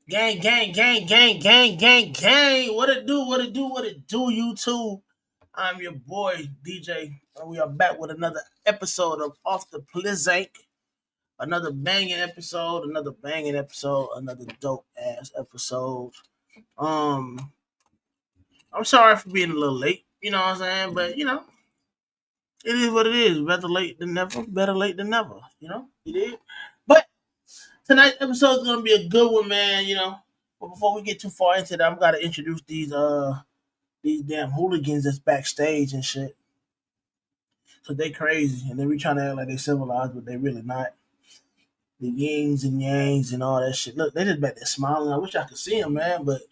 Gang, gang, gang, gang, gang, gang, gang. What it do, YouTube? I'm your boy, DJ, and we are back with another episode of Off the Plizzank. Another banging episode, another dope ass episode. I'm sorry for being a little late, you know what I'm saying? But it is what it is. Better late than never, you did. But tonight's episode is gonna be a good one, man, But before we get too far into that, I'm gotta introduce these damn hooligans that's backstage and shit. So they crazy and they be trying to act like they civilized, but they really not. The yings and yangs and all that shit. Look, they just back there smiling. I wish I could see them, man, but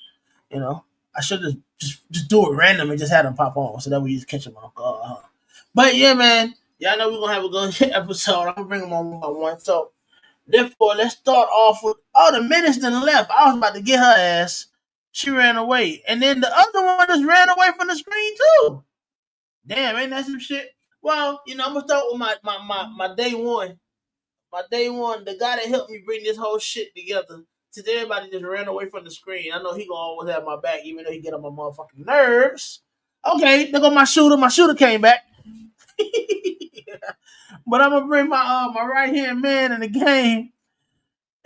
I should have just do it random and just had them pop on, so that we just catch them off guard. But yeah, man, y'all know we're gonna have a good episode. I'm gonna bring them on one by one. So therefore, let's start off with the minutes done left. I was about to get her ass. She ran away, and then the other one just ran away from the screen too. Damn, ain't that some shit? Well, I'm gonna start with my day one. My day one, the guy that helped me bring this whole shit together. Since everybody just ran away from the screen, I know he gonna always have my back, even though he get on my motherfucking nerves. Okay, there go my shooter. My shooter came back. But I'm gonna bring my right hand man in the game.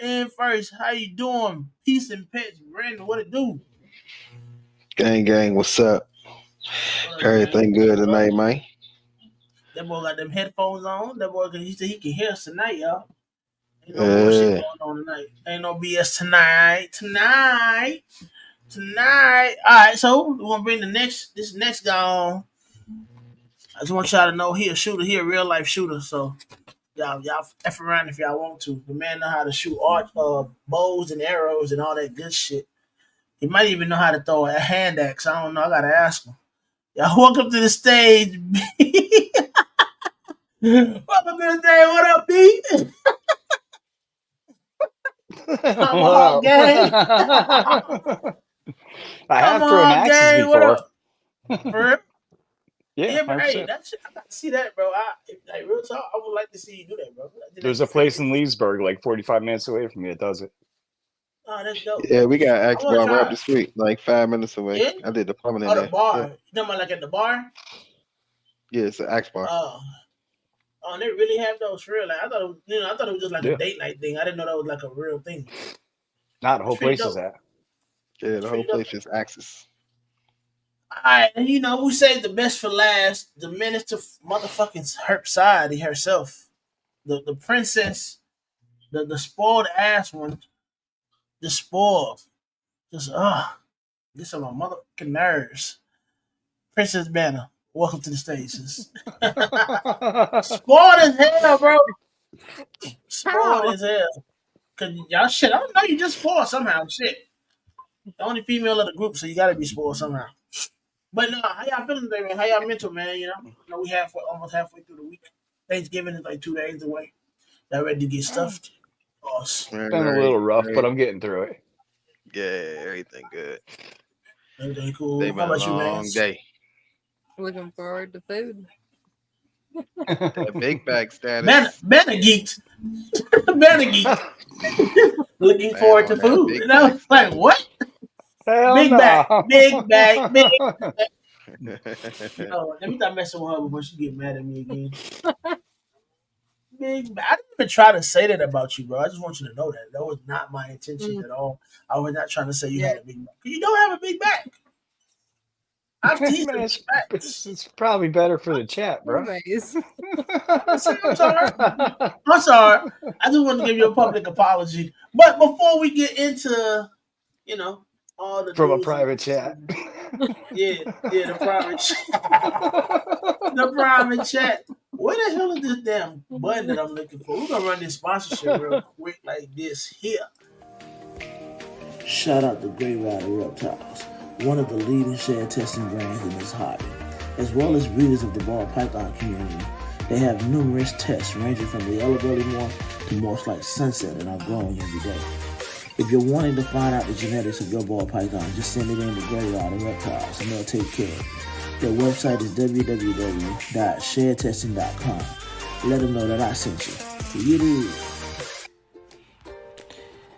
And first, how you doing? Peace and pets, Brandon. What it do? Gang, what's up? Everything good tonight, man? That boy got them headphones on. That boy, he said he can hear us tonight, y'all. Ain't no bullshit going on tonight. Ain't no BS tonight. All right, so we're gonna bring this next guy on. I just want y'all to know he a shooter. He a real life shooter. So y'all F around if y'all want to. The man know how to shoot bows and arrows and all that good shit. He might even know how to throw a hand axe. I don't know. I gotta ask him. Y'all welcome to the stage. Welcome to the stage. What up, B? Come on, gang. I have thrown axes before. For real? Yeah, but hey, that shit, I gotta see that, bro. Real talk, I would like to see you do that, bro. There's a place in Leesburg, like 45 minutes away from me, that does it. Oh, that's dope. Yeah, we got Axe Bar right up the street, like 5 minutes away. Yeah? I did the plumbing in there. The bar. Yeah. You talking about like at the bar? Yeah, it's an Axe Bar. Oh, they really have those for real. Like, I thought it was just like a date night thing. I didn't know that was like a real thing. Not the whole place is that. Yeah, the whole place is Axis. All right, and we saved the best for last. The minister motherfucking Herb herself, the princess, the spoiled ass one, the spoiled, just this on my motherfucking nerves. Princess Banner, welcome to the stage. Spoiled as hell, bro. Spoiled as hell. Cause y'all shit, I don't know. You just spoiled somehow. Shit, the only female of the group, so you gotta be spoiled somehow. But no, how y'all feeling today, man? How y'all mental, man? We almost halfway through the week. Thanksgiving is like 2 days away. Y'all ready to get stuffed? It's been a little rough, but I'm getting through it. Yeah, everything good. Everything cool. How about you, man? Long day. Looking forward to food. That big bag status. Banner geeked. Banner geekt. Looking forward to food. Like what? Big bag. Let me stop messing with her before she get mad at me again. Big bag. I didn't even try to say that about you, bro. I just want you to know that. That was not my intention at all. I was not trying to say you had a big back. You don't have a big back. It's probably better for the chat, bro. I'm sorry. I just want to give you a public apology. But before we get into, all the from a private chat. Yeah, the private chat. The private chat. Where the hell is this damn button that I'm looking for? We're gonna run this sponsorship real quick like this here. Shout out to Grey Rider Reptiles, one of the leading share testing brands in this hobby, as well as breeders of the ball python community. They have numerous tests ranging from the elevated one to most like sunset and are growing every day. If you're wanting to find out the genetics of your ball python, just send it in to Grey Rider Reptiles and they'll take care of it. Their website is www.sharetesting.com. Let them know that I sent you. You do.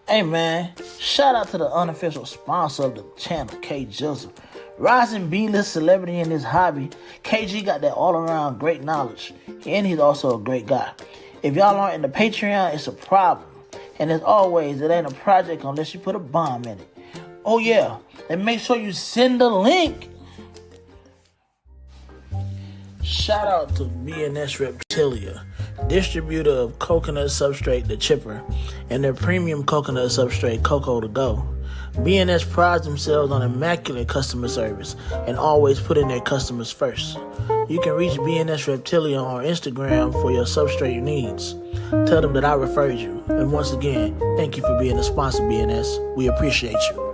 Hey man, Shout out to the unofficial sponsor of the channel, K Joseph. Rising B-list celebrity in his hobby, KG got that all-around great knowledge, and he's also a great guy. If y'all aren't in the Patreon, it's a problem. And as always, it ain't a project unless you put a bomb in it. Oh yeah, and make sure you send the link. Shout out to BNS Reptilia, distributor of coconut substrate The Chipper and their premium coconut substrate Cocoa to Go. BNS prides themselves on immaculate customer service and always putting their customers first. You can reach BNS Reptilia on Instagram for your substrate needs. Tell them that I referred you. And once again, thank you for being a sponsor, BNS. We appreciate you.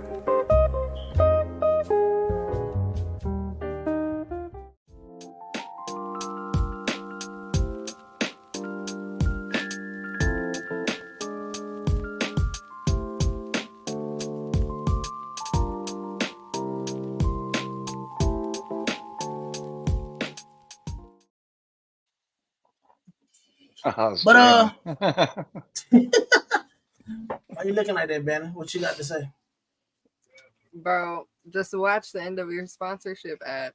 But why you looking like that, Banner? What you got to say? Bro, just watch the end of your sponsorship ad.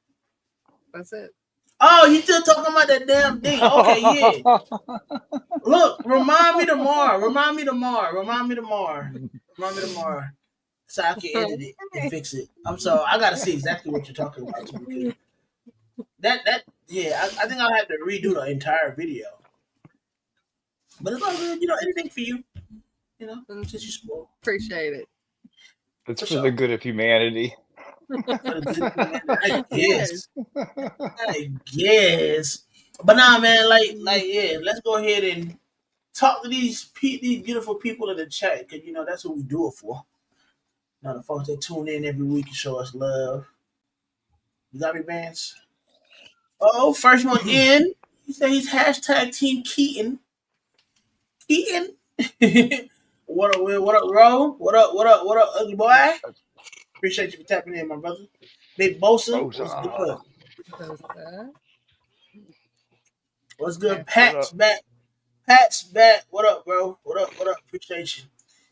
That's it. Oh, you still talking about that damn thing? Okay, yeah. Look, remind me tomorrow. So I can edit it and fix it. I'm sorry. I gotta see exactly what you're talking about. I think I'll have to redo the entire video. But it's all good, anything for you. Since you spoke. Appreciate it. It's for the good of humanity. I guess. But nah, man, yeah, let's go ahead and talk to these beautiful people in the chat, because that's what we do it for. The folks that tune in every week and show us love. You got me, Vance? Oh, first one in. He said he's hashtag Team Keaton. What up, Will? What up, Ro? What up, ugly boy? Appreciate you for tapping in, my brother. Big Bosa. What's good? Pat's back. What up, bro? What up? Appreciate you.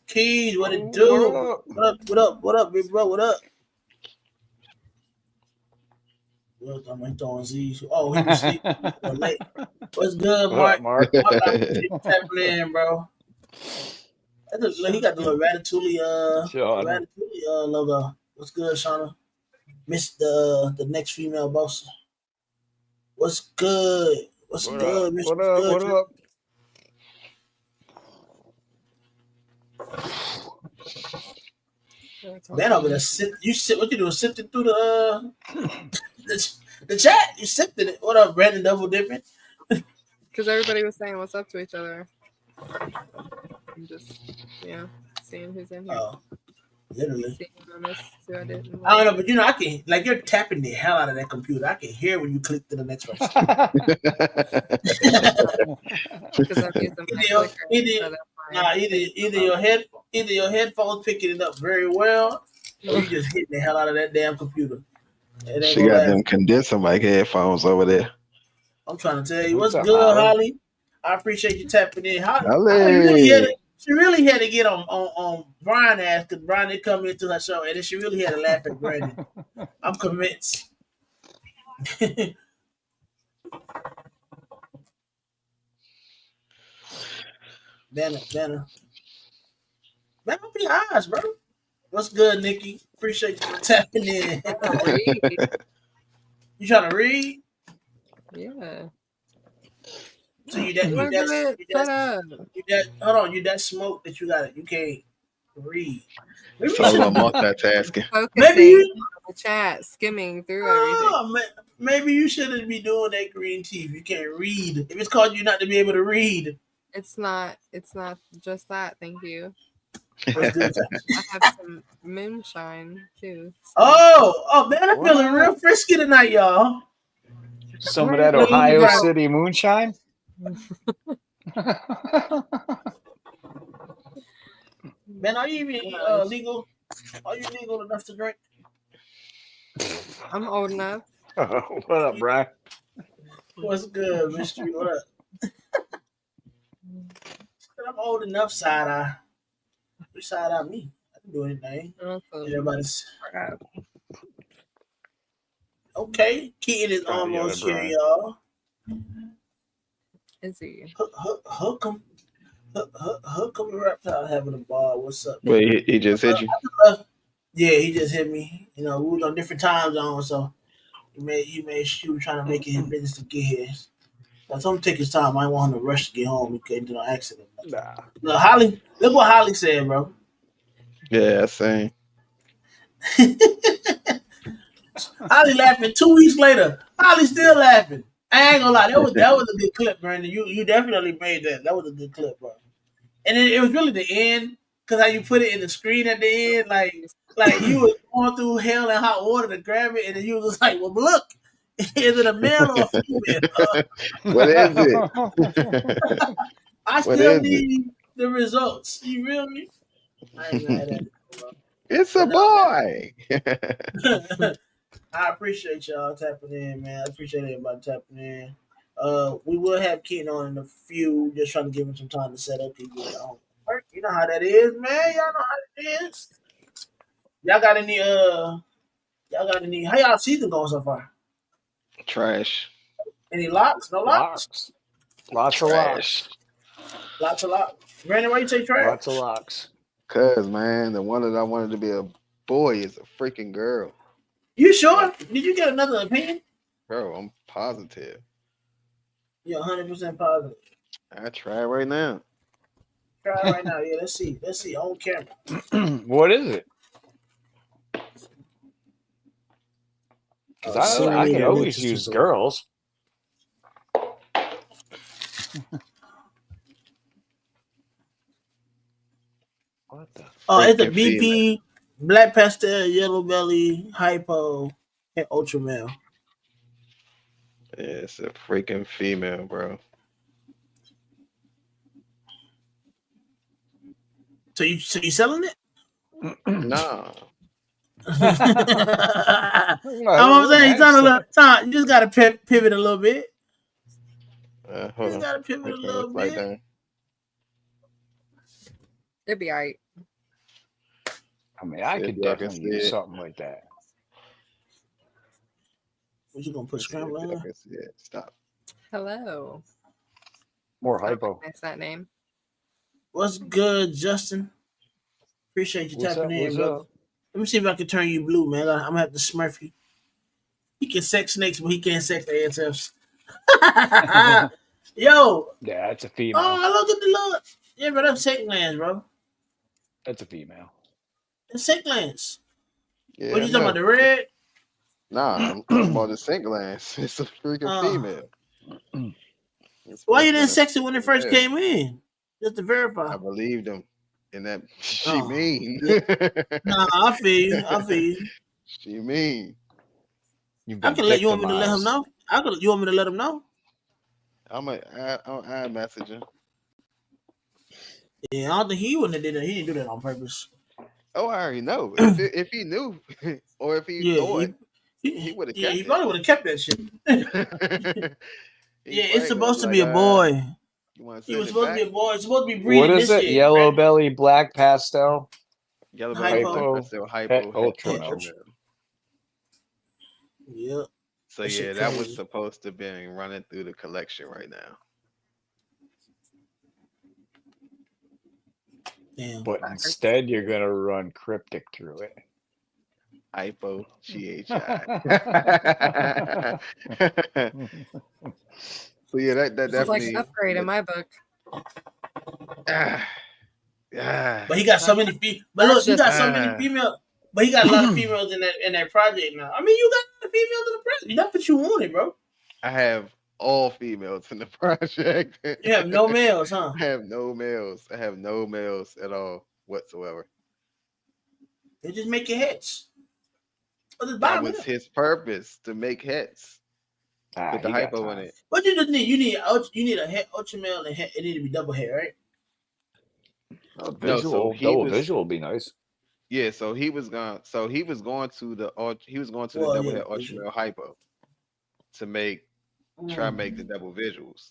Keys, what it do? What up, big bro? What up? Well, I'm throwing Z's. Oh, he was sleeping late. What's good, Mark? Mark? Tapping in, bro. He got the little Ratatouille logo. What's good, Shauna? Miss the next female boss. What's good? What's good, Miss? What up? Man, over there, what you doing? Sifting through the chat. You sifted it. What up, Brandon? Double dipping. Because everybody was saying what's up to each other. I'm just, seeing who's in here. Oh, literally. I don't know, but I can, you're tapping the hell out of that computer. I can hear when you click to the next person. Because I'm using either your headphones picking it up very well, or you just hitting the hell out of that damn computer. She got them condenser mic headphones over there. I'm trying to tell you. What's good, Holly? I appreciate you tapping in. Holly. She really had to get on Brian's ass, because Brian didn't come into her show, and then she really had to laugh at Brandon. I'm convinced. Banner. Man, open your eyes, bro. What's good, Nikki? Appreciate you tapping in. You trying to read? Yeah. So you that smoke that you can't read. So I'm multitasking. Maybe you the chat, skimming through everything. Maybe you shouldn't be doing that green tea if you can't read. If it's caused you not to be able to read. It's not just that, thank you. I have some moonshine too. So. Oh man, I'm feeling real frisky tonight, y'all. Some of that Ohio City moonshine. Man, are you even legal? Are you legal enough to drink? I'm old enough. What up, Brian? What's good, Mystery? What up? I'm old enough, side eye. You side eye me. Do anything. Also, Everybody's crap. okay. Keaton is Trying to get almost it, here, Brian. y'all. Is he? Hook 'em. Hook 'em reptile having a ball. What's up? Wait, he just hit you. Yeah, he just hit me. You know, we was on different time zones, so he was trying to make it his business to get here. So I told him to take his time. I didn't want him to rush to get home. He couldn't do no accident. Nah. Look, Holly, look what Holly said, bro. Yeah, same. Holly laughing 2 weeks later. Holly still laughing. I ain't gonna lie, that was a good clip, Brandon. You definitely made that. That was a good clip, bro. And it was really the end, because how you put it in the screen at the end, like you was going through hell and hot water to grab it, and then you was just like, well, look, is it a male or a female? What is it? I What still is it? need the results. You feel me? I ain't mad at it, bro. It's a But boy. no, I appreciate y'all tapping in, man. I appreciate everybody tapping in. We will have Keaton on in a few, just trying to give him some time to set up and get on work. You know how that is, man. Y'all know how it is. Y'all got any how y'all season going so far? Trash. Any locks? No locks? Locks. Lots of locks. Trash. Lots of locks. Brandon, why you take trash? Lots of locks. Cause man, the one that I wanted to be a boy is a freaking girl. You sure? Did you get another opinion? Bro, I'm positive. You're 100% positive. I try right now. Try it right now. Yeah, let's see. Let's see on camera. What is it? Because I can always use girls. What the? Oh, it's a Freaking BP, female. black pastel, yellow belly, hypo, and ultra male. Yeah, it's a freaking female, bro. So you selling it? Nah. I'm saying you just gotta pivot a little bit. Hold You on. gotta pivot a little Right bit. down. It'd be alright. I mean, I could definitely use something like that. What you gonna put scramble in? Yeah, stop. Hello. More hypo. That's that name. What's good, Justin? Appreciate you tapping in, brother. Up? Let me see if I can turn you blue, man. I'm gonna have to smurf you. He can sex snakes, but he can't sex the ASFs. Yo. Yeah, that's a female. Oh, look at the look. Yeah, bro, that's sex glands, bro. That's a female. It's sex glands. Yeah, What you talking about? The red? Nah, I'm talking about the sink glands. It's a freaking female. Why you didn't sex it when it first came in? Just to verify. I believed him. And that she mean. Yeah. Nah, I feel you. She mean. I can let you want me to let him know. You want me to let him know? I'll message him. Yeah, I don't think he wouldn't have did that. He didn't do that on purpose. Oh, I already know. If he knew, or if he thought, he would have. Yeah, he probably would have kept that shit. Yeah, it's supposed to be a boy. He was supposed to be a boy. It's supposed to be breeding. What is it? Yellow belly, black pastel. Yellow belly, black pastel, hypo, ultra. Yep. So yeah, that was supposed to be running through the collection right now. Damn. But instead, you're gonna run cryptic through it. Hypo GHI. So yeah, that It's definitely like an upgrade in my book. Yeah. But he got so many but look, he got so many females. But he got a lot of females in that project now. I mean, you got a lot of females in the project. That's what you wanted, bro. I have all females in the project. You have no males, huh? I have no males. I have no males at all whatsoever. They just make your hits. That was his purpose, to make hits. Put the hypo in it. What you just need? You need a head, ultra male, and it need to be double head, right? Double visual would be nice. Yeah, so he was going to the double head ultra male hypo to try to make the double visuals.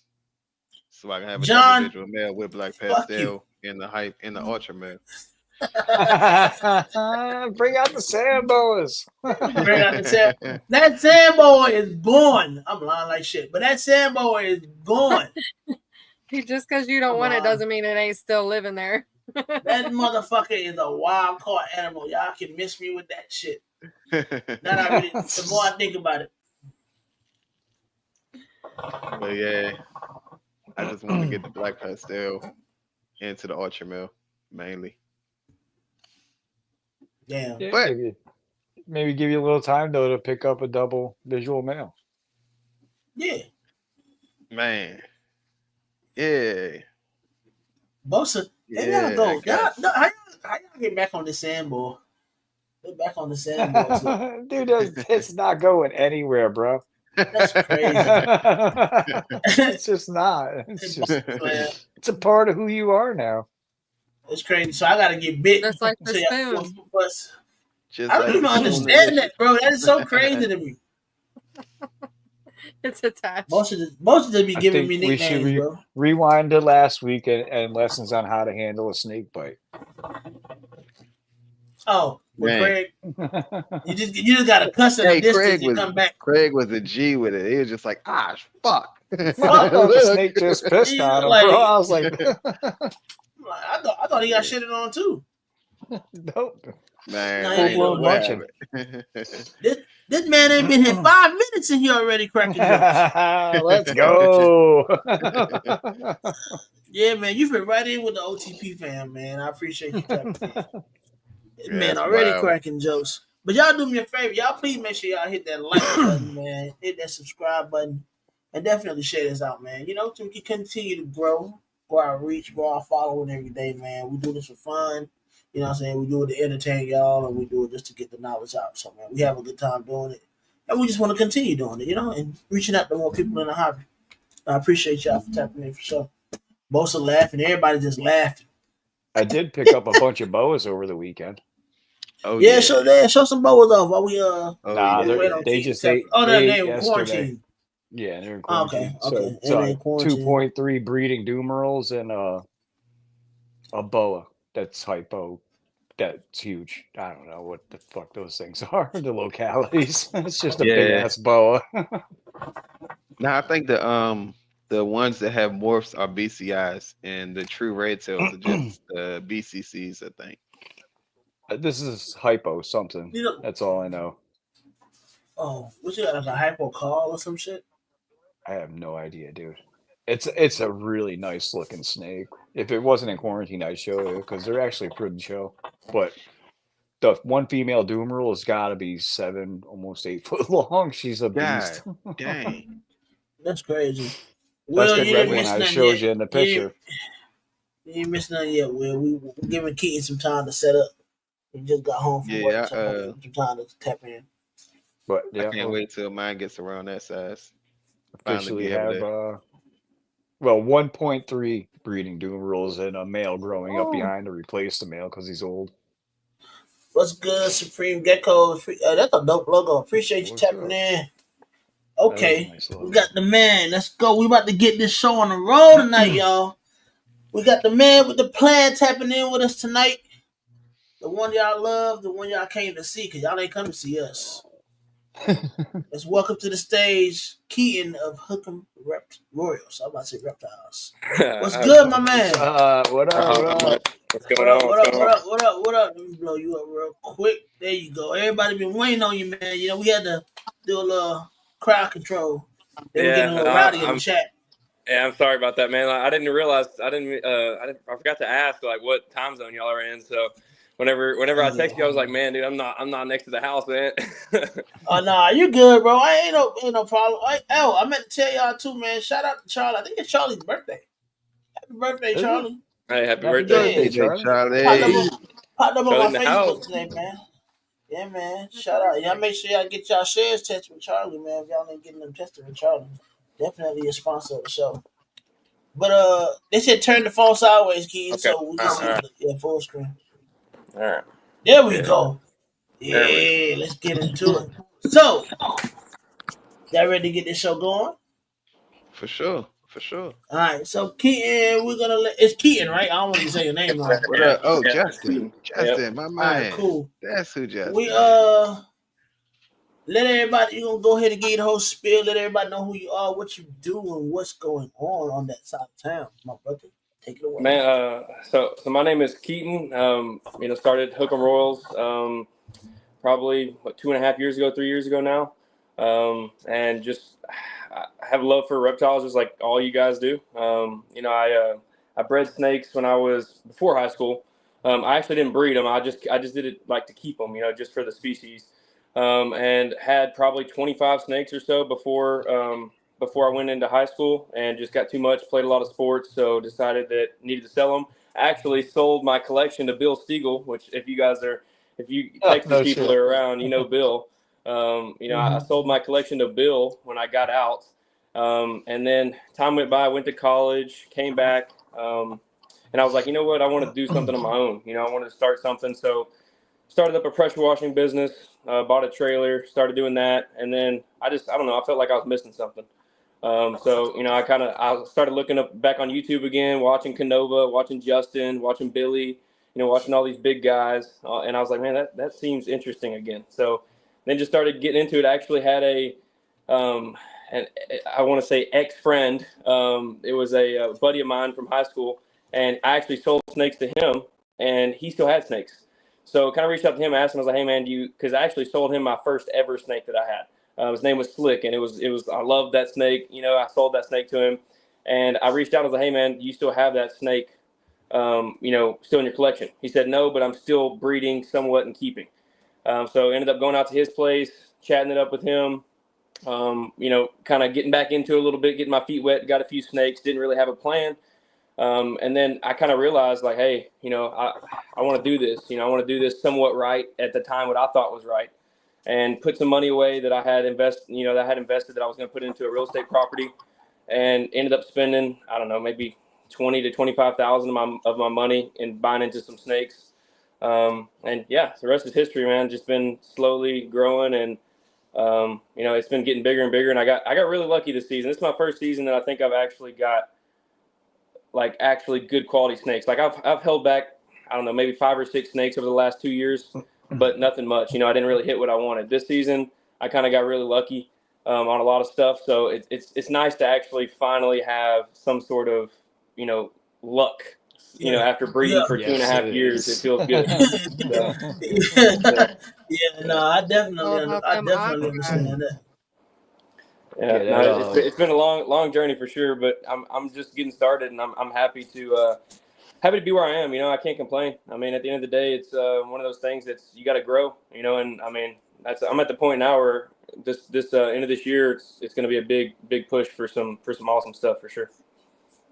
So I can have a double visual male with black pastel in the ultra male. Bring out the sand boas. Bring out the sand. That sand boa is gone. I'm lying like shit, but that sand boa is gone. Just because you don't want it doesn't mean it ain't still living there. That motherfucker is a wild caught animal. Y'all can miss me with that shit. The more I think about it. But yeah, I just want to get the black pastel into the Ultra Mill mainly. Damn. Yeah, But maybe give you a little time though to pick up a double visual mail. Yeah. Man. Yeah. Bosa, they gotta go. How y'all get back on the sand ball? Get back on the sand ball. Dude, it's not going anywhere, bro. That's crazy. It's just not. It's a part of who you are now. It's crazy. So I gotta get bit. Just like the spoon. Just I don't even understand that, bro. That is so crazy to me. It's attached. Most of them be giving me nicknames, we should bro. Rewind to last week and lessons on how to handle a snake bite. Oh, well, Craig, you just gotta cuss at a distance and come back. Craig was a G with it. He was just like, fuck. The snake just pissed on him, bro. I was like, I thought he got shitted on too. Nope. Man, full-blown munching. This man ain't been here 5 minutes and he already cracking jokes. Let's go. Yeah, man, you fit right in with the OTP fam, man. I appreciate you tapping in. Man, already cracking jokes. But y'all do me a favor. Y'all please make sure y'all hit that like button, man. Hit that subscribe button. And definitely share this out, man. So we can continue to grow our reach, grow our following every day, man. We do this for fun. You know what I'm saying? We do it to entertain y'all, and we do it just to get the knowledge out. So, man, we have a good time doing it. And we just want to continue doing it, and reaching out to more people in the hobby. I appreciate y'all for tapping in for sure. Bosa laughing. Everybody just laughing. I did pick up a bunch of boas over the weekend. Oh, yeah. Show some boas off while we they were quarantined. Yeah, they're in quarantine. Okay. So 2.3 breeding dumerals and a boa that's hypo. That's huge. I don't know what the fuck those things are. The localities. It's just a big ass boa. Now I think the ones that have morphs are BCIs, and the true red tails are just BCCs, I think. This is hypo something. That's all I know. Oh, what you got, like a hypo call or some shit? I have no idea, dude. It's a really nice looking snake. If it wasn't in quarantine, I'd show you because they're actually a pretty show. But the one female dumeral has got to be 7, almost 8 foot long. She's a beast. Dang, that's crazy. That's the red one I showed you in the picture. You ain't missed nothing yet, Will. We giving Keaton some time to set up. He just got home from work, so some time to tap in. But I can't wait till mine gets around that size. Officially have 1.3 breeding dumerals and a male growing up behind to replace the male because he's old. What's good, Supreme Gecko? That's a dope logo. Appreciate you tapping in. Okay, nice, we got the man. Let's go. We about to get this show on the road tonight, y'all. We got the man with the plan tapping in with us tonight. The one y'all love, the one y'all came to see, because y'all ain't come to see us. Let's welcome to the stage Keaton of Hook'em Royals. I'm about to say Reptiles. What's good, my man? What up? What's going on? What up? Let me blow you up real quick. There you go. Everybody been waiting on you, man. We had to do a little crowd control. They were getting a little rowdy in the chat. Yeah, I'm sorry about that, man. I didn't realize. I forgot to ask what time zone y'all are in. So whenever I text you, I was like, man, dude, I'm not next to the house, man. Oh nah, you good, bro. I ain't no problem. I meant to tell y'all too, man. Shout out to Charlie. I think it's Charlie's birthday. Happy birthday, Charlie. Hey, happy birthday, Charlie. Popped up on my Facebook today, man. Yeah, man. Shout out. Y'all make sure y'all get y'all shares tested with Charlie, man. If y'all ain't getting them tested with Charlie, definitely a sponsor of the show. But they said turn the phone sideways, kids, so we can see the full screen. All right. There we go. Yeah, let's get into it. So, y'all ready to get this show going? For sure. For sure. All right, so Keaton, it's Keaton, right? I don't want to say your name wrong. What up? Oh, Yeah. Justin. Justin, my All man. right, cool. That's who Justin We is. let everybody. You gonna go ahead and get the whole spiel. Let everybody know who you are, what you do, and what's going on that side of town, my brother. Take it away, Man. So my name is Keaton. Started Hook'em Royals. Probably 2.5 years ago, 3 years ago now. And just I have a love for reptiles, just like all you guys do. I bred snakes when I was before high school. I actually didn't breed them. I just did it like to keep them, just for the species. And had probably 25 snakes or so before I went into high school, and just got too much. Played a lot of sports, so decided that needed to sell them. Actually, sold my collection to Bill Stiegel, which if you Texas people are around, Bill. I sold my collection to Bill when I got out. And then time went by, went to college, came back. And I was like, you know what? I want to do something on my own. I wanted to start something. So started up a pressure washing business, bought a trailer, started doing that. And then I don't know, I felt like I was missing something. I started looking back on YouTube again, watching Canova, watching Justin, watching Billy, watching all these big guys. And I was like, man, that seems interesting again. So then just started getting into it. I actually had and I want to say ex-friend. It was a buddy of mine from high school, and I actually sold snakes to him, and he still had snakes. So kind of reached out to him, asked him, I was like, hey man, because I actually sold him my first ever snake that I had. His name was Slick, and it was I loved that snake. I sold that snake to him, and I reached out. I was like, hey man, do you still have that snake? Still in your collection? He said no, but I'm still breeding somewhat and keeping. So ended up going out to his place, chatting it up with him. Kind of getting back into it a little bit, getting my feet wet. Got a few snakes. Didn't really have a plan. And then I kind of realized, like, hey, I want to do this. I want to do this somewhat right at the time, what I thought was right, and put some money away that I had invested that I was going to put into a real estate property, and ended up spending, I don't know, maybe 20 to 25,000 of my money in buying into some snakes. And yeah, the rest is history, man. Just been slowly growing, and it's been getting bigger and bigger. And I got really lucky this season. This is my first season that I think I've actually got actually good quality snakes. Like I've held back, I don't know, maybe 5 or 6 snakes over the last 2 years, but nothing much. I didn't really hit what I wanted. This season, I kind of got really lucky on a lot of stuff. So it's nice to actually finally have some sort of luck. After breeding for 2.5 years, it feels good. I definitely understand that. Yeah, it's been a long journey for sure, but I'm just getting started, and I'm happy to be where I am. I can't complain. I mean, at the end of the day, it's one of those things that's you got to grow. And I mean, I'm at the point now where this end of this year, it's going to be a big push for some awesome stuff for sure.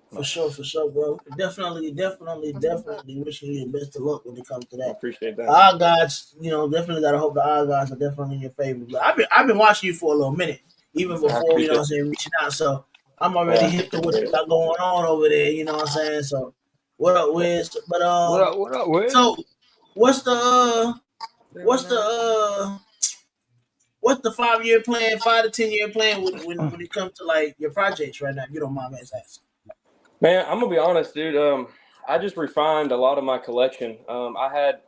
For sure, bro. Definitely wishing you the best of luck when it comes to that. I appreciate that. Our guys, definitely gotta hope the our guys are definitely in your favor. But I've been watching you for a little minute, even before reaching out. So I'm already hip to what you got going on over there. You know what I'm saying? So what up, Wiz? But what up, Wiz? So what's the 5-year plan, 5 to 10 year plan when it comes to like your projects right now? If you don't mind me asking. Man, I'm gonna be honest, dude. I just refined a lot of my collection. I had,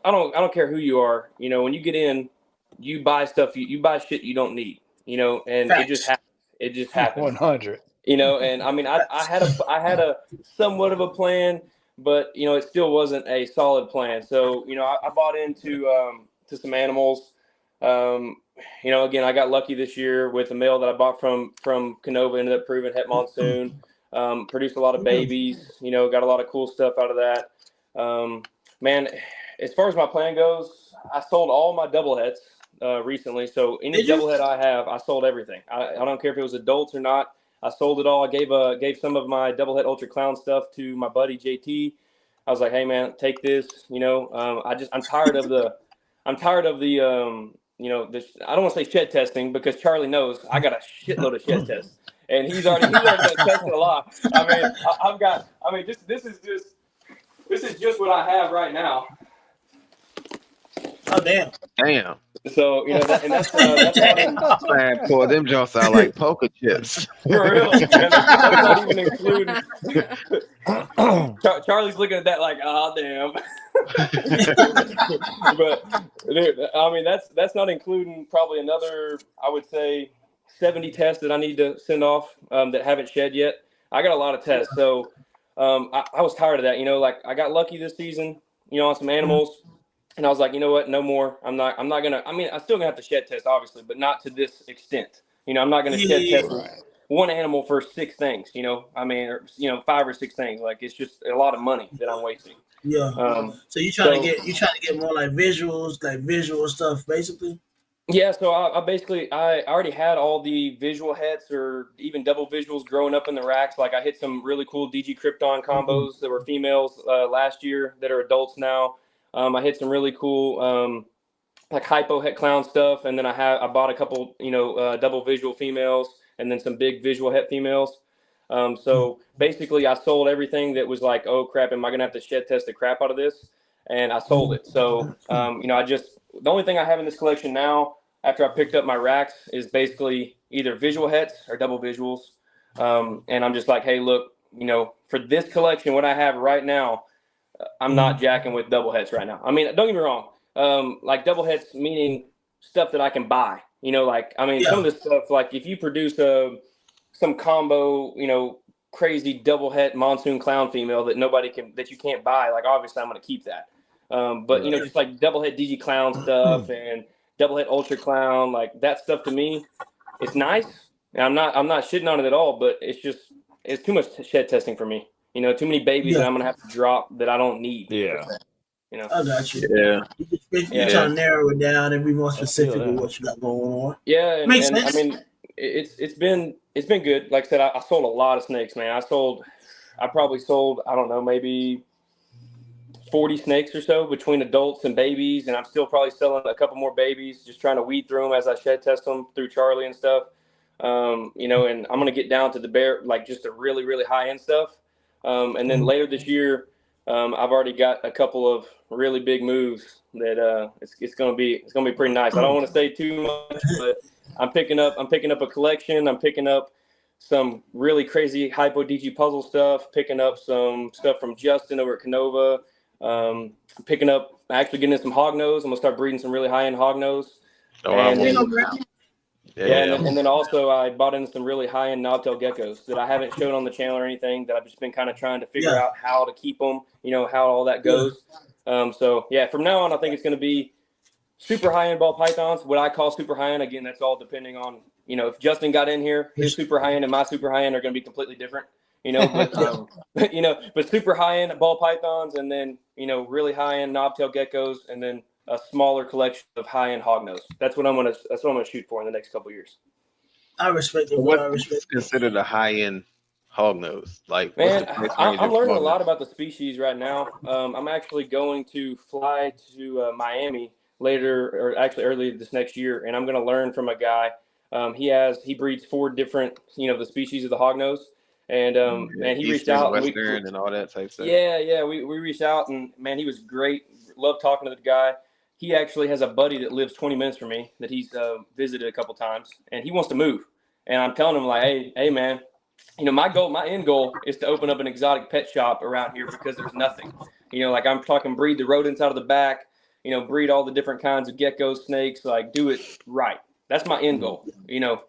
I don't care who you are. When you get in, you buy stuff. You buy shit you don't need. And Facts. It just happens. It just happens. 100. And I mean, I had a somewhat of a plan, but it still wasn't a solid plan. So I bought into to some animals. Again, I got lucky this year with a male that I bought from Canova. Ended up proving Het Monsoon. Produced a lot of babies, got a lot of cool stuff out of that. Man, as far as my plan goes, I sold all my double heads recently. So any double head I have, I sold everything. I don't care if it was adults or not. I sold it all. I gave some of my double head ultra clown stuff to my buddy JT. I was like, hey man, take this. I'm tired of the I don't want to say shed testing because Charlie knows I got a shitload of shed tests. And he's already done testing a lot. I mean, this is just what I have right now. Oh, damn. Damn. So that's not even, Man, boy, them jumps out like poker chips. for real. And that's not even including. Charlie's looking at that like, oh damn. But dude, I mean, that's not including probably another, I would say, 70 tests that I need to send off that haven't shed yet. I got a lot of tests, so I was tired of that. Like I got lucky this season, on some animals, and I was like, you know what, no more. I'm not gonna. I mean, I'm still gonna have to shed test, obviously, but not to this extent. I'm not gonna shed test one animal for 6 things. I mean, or 5 or 6 things. Like it's just a lot of money that I'm wasting. Yeah. So you trying to get more like visuals, like visual stuff, basically. Yeah, so I basically already had all the visual hets or even double visuals growing up in the racks. Like I hit some really cool DG Krypton combos that were females last year that are adults now. I hit some really cool like hypo het clown stuff, and then I bought a couple double visual females and then some big visual het females. So basically, I sold everything that was like, oh crap, am I gonna have to shed test the crap out of this? And I sold it. So the only thing I have in this collection now, after I picked up my racks, is basically either visual hets or double visuals. And I'm just like, hey, look, for this collection, what I have right now, I'm not jacking with double hets right now. I mean, don't get me wrong. Like double hets meaning stuff that I can buy. Some of this stuff, like if you produce some combo, crazy double het monsoon clown female that you can't buy, like obviously I'm going to keep that. But just like double het DG clown stuff and double het ultra clown, like that stuff to me, it's nice. And I'm not shitting on it at all, but it's too much shed testing for me. Too many babies that I'm gonna have to drop that I don't need. Yeah. I got you. Yeah. You're trying to narrow it down and be more specific with what you got going on. Yeah, Makes sense. I mean, it's been good. Like I said, I sold a lot of snakes, man. I probably sold, I don't know, maybe 40 snakes or so between adults and babies, and I'm still probably selling a couple more babies, just trying to weed through them as I shed test them through Charlie and stuff. And I'm gonna get down to just the really, really high end stuff. And then later this year, I've already got a couple of really big moves that it's gonna be pretty nice. I don't want to say too much, but I'm picking up a collection. I'm picking up some really crazy hypo DG puzzle stuff. Picking up some stuff from Justin over at Canova. Picking up, actually getting in some hognose. I'm gonna start breeding some really high end hognose. And then also I bought in some really high end knobtail geckos that I haven't shown on the channel or anything, that I've just been kind of trying to figure out how to keep them. How all that goes. From now on, I think it's going to be super high end ball pythons. What I call super high end, again, that's all depending on if Justin got in here, his super high end and my super high end are going to be completely different. But super high end ball pythons, and then really high end knobtail geckos, and then a smaller collection of high end hognose. That's what I'm gonna shoot for in the next couple of years. I respect it. What's considered a high end hognose? Like, man, I'm learning a lot about the species right now. I'm actually going to fly to Miami later, or actually early this next year, and I'm going to learn from a guy. He breeds 4 different, the species of the hognose. And man, he reached out, Western and all that type stuff. Yeah, we reached out, and man, he was great. Loved talking to the guy. He actually has a buddy that lives 20 minutes from me that he's visited a couple times, and he wants to move. And I'm telling him, like, hey man, my end goal is to open up an exotic pet shop around here, because there's nothing. Like I'm talking, breed the rodents out of the back, breed all the different kinds of geckos, snakes, like do it right. That's my end goal,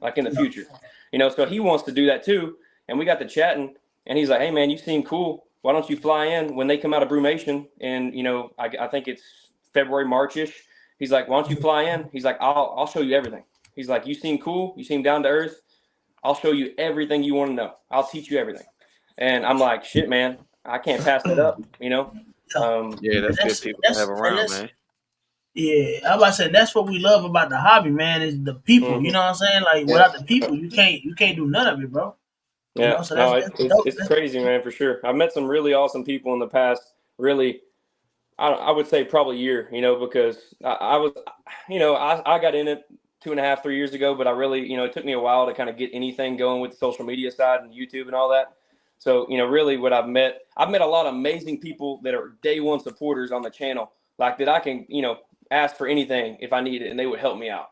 like in the future. So he wants to do that too. And we got to chatting, and he's like, hey man, you seem cool. Why don't you fly in when they come out of brumation? And I think it's February, March-ish. He's like, why don't you fly in? He's like, I'll show you everything. He's like, you seem cool. You seem down to earth. I'll show you everything you want to know. I'll teach you everything. And I'm like, shit, man, I can't pass that up, that's good people to have around, man. Yeah, I'm about to say, that's what we love about the hobby, man, is the people. Mm-hmm. You know what I'm saying? Like without the people, you can't do none of it, bro. Yeah, it's crazy, man, for sure. I've met some really awesome people in the past, really, I would say probably a year, because I got in it 2.5, 3 years ago, but I really, it took me a while to kind of get anything going with the social media side and YouTube and all that. So, really what I've met a lot of amazing people that are day one supporters on the channel, like that I can, ask for anything if I need it, and they would help me out,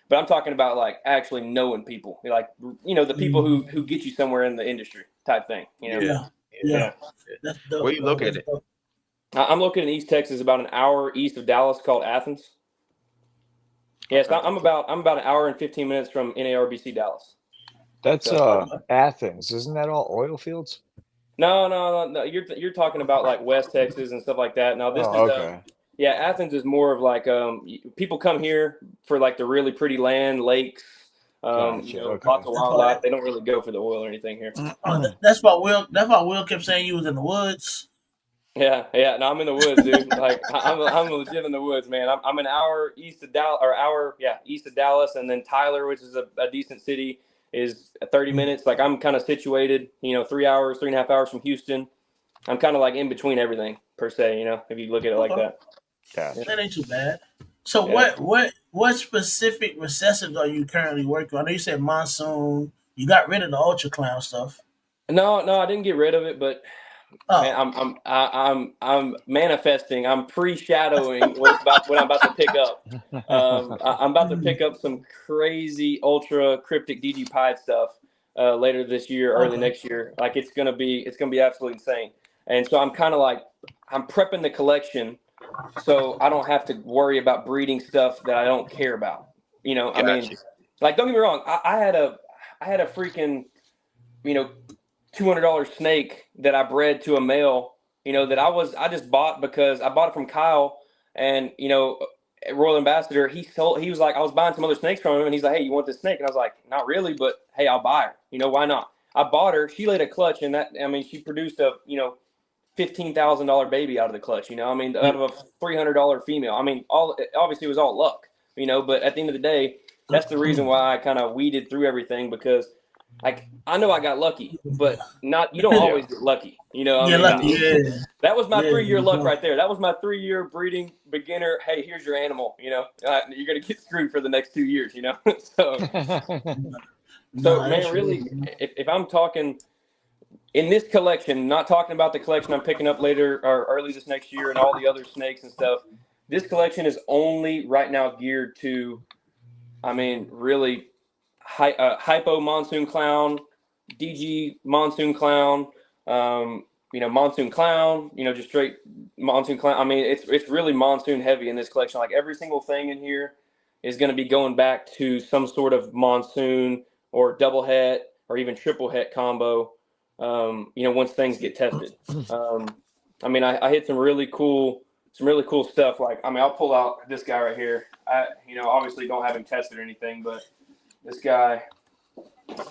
But I'm talking about like actually knowing people, like the people who get you somewhere in the industry type thing, Yeah. That's dope. Where you located? I'm located in East Texas, about an hour east of Dallas, called Athens. Yes, I'm about an hour and 15 minutes from NARBC Dallas. That's Athens, isn't that all oil fields? No. You're talking about like West Texas and stuff like that. Now this is okay. Athens is more of like people come here for like the really pretty land, lakes, Gotcha, okay. lots of wildlife. They don't really go for the oil or anything here. That's why Will kept saying you was in the woods. Yeah. No, I'm in the woods, dude. Like I'm legit in the woods, man. I'm an hour east of Dallas, east of Dallas, and then Tyler, which is a decent city, is 30 minutes. Like I'm kind of situated, 3.5 hours from Houston. I'm kind of like in between everything per se, if you look at it like that. Yeah. That ain't too bad. So what specific recessives are you currently working on? I know you said monsoon. You got rid of the ultra clown stuff. No, I didn't get rid of it, but man, I'm manifesting. I'm pre-shadowing what I'm about to pick up. I'm about to pick up some crazy ultra cryptic DG Pied stuff later this year, early next year. Like it's gonna be absolutely insane. And so I'm kind of like I'm prepping the collection so I don't have to worry about breeding stuff that I don't care about. I mean, like don't get me wrong. I had a freaking $200 snake that I bred to a male, that I just bought because I bought it from Kyle, and Royal Ambassador, he was like, I was buying some other snakes from him, and he's like, hey, you want this snake? And I was like, not really, but hey, I'll buy her. Why not? I bought her. She laid a clutch, and she produced a $15,000 baby out of the clutch. Out of a $300 female. Obviously it was all luck. But at the end of the day, that's the reason why I kind of weeded through everything, because like I know I got lucky, but you don't always get lucky. That was my 3-year luck right there. That was my 3-year breeding beginner. Hey, here's your animal. You're gonna get screwed for the next 2 years. So man, really, if I'm talking in this collection, not talking about the collection I'm picking up later or early this next year and all the other snakes and stuff, this collection is only right now geared to, really hypo monsoon clown, DG monsoon clown, monsoon clown, just straight monsoon clown. It's really monsoon heavy in this collection. Like every single thing in here is going to be going back to some sort of monsoon or double het or even triple het combo. Once things get tested. I hit some really cool stuff. Like, I'll pull out this guy right here. I obviously don't have him tested or anything, but this guy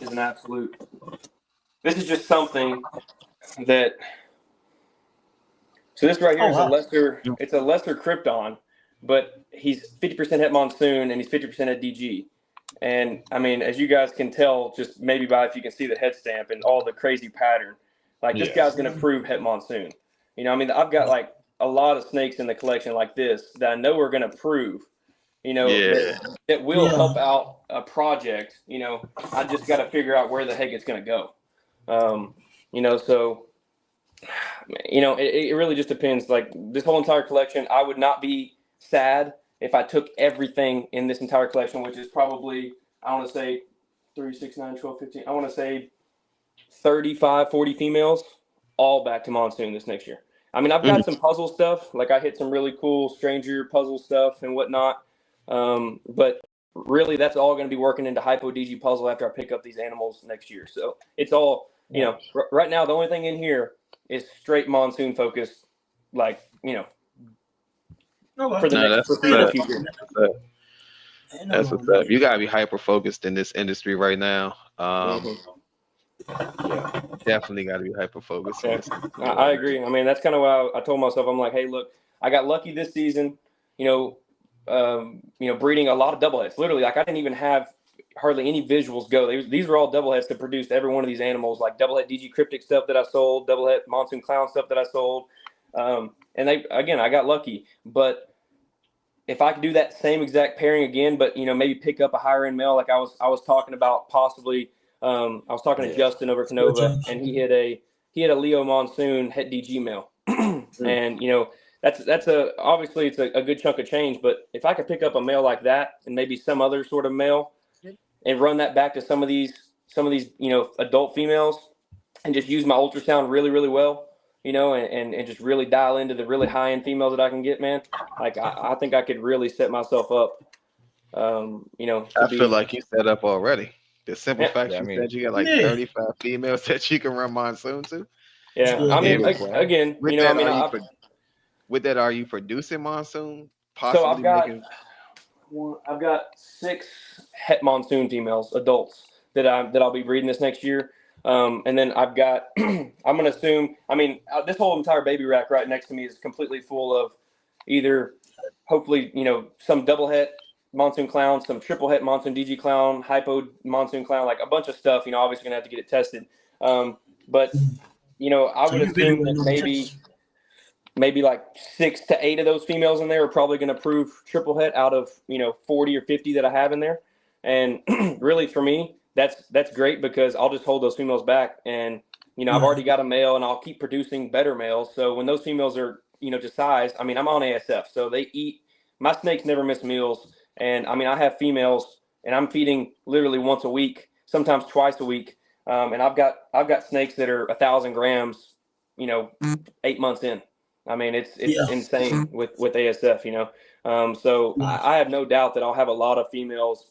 is an absolute. This is just something that. So this right here is a lesser. It's a lesser Krypton, but he's 50% het monsoon and he's 50% het DG. And as you guys can tell, just maybe by if you can see the head stamp and all the crazy pattern, like this guy's going to prove het monsoon. I've got like a lot of snakes in the collection like this that I know are going to prove, that will help out a project. I just got to figure out where the heck it's going to go. So, it really just depends. Like this whole entire collection, I would not be sad if I took everything in this entire collection, which is probably, I want to say 3, 6, 9, 12, 15, I want to say 35, 40 females, all back to monsoon this next year. I've got some puzzle stuff. Like I hit some really cool stranger puzzle stuff and whatnot. But really that's all going to be working into hypo DG puzzle after I pick up these animals next year. So it's all, right now, the only thing in here is straight monsoon focused, like, for the future. That's what's up. You gotta be hyper focused in this industry right now. Definitely gotta be hyper focused. Yeah, I agree. That's kind of why I told myself, I'm like, hey, look, I got lucky this season. Breeding a lot of double heads. Literally, like I didn't even have hardly any visuals go. These were all double heads to produce every one of these animals, like double head DG cryptic stuff that I sold, double head monsoon clown stuff that I sold. And I got lucky. But if I could do that same exact pairing again, but maybe pick up a higher end male, like I was talking about possibly. I was talking to Justin over Canova, and he had a Leo Monsoon het DG male, and obviously it's a good chunk of change. But if I could pick up a male like that and maybe some other sort of male and run that back to some of these adult females and just use my ultrasound really, really well, and just really dial into the really high end females that I can get, man. Like I think I could really set myself up. I feel like you set up already. The simple fact you said you got like 35 females that you can run monsoon to. Yeah, I mean, again, with that, are you producing monsoon? So I've got 6 het monsoon females, adults that I'll be breeding this next year. And then I've got, I'm going to assume, this whole entire baby rack right next to me is completely full of either, hopefully, some double het monsoon clown, some triple het monsoon DG clown, hypo monsoon clown, like a bunch of stuff, obviously going to have to get it tested. But, I would assume that maybe like 6 to 8 of those females in there are probably going to prove triple het out of, 40 or 50 that I have in there. And really for me, that's great because I'll just hold those females back and, I've already got a male and I'll keep producing better males. So when those females are, just sized, I'm on ASF. So they eat, my snakes never miss meals. And I have females and I'm feeding literally once a week, sometimes twice a week. And I've got snakes that are 1,000 grams, 8 months in. It's insane with ASF, So I have no doubt that I'll have a lot of females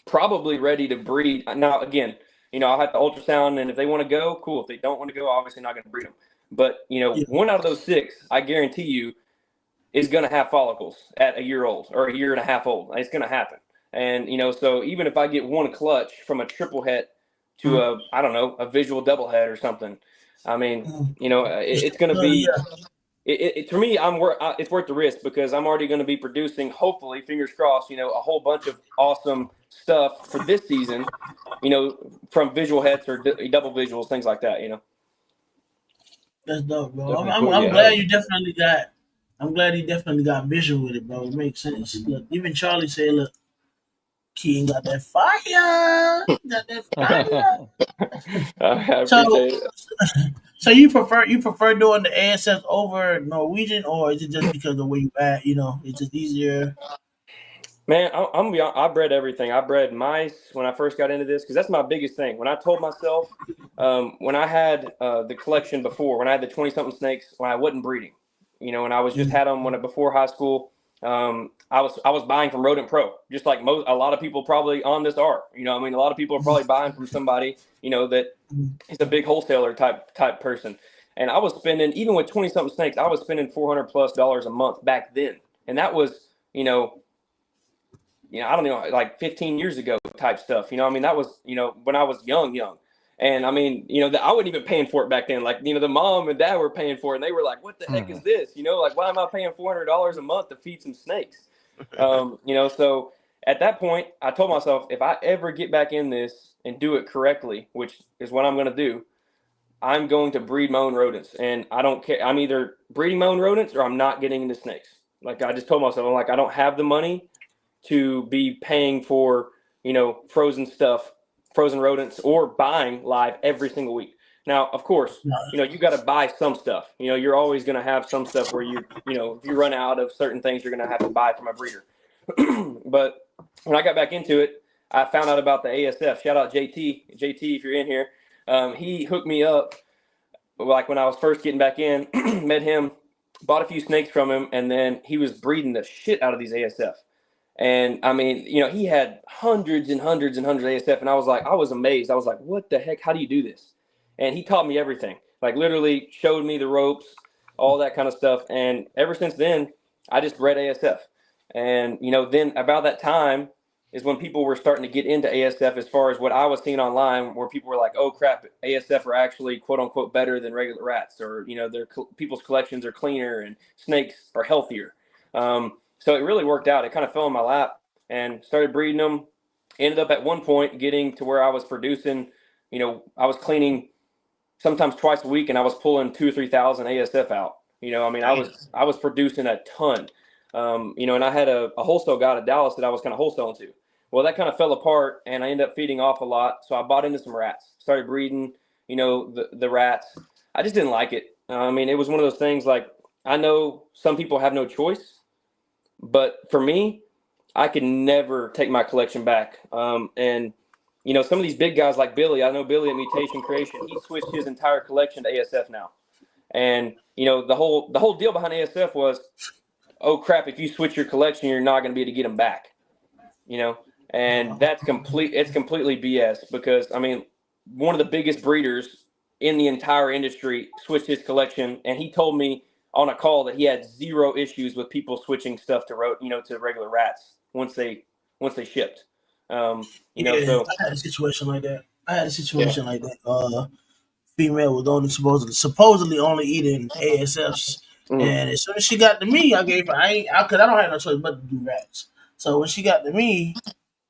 probably ready to breed. Now, again, I'll have to ultrasound, and if they want to go, cool. If they don't want to go, obviously not going to breed them. But, 1 out of those 6, I guarantee you, is going to have follicles at a year old or a year and a half old. It's going to happen. And, so even if I get 1 clutch from a triple het to a visual double het or something, it's going to be for me, it's worth the risk because I'm already going to be producing, hopefully, fingers crossed, a whole bunch of awesome stuff for this season, from visual hets or double visuals, things like that, That's dope, bro. I'm glad you definitely got. I'm glad he definitely got vision with it, bro. It makes sense. Look, even Charlie said, "Look, King got that fire. Got that fire." I appreciate it. So you prefer doing the ASF over Norwegian, or is it just because of the way you add? It's just easier. Man, I'm gonna be honest, I bred everything. I bred mice when I first got into this because that's my biggest thing. When I told myself, when I had the collection before, when I had the 20-something snakes, when I wasn't breeding, and I was just had them before high school. I was buying from Rodent Pro, just like a lot of people probably on this are. A lot of people are probably buying from somebody that is a big wholesaler type person. And I was spending, even with 20-something snakes, I was spending $400+ a month back then, and that was I don't know, like 15 years ago type stuff. That was when I was young. And I wasn't even paying for it back then. Like, the mom and dad were paying for it and they were like, what the heck is this? Like, why am I paying $400 a month to feed some snakes? So at that point I told myself, if I ever get back in this and do it correctly, which is what I'm going to do, I'm going to breed my own rodents. And I don't care. I'm either breeding my own rodents or I'm not getting into snakes. Like I just told myself, I'm like, I don't have the money to be paying for, frozen stuff, frozen rodents, or buying live every single week. Now, of course, you got to buy some stuff. You're always going to have some stuff where if you run out of certain things, you're going to have to buy from a breeder. But when I got back into it, I found out about the ASF. Shout out JT. JT, if you're in here, he hooked me up. Like when I was first getting back in, met him, bought a few snakes from him, and then he was breeding the shit out of these ASF. And he had hundreds and hundreds and hundreds of ASF. And I was amazed. I was like, what the heck? How do you do this? And he taught me everything, like literally showed me the ropes, all that kind of stuff. And ever since then, I just bred ASF. And, then about that time is when people were starting to get into ASF as far as what I was seeing online, where people were like, oh, crap, ASF are actually, quote unquote, better than regular rats, or, people's collections are cleaner and snakes are healthier. So it really worked out. It kind of fell in my lap and started breeding them. Ended up at one point getting to where I was producing, I was cleaning sometimes twice a week and I was pulling 2,000 or 3,000 ASF out. I was producing a ton, and I had a wholesale guy at Dallas that I was kind of wholesaling to. Well, that kind of fell apart and I ended up feeding off a lot. So I bought into some rats, started breeding, the rats. I just didn't like it. It was one of those things like, I know some people have no choice, but for me, I can never take my collection back. And some of these big guys like Billy, I know Billy at Mutation Creation, he switched his entire collection to ASF now. And the whole deal behind ASF was, oh crap, if you switch your collection, you're not going to be able to get them back. And that's completely BS, because I mean, one of the biggest breeders in the entire industry switched his collection, and he told me on a call that he had zero issues with people switching stuff to regular rats once they shipped. So I had a situation like that. Female was only supposedly only eating ASFs, and as soon as she got to me, I gave her because I don't have no choice but to do rats. So when she got to me,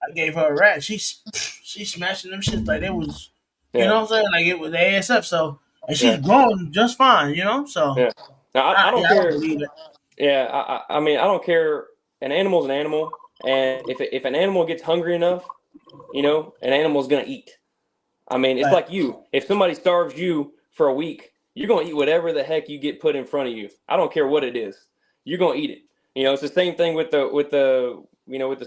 I gave her a rat. She smashing them shit like it was, you know what I'm saying, like it was ASF. So and she's growing just fine, So now, I don't care. I believe it. I mean, I don't care. An animal's an animal, and if an animal gets hungry enough, an animal's gonna eat. I mean, it's like you. If somebody starves you for a week, you're gonna eat whatever the heck you get put in front of you. I don't care what it is. You're gonna eat it. It's the same thing with the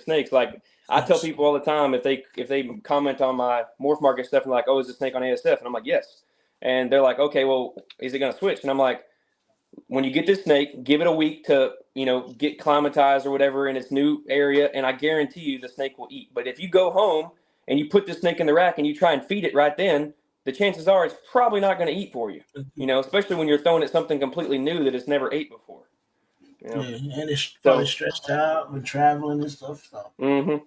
snakes. Like I tell people all the time, if they comment on my Morph Market stuff and like, oh, is the snake on ASF? And I'm like, yes. And they're like, okay, well, is it gonna switch? And I'm like, when you get this snake, give it a week to get climatized or whatever in its new area, and I guarantee you the snake will eat. But if you go home and you put the snake in the rack and you try and feed it right then, the chances are it's probably not going to eat for you. Especially when you're throwing it something completely new that it's never ate before. Yeah, and it's probably stressed out and traveling and stuff. So.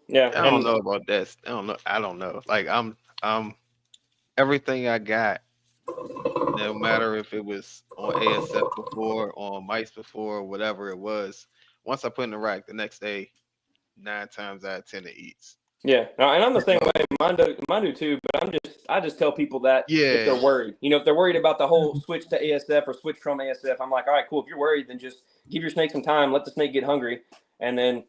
Yeah, I don't know about that. I don't know. Like I'm everything I got, no matter if it was on ASF before, on mice before, whatever it was. Once I put in the rack, the next day, 9 times out of 10 it eats. Yeah, and I'm the same way. Mine do too. But I just tell people that if they're worried, if they're worried about the whole switch to ASF or switch from ASF, I'm like, all right, cool. If you're worried, then just give your snake some time, let the snake get hungry, and then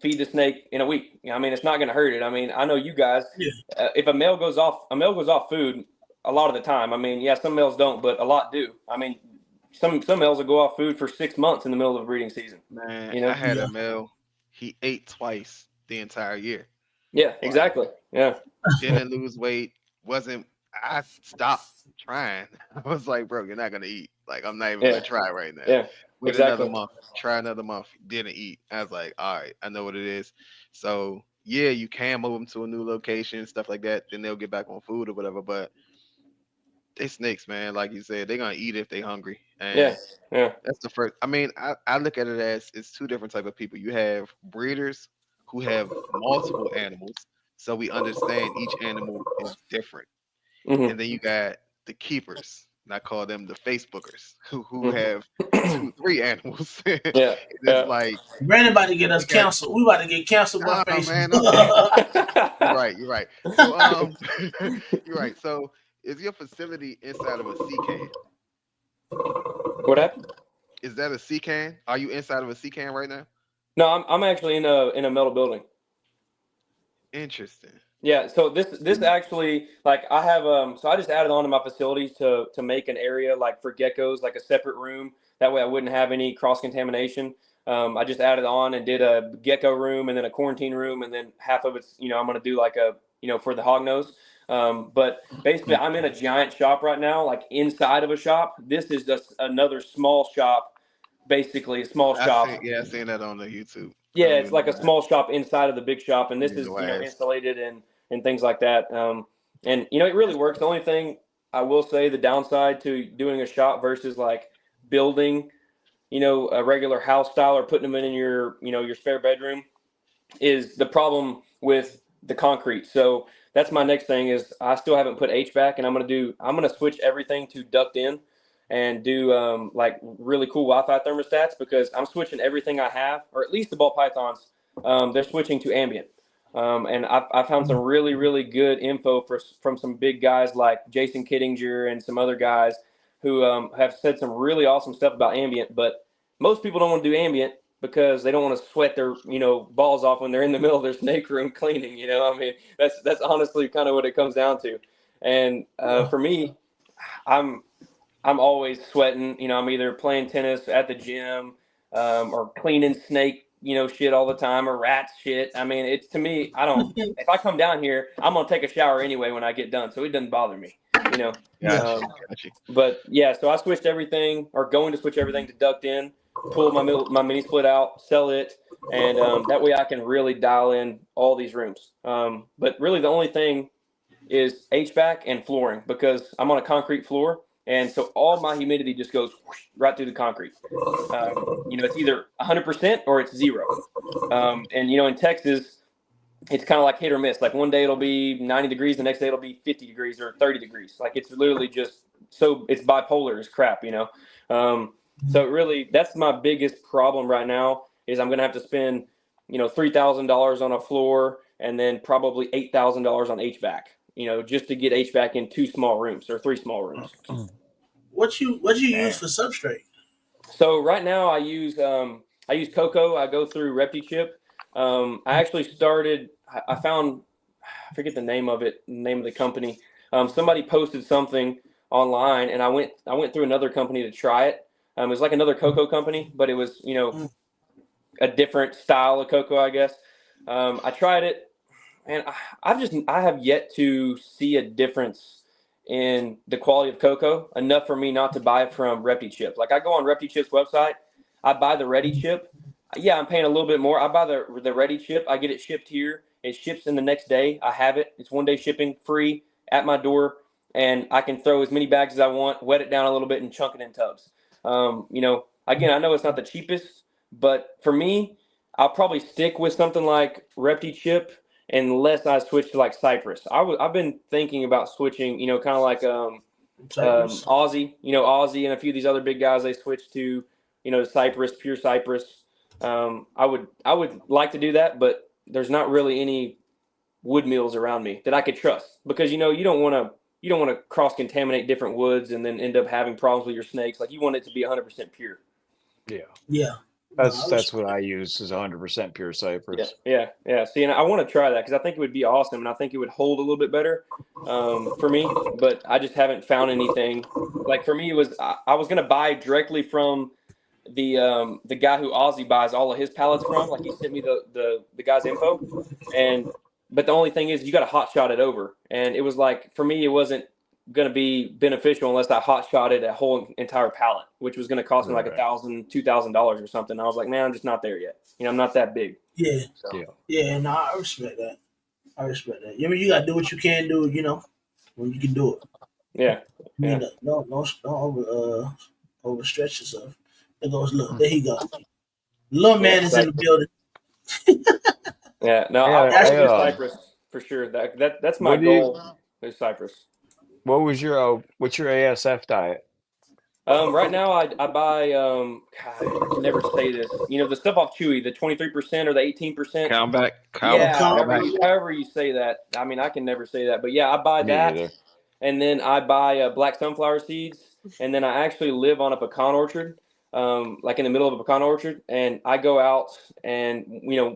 feed the snake in a week. I mean, it's not going to hurt it. I mean, I know you guys. Yeah. If a male goes off food a lot of the time. I mean, yeah, some males don't, but a lot do. I mean, some males will go off food for 6 months in the middle of the breeding season. Man, I had a male. He ate twice the entire year. Yeah, exactly. Yeah. Didn't lose weight. I stopped trying. I was like, bro, you're not gonna eat. Like, I'm not even gonna try right now. Yeah. Wait another month. Try another month. Didn't eat. I was like, all right, I know what it is. So yeah, you can move them to a new location, stuff like that. Then they'll get back on food or whatever. But they snakes, man. Like you said, they're gonna eat if they're hungry. And that's the first. I mean, I look at it as it's two different type of people. You have breeders who have multiple animals, so we understand each animal is different. And then you got the keepers, and I call them the Facebookers, who have 2-3 animals. It's like Brandon about to get us canceled. We about to get canceled by Facebook. Man, okay. You're right. So you're right. So is your facility inside of a sea can? What happened? Is that a sea can? Are you inside of a sea can right now? No, I'm actually in a metal building. Interesting. Yeah, so this actually, like, I have so I just added on to my facilities to make an area like for geckos, like a separate room. That way I wouldn't have any cross contamination. I just added on and did a gecko room and then a quarantine room, and then half of it's I'm gonna do like a for the hognose. But basically I'm in a giant shop right now, like inside of a shop. This is just another small shop. Basically, a small shop. I've seen that on the YouTube. Yeah, it's like a small shop inside of the big shop, and this is insulated and things like that. And it really works. The only thing I will say, the downside to doing a shop versus like building, a regular house style or putting them in your your spare bedroom, is the problem with the concrete. So that's my next thing is I still haven't put HVAC, and I'm gonna switch everything to duct in. And do like really cool Wi-Fi thermostats, because I'm switching everything I have, or at least the ball pythons. They're switching to ambient, and I found some really, really good info from some big guys like Jason Kittinger and some other guys who have said some really awesome stuff about ambient. But most people don't want to do ambient because they don't want to sweat their balls off when they're in the middle of their snake room cleaning. I mean, that's honestly kind of what it comes down to. And for me, I'm always sweating. You know, I'm either playing tennis at the gym or cleaning snake, shit all the time, or rat shit. I mean, it's to me, I don't. If I come down here, I'm gonna take a shower anyway when I get done, so it doesn't bother me. You know. Gotcha. Gotcha. But yeah, so I switched everything, or going to switch everything to duct in, pull my mini split out, sell it, and that way I can really dial in all these rooms. But really, the only thing is HVAC and flooring, because I'm on a concrete floor, and so all my humidity just goes whoosh, right through the concrete. It's either 100% or it's 0. And in Texas, it's kind of like hit or miss. Like one day it'll be 90 degrees, the next day it'll be 50 degrees or 30 degrees. Like it's literally just it's bipolar as crap, So really, that's my biggest problem right now is I'm gonna have to spend $3,000 on a floor and then probably $8,000 on HVAC. Just to get HVAC in 2 small rooms or 3 small rooms. What you use for substrate? So right now I use cocoa. I go through ReptiChip. I actually started. I found, I forget the name of the company. Somebody posted something online, and I went through another company to try it. It was like another cocoa company, but it was a different style of cocoa, I guess. I tried it, and I have yet to see a difference in the quality of cocoa enough for me not to buy it from ReptiChip. Like I go on ReptiChip's website, I buy the Ready Chip. Yeah, I'm paying a little bit more. I buy the Ready Chip. I get it shipped here. It ships in the next day. I have it. It's 1-day shipping free at my door, and I can throw as many bags as I want, wet it down a little bit, and chunk it in tubs. Again, I know it's not the cheapest, but for me, I'll probably stick with something like ReptiChip unless I switch to like Cypress. I've been thinking about switching, kind of like Aussie, Aussie and a few of these other big guys. They switch to Cypress, pure Cypress. I would like to do that, but there's not really any wood mills around me that I could trust, because you don't want to cross contaminate different woods and then end up having problems with your snakes. Like you want it to be 100% pure. Yeah. That's what I use is 100% pure Cypress. Yeah. See, and I want to try that because I think it would be awesome, and I think it would hold a little bit better for me. But I just haven't found anything. Like for me, it was I was gonna buy directly from the guy who Aussie buys all of his pallets from. Like he sent me the guy's info, but the only thing is you got to hot shot it over, and it was like for me it wasn't going to be beneficial unless I hot shotted a whole entire pallet, which was going to cost me like $1,000-$2,000 or something. I was like, man, I'm just not there yet. I'm not that big. Yeah. So. Yeah. No, I respect that. You got to do what you can do, when you can do it. Yeah. Don't overstretch yourself. There goes, look, there he goes. Little man is in the building. Yeah, no, I do Cypress for sure. That's my goal is Cypress. What's your ASF diet? Right now I buy God, I can never say this. The stuff off Chewy, the 23% or the 18%. Comeback. However you say that. I mean, I can never say that, but yeah, I buy that, and then I buy black sunflower seeds, and then I actually live on a pecan orchard. Like in the middle of a pecan orchard, and I go out and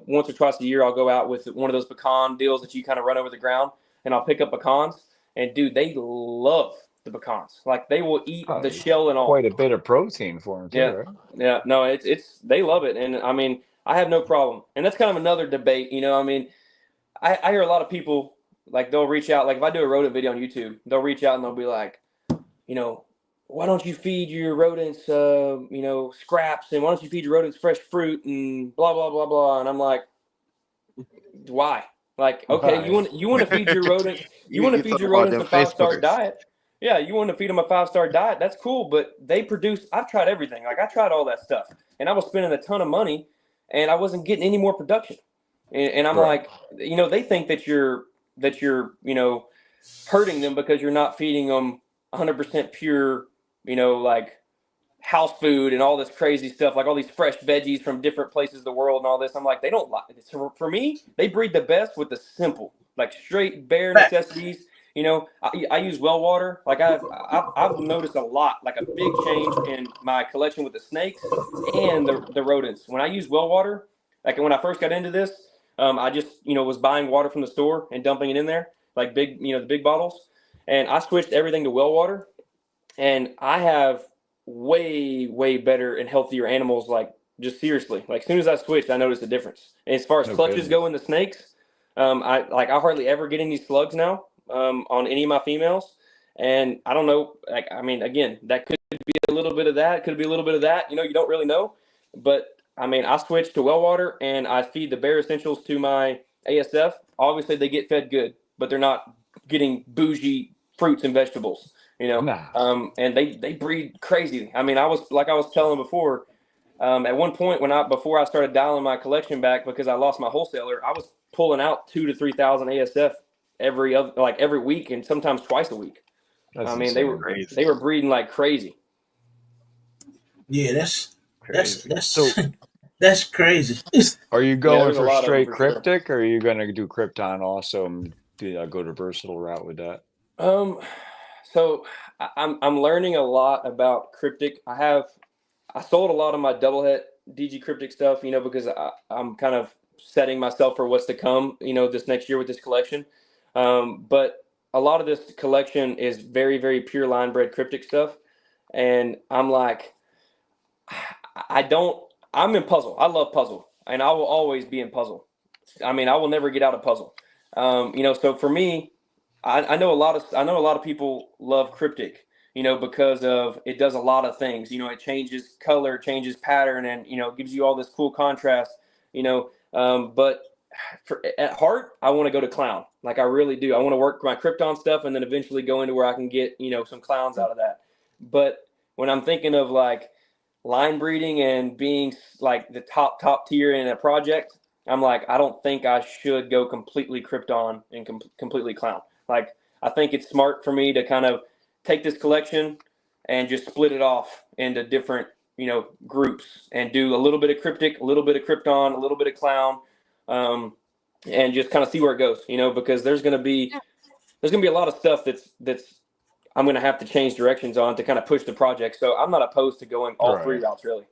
once or twice a year I'll go out with one of those pecan deals that you kind of run over the ground, and I'll pick up pecans, and dude, they love the pecans. Like they will eat the shell and all. Quite a bit of protein for them too, right? Yeah, no, it's they love it, and I mean I have no problem, and that's kind of another debate. I mean, I hear a lot of people like they'll reach out, like if I do a rodent video on YouTube, they'll reach out and they'll be like, why don't you feed your rodents, scraps, and why don't you feed your rodents fresh fruit and blah blah blah blah? And I'm like, why? Like, okay, you want to feed your rodents, you want to feed your rodents a 5-star diet. Yeah, you want to feed them a 5-star diet. That's cool, but they produce. I've tried everything. Like I tried all that stuff, and I was spending a ton of money, and I wasn't getting any more production. And I'm like, they think that you're hurting them because you're not feeding them 100% pure. Like house food and all this crazy stuff, like all these fresh veggies from different places of the world and all this. I'm like, they don't like it. So for me, they breed the best with the simple, like straight bare necessities. I use well water. Like I've noticed a lot, like a big change in my collection with the snakes and the rodents. When I use well water, like when I first got into this, I just, was buying water from the store and dumping it in there, like big, the big bottles. And I switched everything to well water. and I have way better and healthier animals. Like, just seriously, like as soon as I switched, I noticed a difference. And as far as No clutches kidding. go in the snakes, I hardly ever get any slugs now on any of my females. And I don't know, like, I mean, again, that could be a little bit of that, could be a little bit of that, you don't really know. But I mean, I switched to well water and I feed the bare essentials to my ASF. Obviously they get fed good, but they're not getting bougie fruits and vegetables, Nah. and they breed crazy. I mean, I was telling before, at one point before I started dialing my collection back because I lost my wholesaler, I was pulling out 2,000 to 3,000 ASF every week and sometimes twice a week. That's I mean, insane. Crazy. they were breeding like crazy. Yeah, that's Crazy. that's So, that's crazy. are you going there's a for lot of them straight for sure. cryptic, or are you going to do Krypton also and go the versatile route with that? So I'm learning a lot about cryptic. I sold a lot of my double het DG cryptic stuff, because I'm kind of setting myself for what's to come, this next year with this collection. But a lot of this collection is very, very pure line bred cryptic stuff. And I'm like, I'm in puzzle. I love puzzle and I will always be in puzzle. I mean, I will never get out of puzzle. So for me, I know a lot of people love cryptic, because of it does a lot of things. It changes color, changes pattern, and gives you all this cool contrast. But at heart, I want to go to clown. Like I really do. I want to work my Krypton stuff, and then eventually go into where I can get some clowns out of that. But when I'm thinking of like line breeding and being like the top tier in a project, I'm like, I don't think I should go completely Krypton and completely clown. Like, I think it's smart for me to kind of take this collection and just split it off into different, groups and do a little bit of cryptic, a little bit of Krypton, a little bit of clown, and just kind of see where it goes, because there's going to be a lot of stuff that's I'm going to have to change directions on to kind of push the project. So I'm not opposed to going all three routes, really.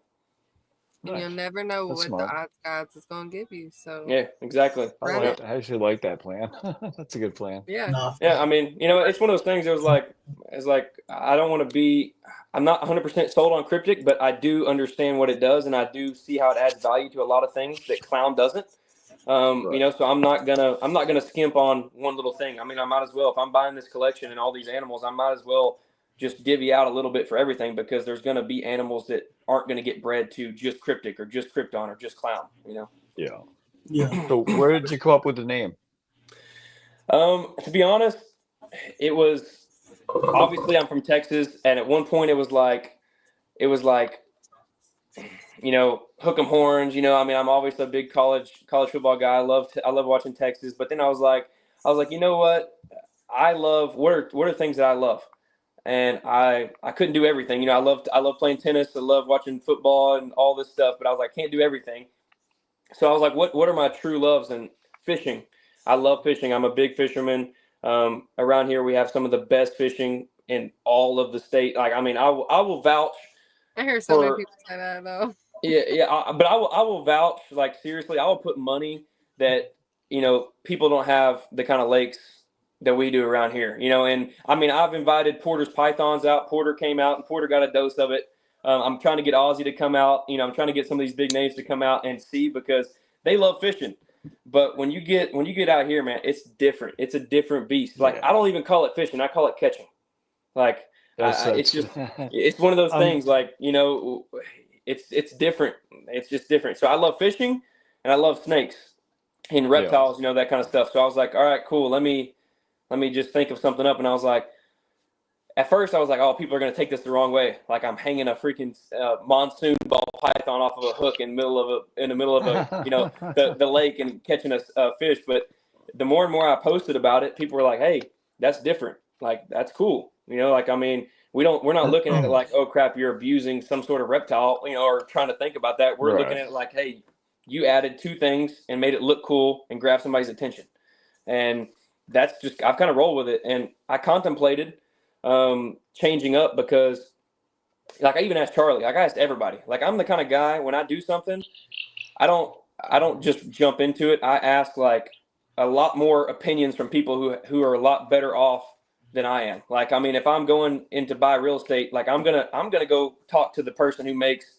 And you'll never know That's what smart. the odds gods is going to give you. So Yeah, exactly. I actually like that plan. That's a good plan. yeah. No, Yeah, I mean, it's one of those things. It's like I don't want to be. I'm not 100% sold on cryptic, but I do understand what it does, and I do see how it adds value to a lot of things that clown doesn't. So I'm not gonna skimp on one little thing. I mean, I might as well, if I'm buying this collection and all these animals, I might as well just divvy out a little bit for everything, because there's gonna be animals that aren't gonna get bred to just cryptic or just Krypton or just clown. Yeah. yeah. So where did you come up with the name? To be honest, it was obviously I'm from Texas, and at one point it was like hook 'em horns. I mean, I'm always a big college football guy. I love watching Texas, but then I was like, you know what? I love what are things that I love, and I couldn't do everything. I love playing tennis. I love watching football and all this stuff, but I was like, can't do everything. So I was like, what are my true loves? And fishing. I love fishing. I'm a big fisherman. Around here, we have some of the best fishing in all of the state. Like, I mean, I will vouch. I hear so many people say that though. Yeah. But I will vouch. Like, seriously, I will put money that people don't have the kind of lakes that we do around here. And I mean, I've invited Porter's pythons out. Porter came out, and Porter got a dose of it. I'm trying to get Ozzy to come out. I'm trying to get some of these big names to come out and see, because they love fishing. But when you get out here, man, it's different. It's a different beast. Like, I don't even call it fishing. I call it catching. Like, it's just it's one of those things. Like, it's different. It's just different. So I love fishing, and I love snakes and reptiles. That kind of stuff. So I was like, all right, cool. Let me just think of something up. And I was like, at first I was like, oh, people are going to take this the wrong way. Like, I'm hanging a freaking monsoon ball python off of a hook in the middle of the lake and catching a fish. But the more and more I posted about it, people were like, hey, that's different. Like, that's cool. Like, I mean, we're not looking at it like, oh crap, you're abusing some sort of reptile, or trying to think about that. We're looking at it like, hey, you added two things and made it look cool and grab somebody's attention. And that's just, I've kind of rolled with it. And I contemplated changing up, because like I even asked Charlie, like I asked everybody, like I'm the kind of guy, when I do something, I don't just jump into it. I ask like a lot more opinions from people who are a lot better off than I am. Like, I mean, if I'm going in to buy real estate, like I'm gonna go talk to the person who makes,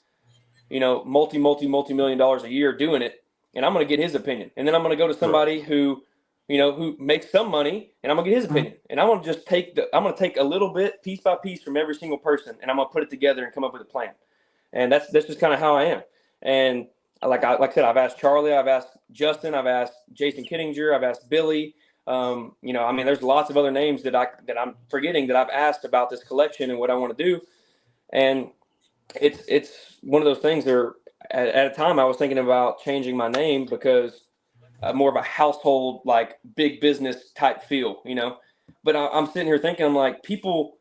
multi-million dollars a year doing it, and I'm gonna get his opinion. And then I'm gonna go to somebody who, who makes some money, and I'm gonna get his opinion. And I'm gonna just I'm gonna take a little bit, piece by piece, from every single person, and I'm gonna put it together and come up with a plan. And that's just kind of how I am. And like I said, I've asked Charlie, I've asked Justin, I've asked Jason Kittinger, I've asked Billy. I mean, there's lots of other names that I'm forgetting that I've asked about this collection and what I want to do. And it's one of those things where at a time I was thinking about changing my name because more of a household, like big business type feel, but I'm sitting here thinking, I'm like, people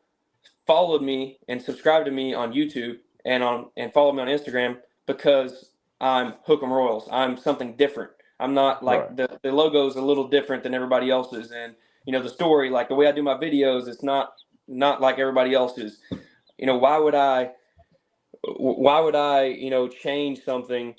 followed me and subscribed to me on YouTube and followed me on Instagram because I'm Hook'em Royals. I'm something different. I'm not like the logo's a little different than everybody else's. And, the story, like the way I do my videos, it's not like everybody else's. Why would I, change something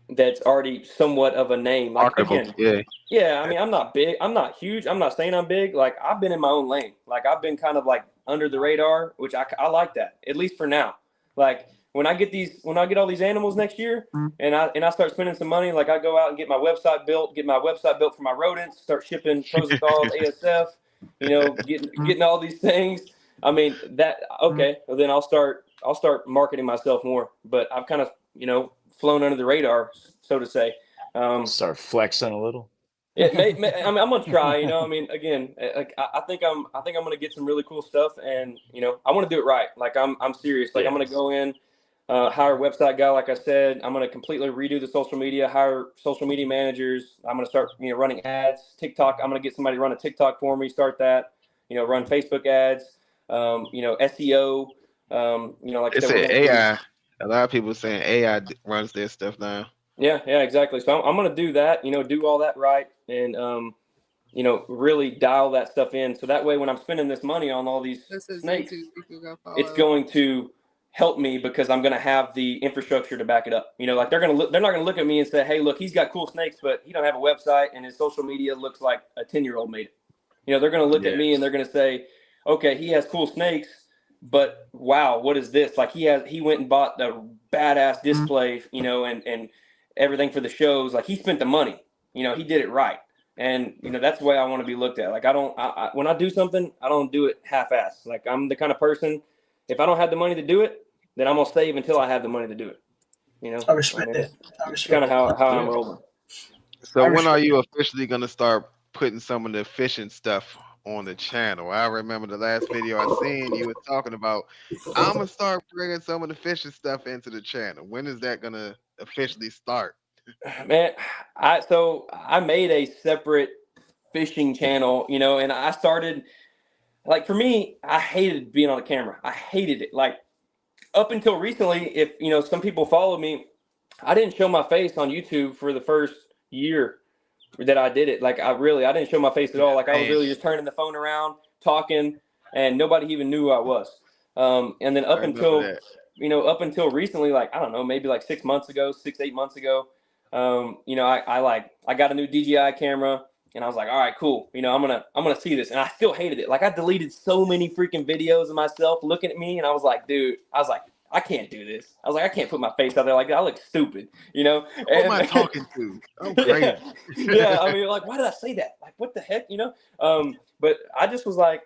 that's already somewhat of a name? Like, again, I mean, I'm not big, I'm not huge, I'm not saying I'm big. Like, I've been in my own lane. Like, I've been kind of like under the radar, which I like that, at least for now. Like, when I get all these animals next year and I start spending some money, like I go out and get my website built for my rodents, start shipping frozen thawed ASF, getting all these things. I mean, well, then I'll start marketing myself more. But I've kind of, flown under the radar, so to say. Start flexing a little. I mean, I'm gonna try. I mean, again, like I think I'm gonna get some really cool stuff, and I want to do it right. Like I'm serious. Like I'm gonna go in, hire a website guy. Like I said, I'm gonna completely redo the social media, hire social media managers. I'm gonna start running ads, TikTok. I'm gonna get somebody to run a TikTok for me. Start that. Run Facebook ads. SEO. Like it's AI. A lot of people saying AI runs their stuff now. Yeah, exactly. So I'm going to do that, do all that right, and really dial that stuff in. So that way, when I'm spending this money on all these snakes, it's going to help me because I'm going to have the infrastructure to back it up. Like they're not going to look at me and say, "Hey, look, he's got cool snakes, but he don't have a website and his social media looks like a 10-year-old made it." They're going to look at me and they're going to say, "Okay, he has cool snakes, but wow, what is this? Like he went and bought the badass display, and everything for the shows. Like he spent the money, he did it right." And, that's the way I want to be looked at. Like when I do something, I don't do it half-assed. Like I'm the kind of person, if I don't have the money to do it, then I'm going to save until I have the money to do it. I respect that. It's kind of how I'm rolling. So when are you officially going to start putting some of the fishing stuff on the channel? I remember the last video I seen you were talking about, I'm gonna start bringing some of the fishing stuff into the channel. When is that gonna officially start? Man, I made a separate fishing channel, and I started, like, for me, I hated being on the camera. I hated it. Like, up until recently, if some people follow me, I didn't show my face on YouTube for the first year that I did it. Like I didn't show my face at all. Like I was really just turning the phone around, talking, and nobody even knew who I was. And then up until recently, like, I don't know, maybe like 8 months ago, I got a new DJI camera and I was like, all right, cool. I'm going to see this. And I still hated it. Like I deleted so many freaking videos of myself looking at me. And I was like, dude, I can't do this. I was like, I can't put my face out there like that. I look stupid, Who am I talking to? I'm crazy. Yeah, I mean, like, why did I say that? Like, what the heck, But I just was like,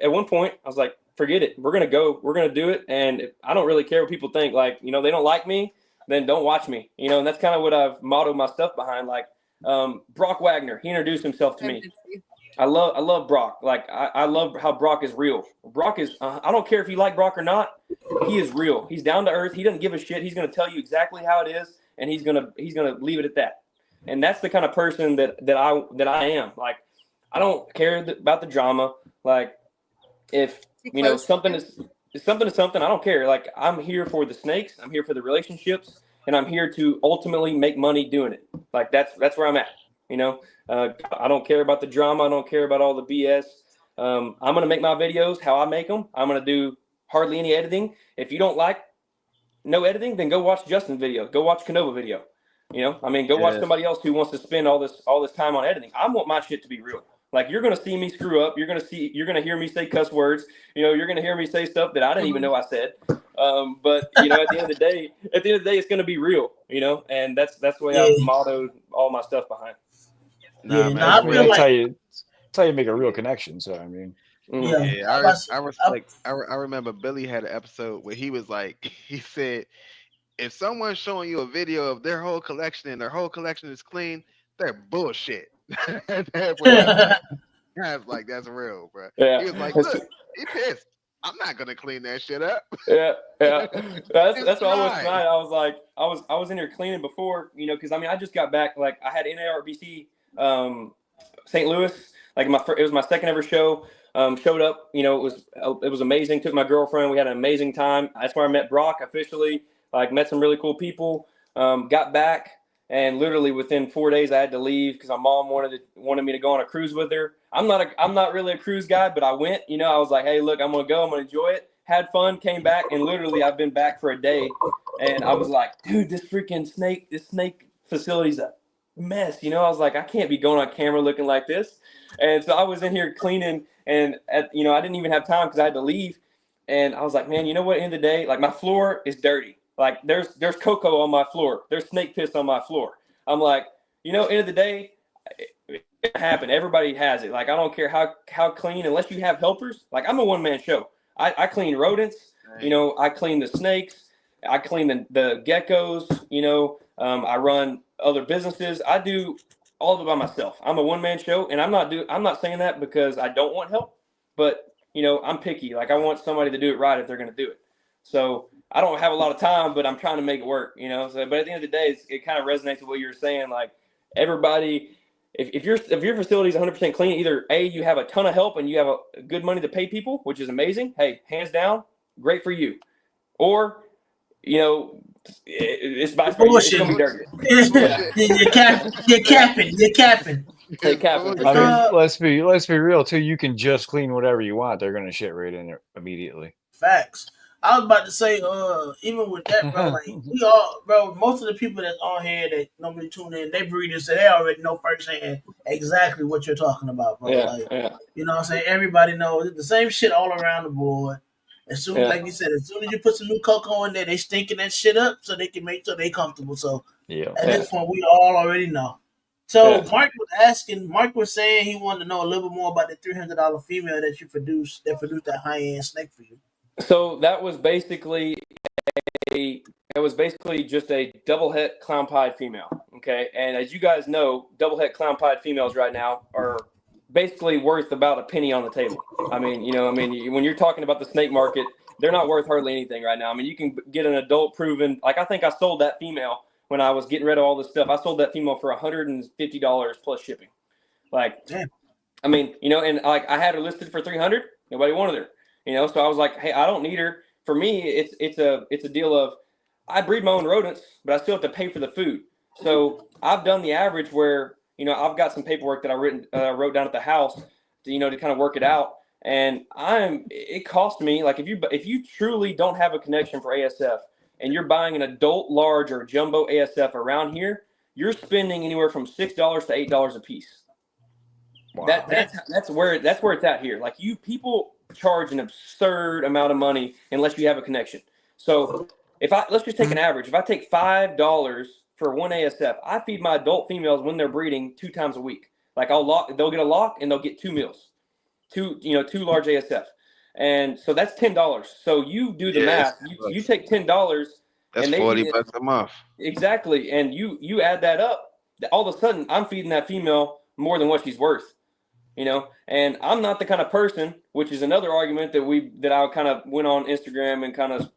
at one point, I was like, forget it. We're going to do it. And I don't really care what people think. Like, they don't like me, then don't watch me, and that's kind of what I've modeled my stuff behind. Like, Brock Wagner, he introduced himself to me. I love Brock. Like I love how Brock is real. Brock is, I don't care if you like Brock or not. He is real. He's down to earth. He doesn't give a shit. He's going to tell you exactly how it is. And he's going to leave it at that. And that's the kind of person that I am. Like, I don't care about the drama. Like if, something is something, I don't care. Like I'm here for the snakes. I'm here for the relationships, and I'm here to ultimately make money doing it. Like that's where I'm at. I don't care about the drama. I don't care about all the BS. I'm going to make my videos how I make them. I'm going to do hardly any editing. If you don't like no editing, then go watch Justin's video. Go watch Canova video. Go watch somebody else who wants to spend all this time on editing. I want my shit to be real. Like, you're going to see me screw up. You're going to hear me say cuss words. You're going to hear me say stuff that I didn't even know I said. But at the end of the day, it's going to be real, and that's the way I've mottoed all my stuff behind. Nah, Yeah, man. I feel That's like how you make a real connection. So I mean, yeah, I remember Billy had an episode where he was like, he said, if someone's showing you a video of their whole collection and their whole collection is clean, they're bullshit. That's what he said. I was like, that's real, bro. Yeah. He was like, look, he pissed. I'm not gonna clean that shit up. Yeah. That's what I was dry. tonight. I was like, I was in here cleaning before, because I just got back. Like, I had NARBC St. Louis. Like, it was my second ever show. Showed up. It was amazing. Took my girlfriend. We had an amazing time. That's where I met Brock officially. Like, met some really cool people. Got back, and literally within 4 days I had to leave because my mom wanted me to go on a cruise with her. I'm not really a cruise guy, but I went. I was like, hey, look, I'm gonna go. I'm gonna enjoy it. Had fun. Came back, and literally I've been back for a day, and I was like, dude, this snake facility's a mess. I was like, I can't be going on camera looking like this. And so I was in here cleaning, and I didn't even have time because I had to leave. And I was like, man, you know what? At the end of the day, like, my floor is dirty. Like, there's cocoa on my floor. There's snake piss on my floor. I'm like, end of the day, it happened. Everybody has it. Like, I don't care how clean, unless you have helpers. Like, I'm a one-man show. I clean rodents. I clean the snakes. I clean the geckos. I run other businesses. I do all of it by myself. I'm a one-man show, and I'm not saying that because I don't want help, but I'm picky. Like, I want somebody to do it right if they're going to do it. So I don't have a lot of time, but I'm trying to make it work, So, but at the end of the day, it kind of resonates with what you're saying. Like, everybody, if your facility is 100% clean, either A, you have a ton of help and you have a good money to pay people, which is amazing. Hey, hands down, great for you. Or, it's by it's gonna be dirty. You're capping. Hey, Captain, for I sure. mean, let's be real too. You can just clean whatever you want. They're gonna shit right in there immediately. Facts. I was about to say, even with that, bro, like, we all, bro, most of the people that's on here that normally tune in, they breeders, so they already know firsthand exactly what you're talking about, bro. You know what I'm saying? Everybody knows the same shit all around the board. As soon, like you said, as soon as you put some new cocoa in there, they stinking that shit up so they can make sure they comfortable. So at this point, we all already know. So Mark was saying he wanted to know a little bit more about the $300 female that produced that high end snake for you. So that was basically just a double het clown pied female. Okay. And as you guys know, double het clown pied females right now are basically worth about a penny on the table. I mean, when you're talking about the snake market, they're not worth hardly anything right now. I mean, you can get an adult proven, like, I think I sold that female when I was getting rid of all this stuff. I sold that female for $150 plus shipping. Like, damn. I mean, and like, I had her listed for $300. Nobody wanted her. So I was like, hey, I don't need her. For me, it's a deal of, I breed my own rodents, but I still have to pay for the food. So I've done the average where, I've got some paperwork that I wrote down at the house to, to kind of work it out. And it cost me, like, if you truly don't have a connection for ASF and you're buying an adult large or jumbo ASF around here, you're spending anywhere from $6 to $8 a piece. Wow. That's where it's at here. Like, people charge an absurd amount of money unless you have a connection. So let's just take an average. If I take $5 for one ASF, I feed my adult females when they're breeding 2 times a week. Like, they'll get a lock and they'll get 2 meals, two large ASF. And so that's $10. So you do the math. You take $10. That's $40 a month. Exactly. And you add that up, all of a sudden I'm feeding that female more than what she's worth. And I'm not the kind of person, which is another argument that I kind of went on Instagram and kind of,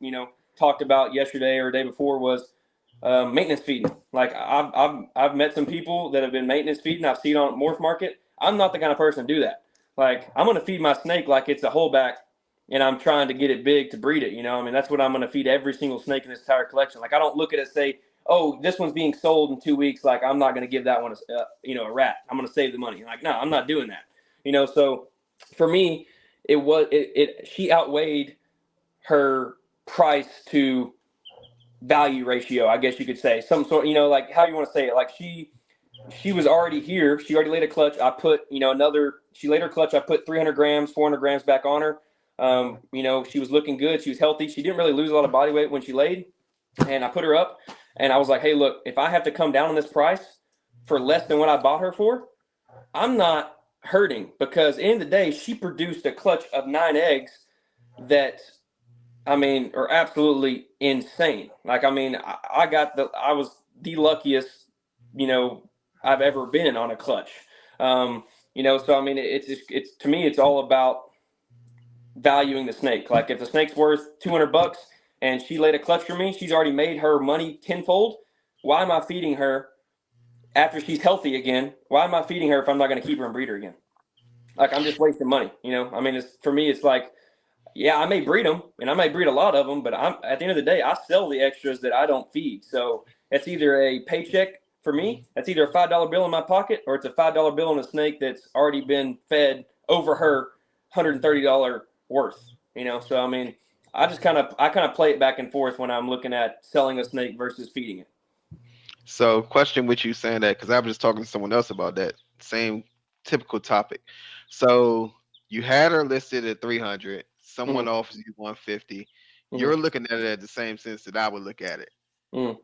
talked about yesterday or the day before, was maintenance feeding. Like, I've met some people that have been maintenance feeding. I've seen on Morph Market. I'm not the kind of person to do that. Like, I'm going to feed my snake like it's a holdback, and I'm trying to get it big to breed it. That's what I'm going to feed every single snake in this entire collection. Like, I don't look at it and say, oh, this one's being sold in 2 weeks. Like, I'm not going to give that one a rat. I'm going to save the money. Like, no, I'm not doing that. So for me, she outweighed her price to value ratio, I guess you could say, some sort, like, how you want to say it. Like, she was already here. She already laid a clutch. I put, she laid her clutch. I put 300 grams, 400 grams back on her. She was looking good. She was healthy. She didn't really lose a lot of body weight when she laid. And I put her up and I was like, hey, look, if I have to come down on this price for less than what I bought her for, I'm not hurting, because at the end of the day, she produced a clutch of 9 eggs that, are absolutely insane. Like, I was the luckiest, I've ever been on a clutch. So, it's to me, it's all about valuing the snake. Like, if the snake's worth $200 and she laid a clutch for me, she's already made her money tenfold. Why am I feeding her after she's healthy again? Why am I feeding her if I'm not going to keep her and breed her again? Like, I'm just wasting money, for me, it's like, yeah, I may breed them and I may breed a lot of them, but at the end of the day, I sell the extras that I don't feed. So it's either a paycheck for me, that's either a $5 bill in my pocket, or it's a $5 bill on a snake that's already been fed over her $130 worth, So, I kind of play it back and forth when I'm looking at selling a snake versus feeding it. So, question with you saying that, because I was just talking to someone else about that same typical topic. So you had her listed at 300. Someone offers you 150. You're looking at it at the same sense that I would look at it.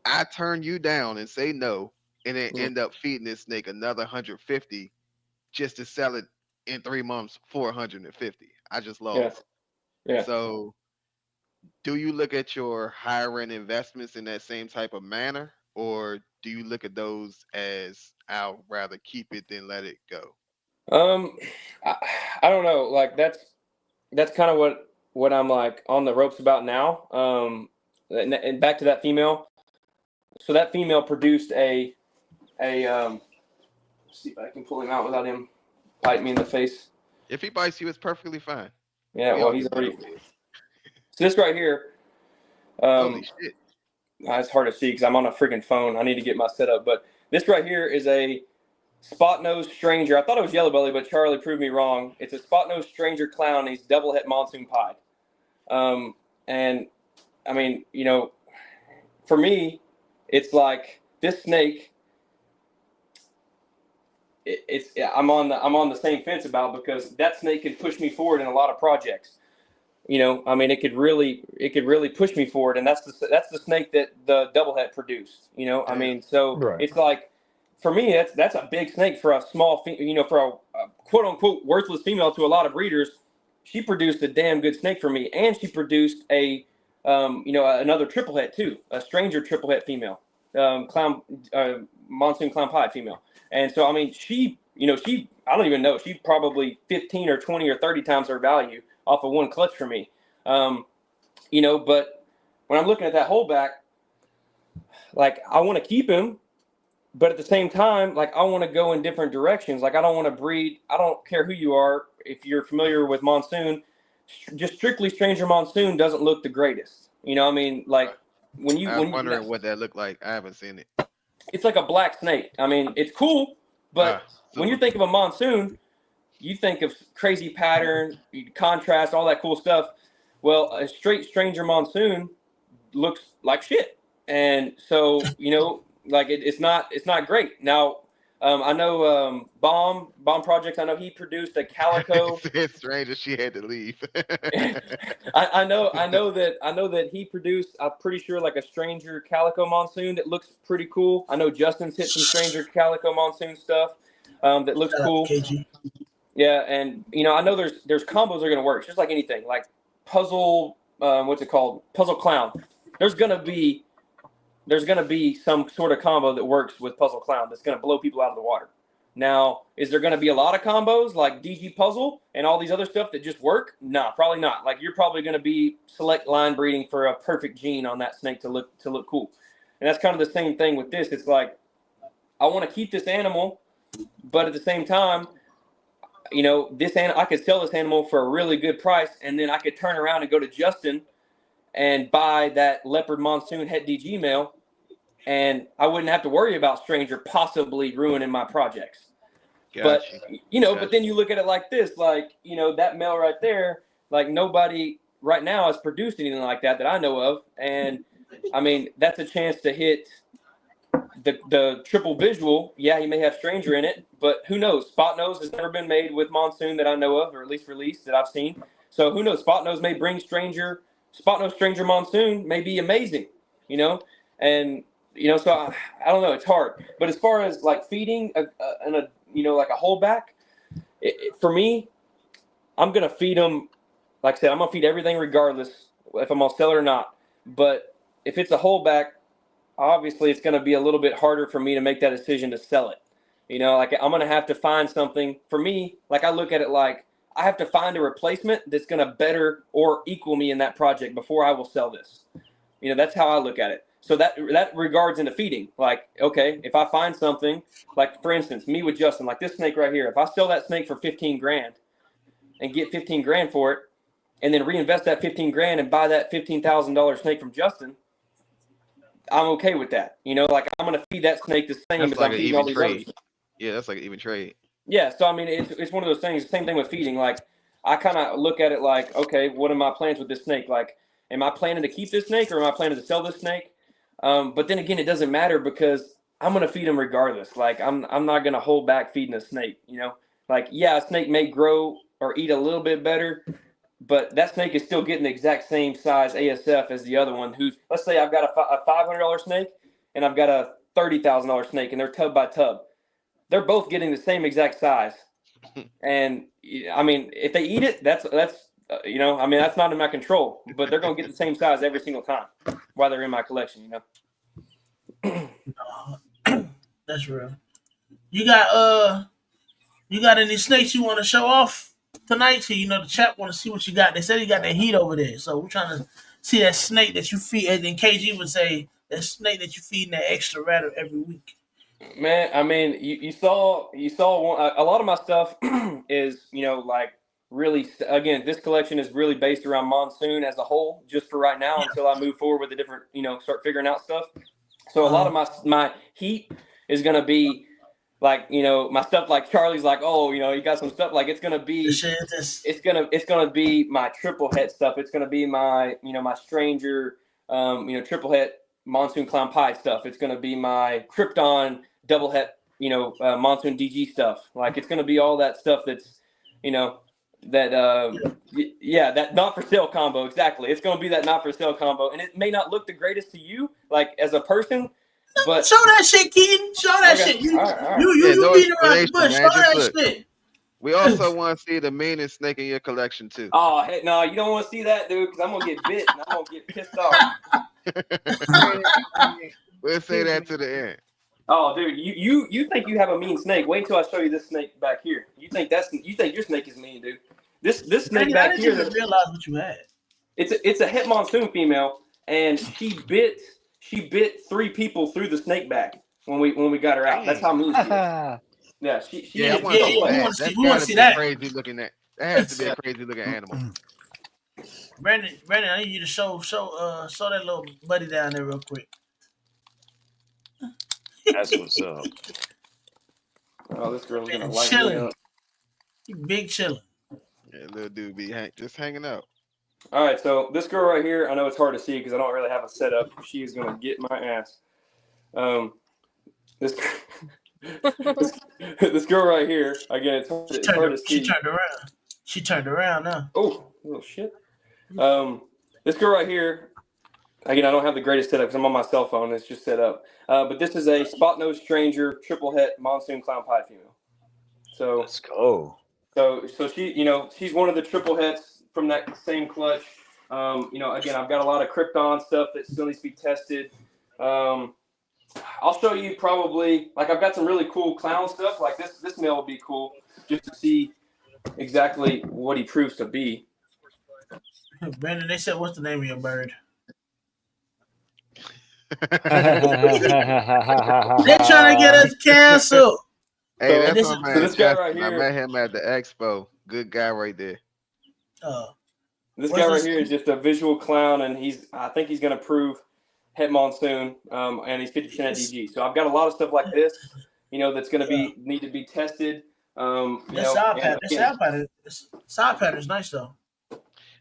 I turn you down and say no, and then end up feeding this snake another 150 just to sell it in 3 months for 150. I just lost. Yeah. So do you look at your higher end investments in that same type of manner, or do you look at those as I'll rather keep it than let it go? I don't know. Like, that's kind of what I'm like on the ropes about now. And back to that female. So that female produced a let's see if I can pull him out without him biting me in the face. If he bites you, it's perfectly fine. Yeah, well, he's already. So this right here. Holy shit. It's hard to see because I'm on a freaking phone. I need to get my setup. But this right here is a spot nose stranger. I thought it was yellow belly, but Charlie proved me wrong. It's a spot nose stranger clown. He's double het monsoon pied. And for me, it's like this snake. I'm on the same fence about, because that snake can push me forward in a lot of projects. It could really push me forward, and that's the snake that the double het produced. Right. It's like, for me, that's a big snake for a small, for a quote unquote worthless female to a lot of breeders. She produced a damn good snake for me, and she produced a another triple het too, a stranger triple het female, monsoon clown pied female. And so, she I don't even know, she probably 15 or 20 or 30 times her value off of one clutch for me. But when I'm looking at that whole back, like, I want to keep him, but at the same time, like, I want to go in different directions. Like, I don't want to breed. I don't care who you are. If you're familiar with monsoon, just strictly stranger monsoon doesn't look the greatest. Like, I'm wondering what that looked like. I haven't seen it. It's like a black snake. It's cool, but when you think of a monsoon, you think of crazy pattern, contrast, all that cool stuff. Well, a straight stranger monsoon looks like shit. And so, like, it's not great. Now, I know Bomb Projects, I know he produced a calico. It's strange that she had to leave. I know that he produced, I'm pretty sure, like a stranger calico monsoon that looks pretty cool. I know Justin's hit some stranger calico monsoon stuff that looks cool. KG. Yeah, and I know there's combos that are gonna work. It's just like anything, like puzzle, what's it called? Puzzle clown. There's gonna be some sort of combo that works with puzzle clown that's gonna blow people out of the water. Now, is there gonna be a lot of combos like DG puzzle and all these other stuff that just work? Nah, probably not. Like, you're probably gonna be select line breeding for a perfect gene on that snake to look cool. And that's kind of the same thing with this. It's like, I want to keep this animal, but at the same time, I could sell this animal for a really good price, and then I could turn around and go to Justin and buy that leopard monsoon het DG male, and I wouldn't have to worry about stranger possibly ruining my projects. Gotcha. But but then you look at it like this, like, that male right there, like, nobody right now has produced anything like that I know of, and that's a chance to hit the triple visual, yeah, he may have stranger in it, but who knows? Spot nose has never been made with monsoon that I know of, or at least released that I've seen. So who knows? Spot nose may bring stranger. Spot nose stranger monsoon may be amazing, and so I don't know. It's hard. But as far as like feeding like a holdback, for me, I'm gonna feed them. Like I said, I'm gonna feed everything regardless if I'm gonna sell it or not. But if it's a holdback, obviously it's gonna be a little bit harder for me to make that decision to sell it. Like I'm gonna have to find something for me. Like I look at it like I have to find a replacement that's gonna better or equal me in that project before I will sell this. That's how I look at it. So that regards into feeding. Like, okay, if I find something, like for instance, me with Justin, like this snake right here, if I sell that snake for 15 grand and get 15 grand for it, and then reinvest that 15 grand and buy that $15,000 snake from Justin, I'm okay with that. Like I'm going to feed that snake the same That's as like I'm an feeding all even these trade. others. Yeah, that's like an even trade. Yeah, so I mean, it's one of those things. Same thing with feeding. Like I kind of look at it like, okay, what are my plans with this snake? Like, am I planning to keep this snake or am I planning to sell this snake? But then again, it doesn't matter because I'm going to feed them regardless. Like I'm not going to hold back feeding a snake. Like a snake may grow or eat a little bit better, but that snake is still getting the exact same size ASF as the other one. Let's say I've got a $500 snake and I've got a $30,000 snake, and they're tub by tub. They're both getting the same exact size. And I mean, if they eat it, that's that's not in my control. But they're going to get the same size every single time while they're in my collection. That's real. You got any snakes you want to show off tonight? So the chat want to see what you got. They said you got that heat over there, so we're trying to see that snake that you feed. And then KG would say that snake that you feeding that extra ratter every week. Man, I mean, you saw one, a lot of my stuff is like really, again, this collection is really based around monsoon as a whole, just for right now until I move forward with the different start figuring out stuff. So a lot of my heat is gonna be like my stuff like Charlie's like, oh, you got some stuff like it's gonna be be my triple het stuff. It's gonna be my my stranger triple het monsoon clown pie stuff. It's gonna be my Krypton double het monsoon DG stuff. Like it's gonna be all that stuff that's that not for sale combo. Exactly, it's gonna be that not for sale combo, and it may not look the greatest to you like as a person. But show that shit, Keaton. Show that shit. You beat around the bush. Show that shit. We also want to see the meanest snake in your collection too. Oh heck no, you don't want to see that, dude, because I'm gonna get bit and I'm gonna get pissed off. We'll say that to the end. Oh, dude, you think you have a mean snake? Wait until I show you this snake back here. You think your snake is mean, dude? This snake back here. I didn't realize what you had. It's a het monsoon female, and she bit 3 people through the snake back when we got her out. That's how mean she is. Yeah, we want to see that. Crazy looking that has to be a crazy looking animal. Brandon, I need you to show that little buddy down there real quick. That's what's up. Oh, this girl's gonna light me up. Big chilling. Yeah, little dude be just hanging out. All right, so this girl right here, I know it's hard to see because I don't really have a setup. She is gonna get my ass. This girl right here, again, it's hard to see. She turned around now. Oh, little shit. This girl right here, again, I don't have the greatest setup because I'm on my cell phone. It's just set up. But this is a spot nose stranger triple het monsoon clown pie female. So let's go. So she, she's one of the triple hets from that same clutch. Again, I've got a lot of Krypton stuff that still needs to be tested. I'll show you probably, like I've got some really cool clown stuff. Like this male would be cool just to see exactly what he proves to be. Brandon, they said, what's the name of your bird? They're trying to get us canceled. Hey, that's my man. So this guy right here, I met him at the expo. Good guy right there. This guy right here is just a visual clown, and I think he's going to prove het monsoon, and he's 50% DG. So I've got a lot of stuff like this, that's going to need to be tested. Side pattern is nice though.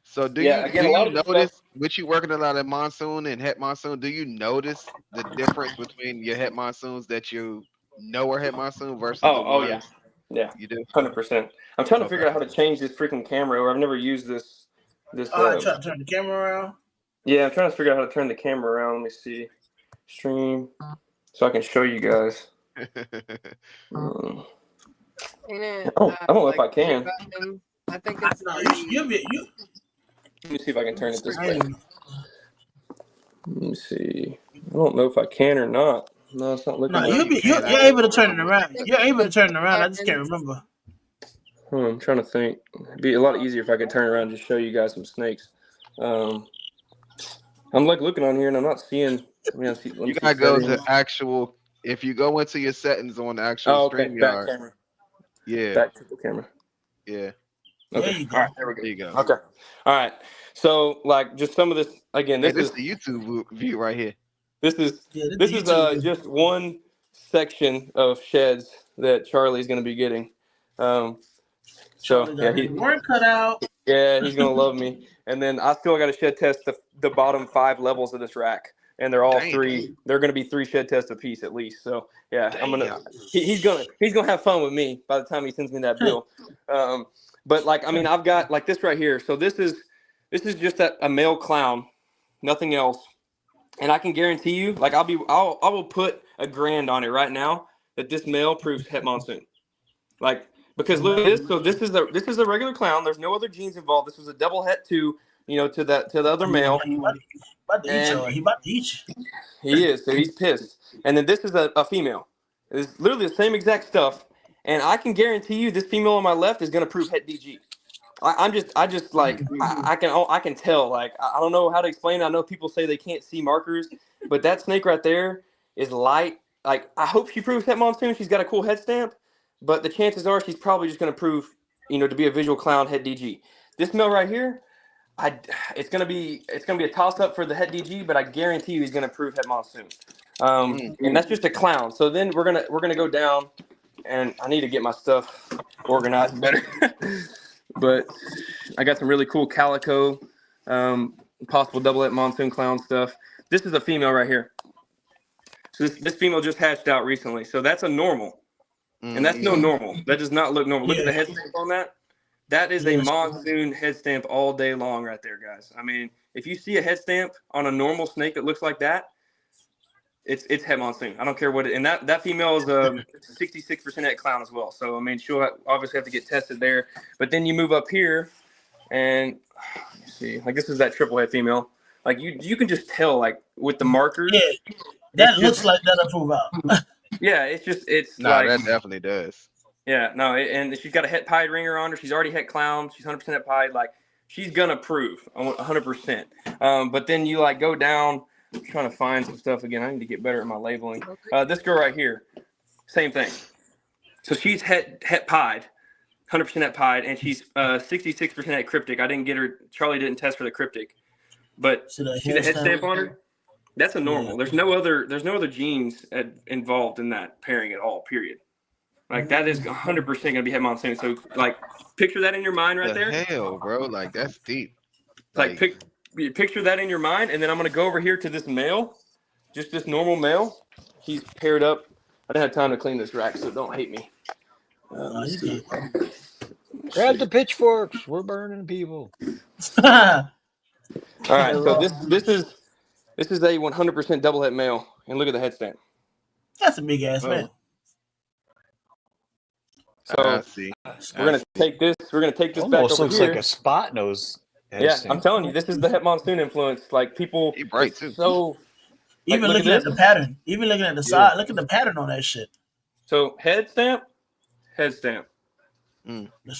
So do Yeah, you again, do a lot you of this stuff. notice with you working a lot of monsoon and het monsoon? Do you notice the difference between your het monsoons that you know are het monsoon versus the Oh yeah, ones yeah, you do? 100%. I'm trying to Okay. figure out how to change this freaking camera. Or I've never used this. This. I try to turn the camera around. Yeah, I'm trying to figure out how to turn the camera around. Let me see. Stream, so I can show you guys. Um, Ain't it, I don't know if I three can. buttons? I think it's No, three. you. Let me see if I can turn it this I way. ain't- Let me see. I don't know if I can or not. No, it's not looking No, like you you'll be can. you're I able to don't turn it know. around. You're able to turn it around. I just can't Buttons. remember. I'm trying to think. It'd be a lot easier if I could turn around and just show you guys some snakes. I'm like looking on here and I'm not seeing. Let You me see gotta go to settings. actual. If you go into your settings on the actual Oh, okay. Back StreamYard, camera. yeah, Back triple camera. yeah, There Okay. you All go. right. There we go. there you go. Okay. All right. So like just some of this again. Hey, This this is is the YouTube view right here. this is Yeah, this the is YouTube. just one section of sheds that Charlie's going to be getting. So Charlie yeah, got his work cut out. he's gonna love me. And then I still got to shed test the bottom 5 levels of this rack, and they're all Damn. 3. They're gonna be 3 shed tests apiece at least. So yeah, I'm gonna. Damn. He's gonna have fun with me by the time he sends me that bill. But like I mean, I've got like this right here. So this is just a male clown, nothing else. And I can guarantee you, like I will put $1,000 on it right now that this male proves het monsoon. Like because look at this. So this is a regular clown. There's no other genes involved. This was a double het to to the other male. He about to eat you. He about to eat you. He is. So he's pissed. And then this is a female. It's literally the same exact stuff. And I can guarantee you this female on my left is gonna prove het DG. I just like I can tell. Like I don't know how to explain it. I know people say they can't see markers, but that snake right there is light. Like I hope she proves het monsoon. She's got a cool head stamp, but the chances are she's probably just going to prove, to be a visual clown het DG. This male right here, it's gonna be a toss up for the het DG, but I guarantee you he's going to prove het monsoon. And that's just a clown. So then we're gonna go down, and I need to get my stuff organized better. But I got some really cool calico, possible double het monsoon clown stuff. This is a female right here. So this female just hatched out recently. So that's a normal. And that's no normal. That does not look normal. Look at the head stamp on that. That is a monsoon head stamp all day long right there, guys. I mean, if you see a head stamp on a normal snake that looks like that, it's het monsoon. I don't care what it. And that female is a 66% het clown as well. So I mean, she'll obviously have to get tested there. But then you move up here, and let me see, like this is that triple het female. Like you can just tell like with the markers. Yeah, that looks like that'll prove out. Yeah, it's No, like that definitely does. yeah, no, and she's got a het pied ringer on her. She's already het clown. She's 100% het pied. Like she's gonna prove 100%. But then you like go down. I'm trying to find some stuff again. I need to get better at my labeling. This girl right here, same thing. So she's het pied, 100% het pied, and she's 66% het cryptic. I didn't get her. Charlie didn't test for the cryptic, but she's a head stamp on her. That's a normal. Yeah. There's no other genes involved in that pairing at all. Period. Like that is 100% gonna be het monsoon. So like picture that in your mind right there. Hell, bro, like that's deep. Like picture that in your mind, and then I'm gonna go over here to this male, just this normal male. He's paired up. I didn't have time to clean this rack, so don't hate me. Grab the pitchforks. We're burning people. All right, so this is a 100% double het male, and look at the head stamp. That's a big ass man. So we're gonna take this. We're gonna take this back over here. Almost looks like a spot nose. Yeah, I'm telling you, this is the het monsoon influence. Like people, bright too. So even looking at the pattern, even looking at the side, look at the pattern on that shit. So head stamp. That's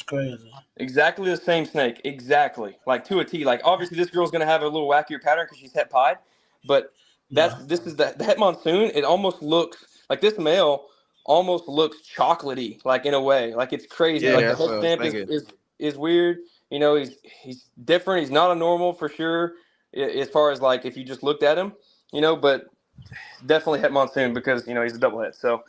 crazy. Exactly the same snake, exactly like to a T. Like obviously, this girl's gonna have a little wackier pattern because she's het pied, but this is the het monsoon. It almost looks like this male almost looks chocolatey, like in a way, like it's crazy. Like the head stamp is weird. He's different. He's not a normal for sure, as far as like if you just looked at him, but definitely het monsoon because he's a double het. So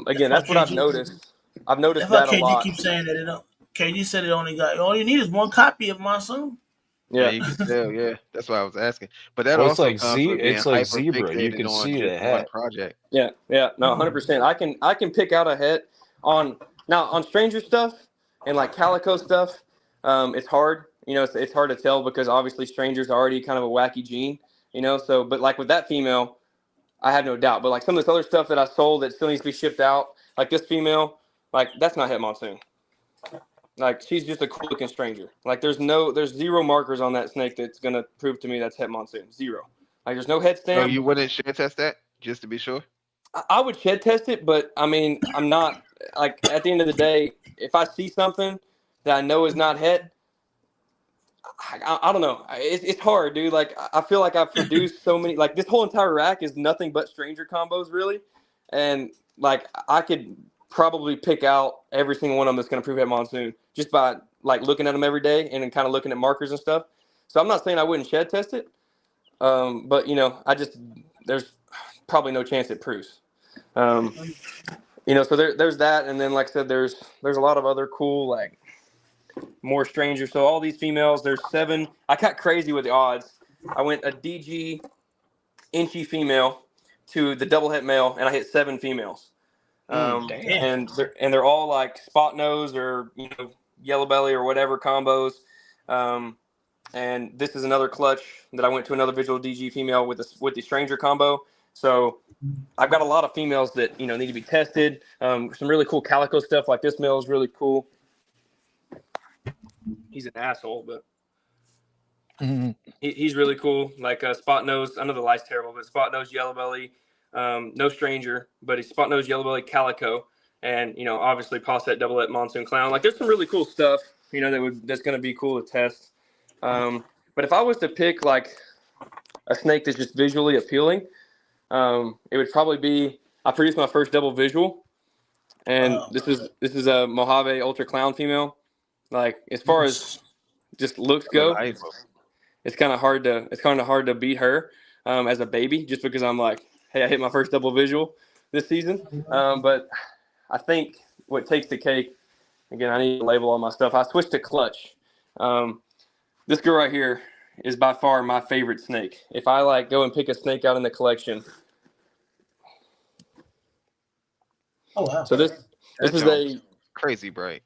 again, that's what I've noticed. I've noticed that a lot. KG keeps saying that KG said it only got all you need is one copy of monsoon. Yeah, Yeah. you can tell. Yeah, that's why I was asking. But that Well, it's also like comes with being it's like hyper zebra. You fixated can on see the just one hat. project. Yeah, no, 100%. I can pick out a het on now on stranger stuff and like calico stuff. It's hard, it's hard to tell because obviously strangers are already kind of a wacky gene, So, but like with that female, I have no doubt. But like some of this other stuff that I sold that still needs to be shipped out, like this female, like that's not het monsoon. Like she's just a cool looking stranger. Like there's zero markers on that snake that's gonna prove to me that's het monsoon. Zero. Like there's no head So stamp. you wouldn't share test that just to be sure? I would shed test it, but I mean, I'm not like at the end of the day, if I see something that I know is not het, I don't know. It's hard, dude. Like I feel like I've produced so many. Like this whole entire rack is nothing but stranger combos, really, and like I could probably pick out every single one of them that's going to prove het monsoon just by like looking at them every day and then kind of looking at markers and stuff. So I'm not saying I wouldn't shed test it, but there's probably no chance it proves. So there's that, and then like I said, there's a lot of other cool like more strangers. So all these females, there's 7. I got crazy with the odds. I went a DG inchy female to the double het male, and I hit 7 females. Damn. And they're all like spot nose or yellow belly or whatever combos. And this is another clutch that I went to another visual DG female with the stranger combo. So I've got a lot of females that need to be tested. Some really cool calico stuff. Like this male is really cool. He's an asshole, but he's really cool. Like spot nose. I know the light's terrible, but spot nose, yellow belly, no stranger, but he's spot nose, yellow belly, calico, and obviously posset double het monsoon clown. Like there's some really cool stuff that's going to be cool to test. But if I was to pick like a snake that's just visually appealing, it would probably be, I produced my first double visual, and this is a Mojave Ultra Clown female. Like as far as just looks go, it's kind of hard to beat her as a baby, just because I'm like, hey, I hit my first double visual this season. But I think what takes the cake, again, I need to label all my stuff. I switched to clutch. This girl right here is by far my favorite snake. If I like go and pick a snake out in the collection. Oh wow! So this is a crazy bright.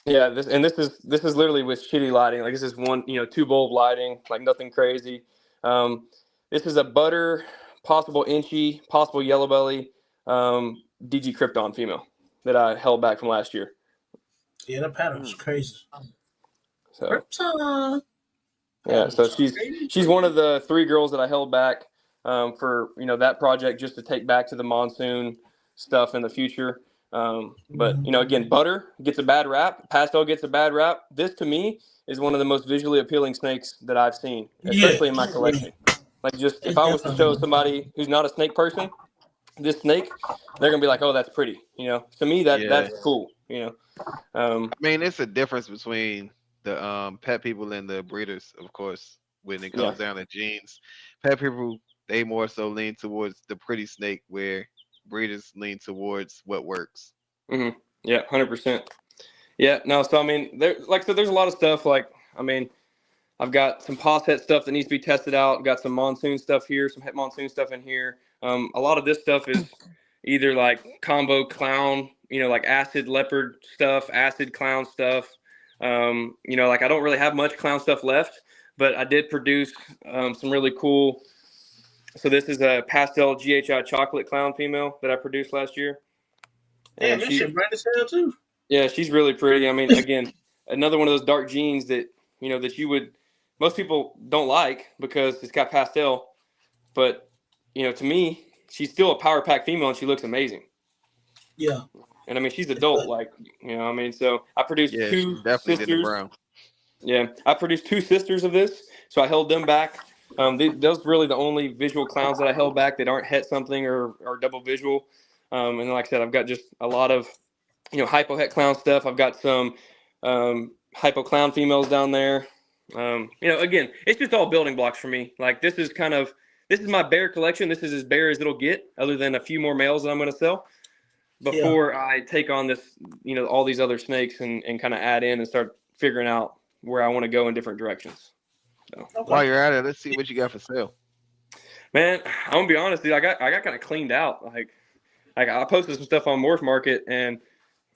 Yeah, this is literally with shitty lighting. Like this is 2 bulb lighting, like nothing crazy. This is a butter, possible inchy, possible yellow belly, DG Krypton female that I held back from last year. Yeah, the pattern's crazy. So Krypton. yeah, so she's one of the 3 girls that I held back for that project just to take back to the monsoon stuff in the future. But again, butter gets a bad rap. Pastel gets a bad rap. This to me is one of the most visually appealing snakes that I've seen, especially in my collection. Like just if I was to show somebody who's not a snake person this snake, they're gonna be like, "Oh, that's pretty." To me that's cool. I mean, it's a difference between the pet people and the breeders, of course. When it comes down to genes, pet people they more so lean towards the pretty snake, where breeders lean towards what works. Mm-hmm. Yeah, 100%. Yeah, no. So I mean, there's a lot of stuff. Like I mean, I've got some posset stuff that needs to be tested out. I've got some monsoon stuff here, some het monsoon stuff in here. A lot of this stuff is either like combo clown, like acid leopard stuff, acid clown stuff. Like I don't really have much clown stuff left, but I did produce some really cool. So this is a pastel GHI chocolate clown female that I produced last year. Yeah, that shit bright as hell too. Yeah, she's really pretty. I mean, again, another one of those dark genes that that you would most people don't like because it's got pastel, but to me, she's still a power pack female and she looks amazing. Yeah. And I mean, she's adult, like I mean, so I produced 2 sisters. Yeah, I produced 2 sisters of this, so I held them back. Those are really the only visual clowns that I held back that aren't het something or double visual. And like I said, I've got just a lot of hypo het clown stuff. I've got some hypo clown females down there. Again, it's just all building blocks for me. Like this is my bear collection. This is as bare as it'll get, other than a few more males that I'm going to sell before I take on this, all these other snakes and kind of add in and start figuring out where I want to go in different directions. While you're at it, let's see what you got for sale. Man, I'm gonna be honest, dude. I got kind of cleaned out. Like I posted some stuff on Morph Market, and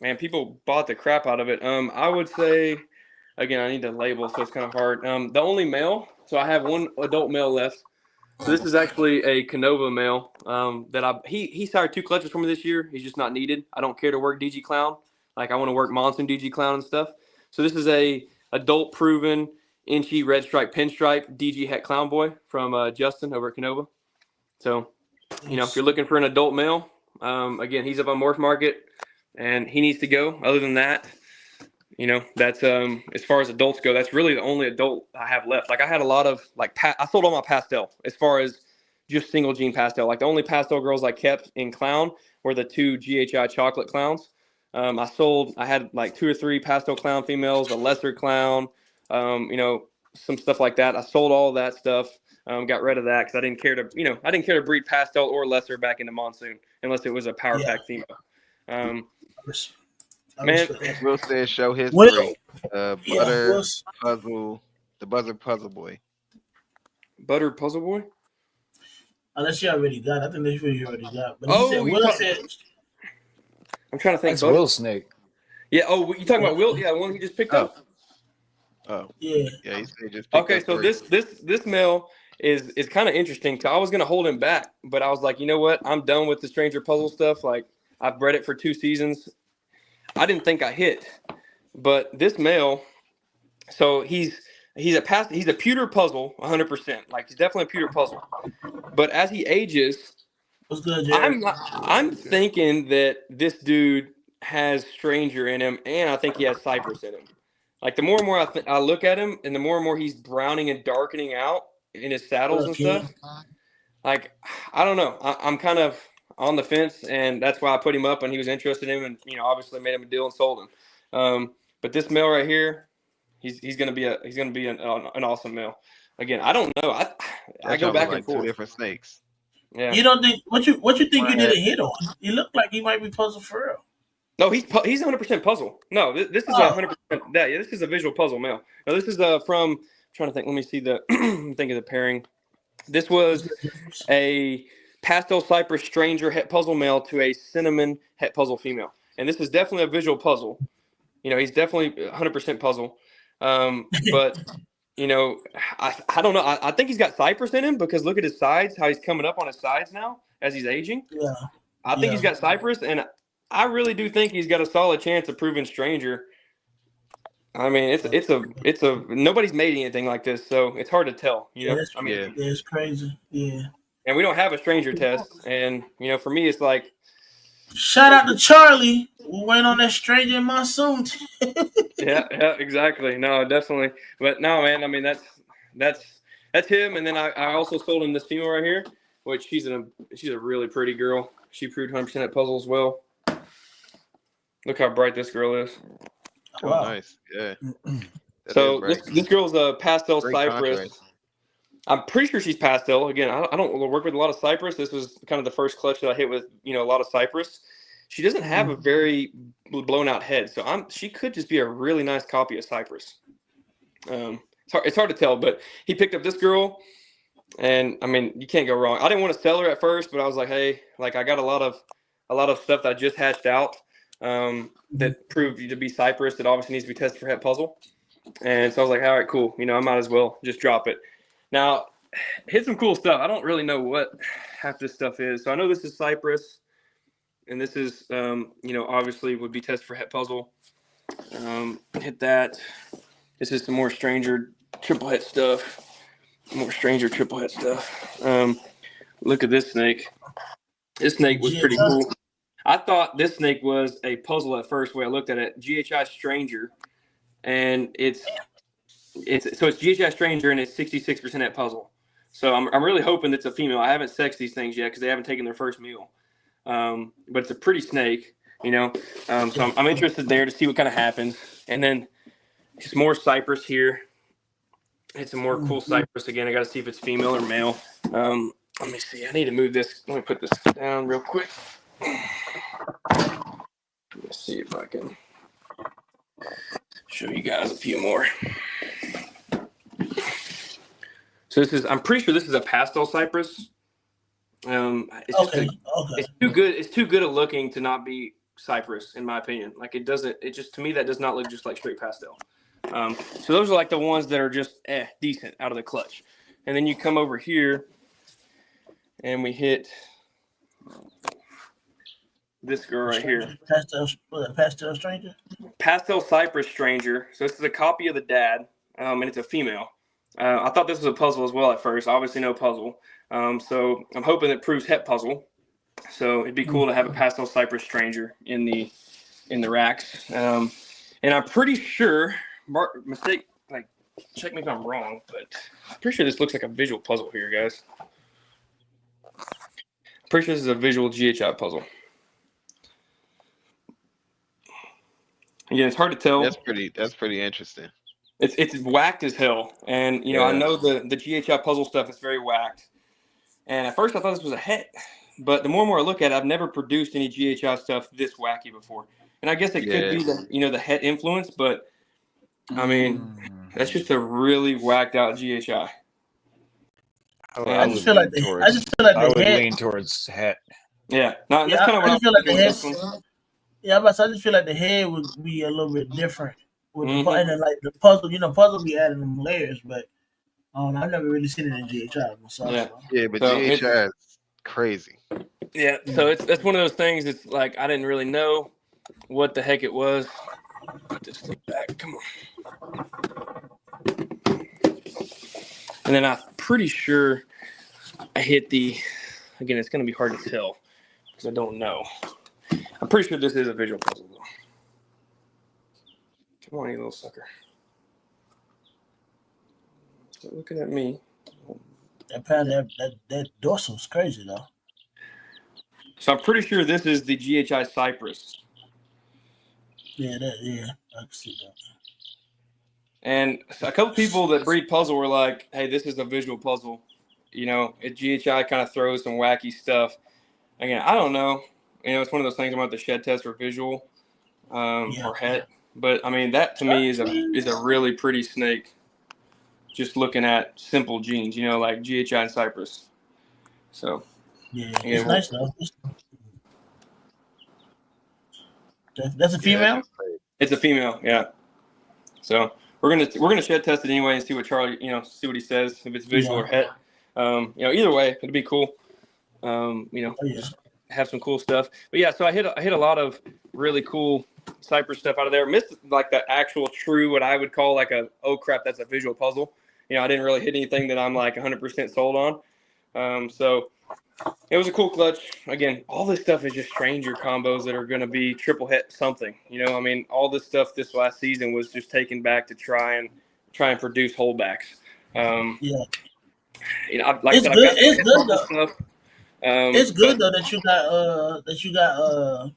man, people bought the crap out of it. I would say, again, I need to label, so it's kind of hard. The only male, so I have one adult male left. So this is actually a Canova male. He sired 2 clutches for me this year. He's just not needed. I don't care to work DG Clown. Like I want to work Monsoon DG Clown and stuff. So this is a adult proven inchy red stripe pinstripe DG Het Clown Boy from Justin over at Canova. So, if you're looking for an adult male, again, he's up on Morph Market, and he needs to go. Other than that, that's as far as adults go, that's really the only adult I have left. Like I had a lot of I sold all my pastel as far as just single gene pastel. Like the only pastel girls I kept in clown were the 2 GHI chocolate clowns. I had like 2 or 3 pastel clown females, a lesser clown, some stuff like that. I sold all of that stuff. Got rid of that because I didn't care to breed pastel or lesser back into Monsoon unless it was a power pack female. Man, Will says show his Will. Butter Puzzle, the Buzzer Puzzle Boy. Butter Puzzle Boy? Unless you already got it. I think that's what you already got. But Will said, I'm trying to think. That's Will Snake. Yeah, you talking about Will? Yeah, the one he just picked up? Oh. Yeah. Yeah, he said just okay, so this male is kind of interesting. I was going to hold him back, but I was like, you know what? I'm done with the Stranger Puzzle stuff. Like, I've bred it for 2 seasons. I didn't think I hit, but this male, so he's a pewter puzzle, 100%. Like he's definitely a pewter puzzle. But as he ages, what's good, Jared? I'm thinking that this dude has Stranger in him, and I think he has Cypress in him. Like the more and more I look at him, and the more he's browning and darkening out in his saddles and stuff. Like I don't know, I'm kind of on the fence, and that's why I put him up, and he was interested in him, and obviously made him a deal and sold him. But this male right here, he's gonna be an awesome male. Again, I don't know. I go back and forth. 2 different snakes. Yeah. You don't think what you think you didn't hit on? You look like he might be puzzle for real. No, he's 100% puzzle. No, this is 100%. Yeah, this is a visual puzzle male. Now this is from. I'm trying to think. Let me see the. think of the pairing. This was a pastel cypress stranger het puzzle male to a cinnamon het puzzle female, and this is definitely a visual puzzle. He's definitely 100% puzzle. But I don't know. I think he's got cypress in him because look at his sides, how he's coming up on his sides now as he's aging. Yeah. I think he's got cypress, and I really do think he's got a solid chance of proving stranger. I mean, it's a nobody's made anything like this, so it's hard to tell. It's crazy. Yeah. And we don't have a stranger test, and for me, it's like. Shout out to Charlie. We're waiting on that stranger in Monsoon. yeah, exactly. No, definitely. But no, man. I mean, that's him. And then I also sold him this female right here, which she's a really pretty girl. She proved 100% at puzzle as well. Look how bright this girl is. Oh, wow. Nice. Yeah. So this girl's a pastel Great cypress. contrast. I'm pretty sure she's pastel. Again, I don't work with a lot of cypress. This was kind of the first clutch that I hit with, a lot of cypress. She doesn't have a very blown out head, so she could just be a really nice copy of cypress. It's hard to tell, but he picked up this girl, and I mean, you can't go wrong. I didn't want to sell her at first, but I was like, hey, like I got a lot of stuff that I just hatched out that proved to be cypress that obviously needs to be tested for het puzzle, and so I was like, all right, cool. I might as well just drop it. Now, hit some cool stuff. I don't really know what half this stuff is. So I know this is cypress, and this is, obviously would be tested for het puzzle. Hit that. This is some more stranger triple het stuff. More stranger triple het stuff. Look at this snake. This snake was pretty cool. I thought this snake was a puzzle at first when I looked at it. GHI stranger, and it's GHI stranger and it's 66% at puzzle. So I'm really hoping it's a female. I haven't sexed these things yet because they haven't taken their first meal. But it's a pretty snake, So I'm interested there to see what kind of happens. And then just more cypress here. It's a more cool cypress again. I got to see if it's female or male. Let me see. I need to move this. Let me put this down real quick. Let me see if I can show you guys a few more. So I'm pretty sure this is a pastel cypress. It's just Okay. it's too good. It's too good a looking to not be cypress, in my opinion. Like it doesn't. It just to me that does not look just like straight pastel. So those are like the ones that are just decent out of the clutch. And then you come over here, and we hit this girl right here. Pastel Stranger. Pastel Cypress Stranger. So this is a copy of the dad, and it's a female. I thought this was a puzzle as well at first. Obviously no puzzle. So I'm hoping it proves het puzzle. So it'd be cool to have a Pastel Cypress Stranger in the racks. And I'm pretty sure, check me if I'm wrong, but I'm pretty sure this looks like a visual puzzle here, guys. Pretty sure this is a visual GHI puzzle. Yeah, it's hard to tell. That's pretty interesting. It's whacked as hell, and I know the GHI puzzle stuff is very whacked. And at first I thought this was a het, but the more and more I look at it, I've never produced any GHI stuff this wacky before. And I guess it could be the het influence, but I mean that's just a really whacked out GHI. I just feel like I would lean towards het. Yeah, no, that's kind of what I feel like the head. Yeah, but I just feel like the head would be a little bit different with the and then like the puzzle. Puzzle be adding them layers, but I've never really seen it in GHI myself. Yeah, but so GHI is crazy. Yeah, so that's one of those things. It's like I didn't really know what the heck it was. Put this thing back. Come on. And then I'm pretty sure I hit the. Again, it's going to be hard to tell because I don't know. I'm pretty sure this is a visual puzzle, though. Come on, you little sucker. Stop looking at me. That dorsal is crazy, though. So I'm pretty sure this is the GHI Cypress. Yeah, I can see that. And a couple people that breed puzzle were like, hey, this is a visual puzzle. GHI kind of throws some wacky stuff. Again, I don't know. It's one of those things I'm about to shed test for visual or het. But, I mean, that to me is a really pretty snake just looking at simple genes, like GHI and Cypress. So. Yeah, it's nice, though. That's a female? It's a female, yeah. So we're gonna shed test it anyway and see what Charlie, see what he says, if it's visual or het. Either way, it'd be cool. Have some cool stuff. But yeah, so I hit a lot of really cool Cypress stuff out of there. Missed like the actual true what I would call like oh crap, that's a visual puzzle. I didn't really hit anything that I'm like 100% sold on. So it was a cool clutch. Again, all this stuff is just stranger combos that are going to be triple het something. I mean, all this stuff this last season was just taken back to try and produce holdbacks. Like it's I said, good. It's good though. Stuff. It's good though that you got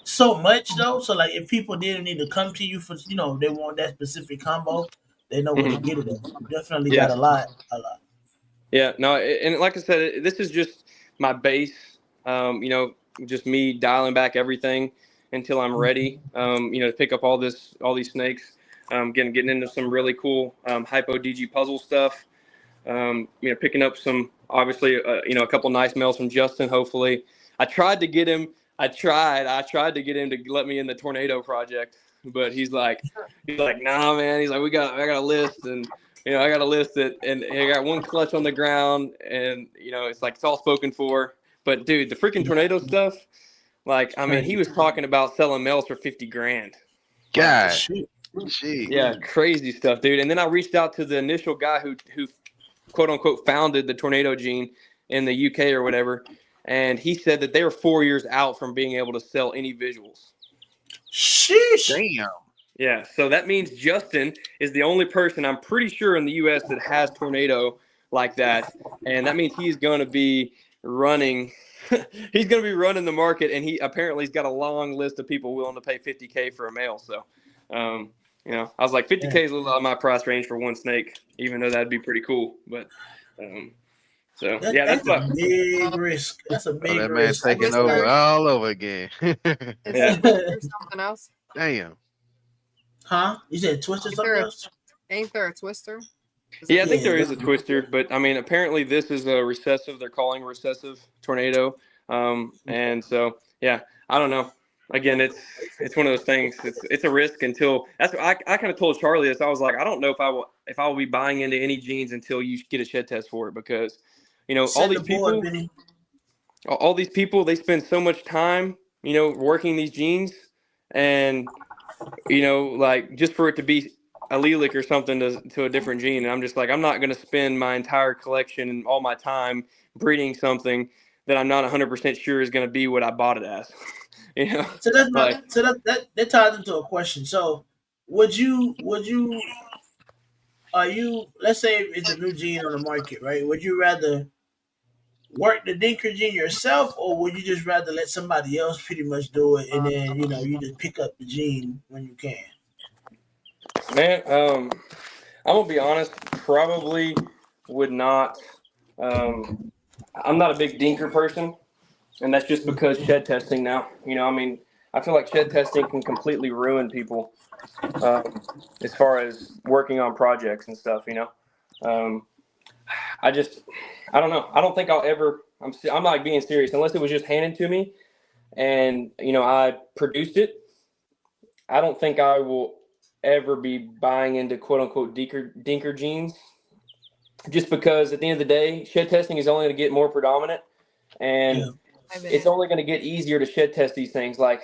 so much though. So like, if people didn't need to come to you for they want that specific combo, they know where to get it. You definitely got a lot. Yeah, no, and like I said, this is just my base. Just me dialing back everything until I'm ready. To pick up all these snakes. Getting into some really cool hypo DG puzzle stuff. Picking up some obviously a couple nice mails from Justin. Hopefully, I tried to get him. I tried to get him to let me in the tornado project, but he's like, nah, man. He's like, I got a list and. I got a list and I got one clutch on the ground, and it's like it's all spoken for. But dude, the freaking tornado stuff, like I mean, he was talking about selling males for $50,000. God, gee, yeah, crazy stuff, dude. And then I reached out to the initial guy who quote unquote founded the tornado gene in the UK or whatever, and he said that they were 4 years out from being able to sell any visuals. Sheesh! Damn. Yeah, so that means Justin is the only person I'm pretty sure in the U.S. that has tornado like that, and that means he's going to be running. He's going to be running the market, and he's got a long list of people willing to pay $50,000 for a male. So, I was like, $50,000 is a little out of my price range for one snake, even though that'd be pretty cool. But, that's a big risk. That's a big that risk. man's taking over all over again. Something else. Damn. Huh? You said twister something else? Ain't there a twister? Yeah, I think there is a definitely. twister, but I mean, apparently this is a recessive. They're calling a recessive tornado, and so yeah, I don't know. Again, it's one of those things. It's a risk until that's. I kind of told Charlie this. I was like, I don't know if I will be buying into any jeans until you get a shed test for it because, Send the board, Benny. all these people, they spend so much time, working these jeans, and like just for it to be allelic or something to a different gene. And I'm just like, I'm not going to spend my entire collection and all my time breeding something that I'm not 100% sure is going to be what I bought it as. So that's my Like, so that ties into a question. So would you are you, let's say it's a new gene on the market, right? Would you rather work the dinker gene yourself, or would you just rather let somebody else pretty much do it, and then you just pick up the gene when you can? man, I'm going to be honest, probably would not. I'm not a big dinker person, and that's just because shed testing now. I mean, I feel like shed testing can completely ruin people um, as far as working on projects and stuff. Um, I just, I don't know. I don't think I'll ever. I'm not being serious unless it was just handed to me and I produced it. I don't think I will ever be buying into quote unquote dinker genes, just because at the end of the day, shed testing is only going to get more predominant, and Yeah. it's only going to get easier to shed test these things. Like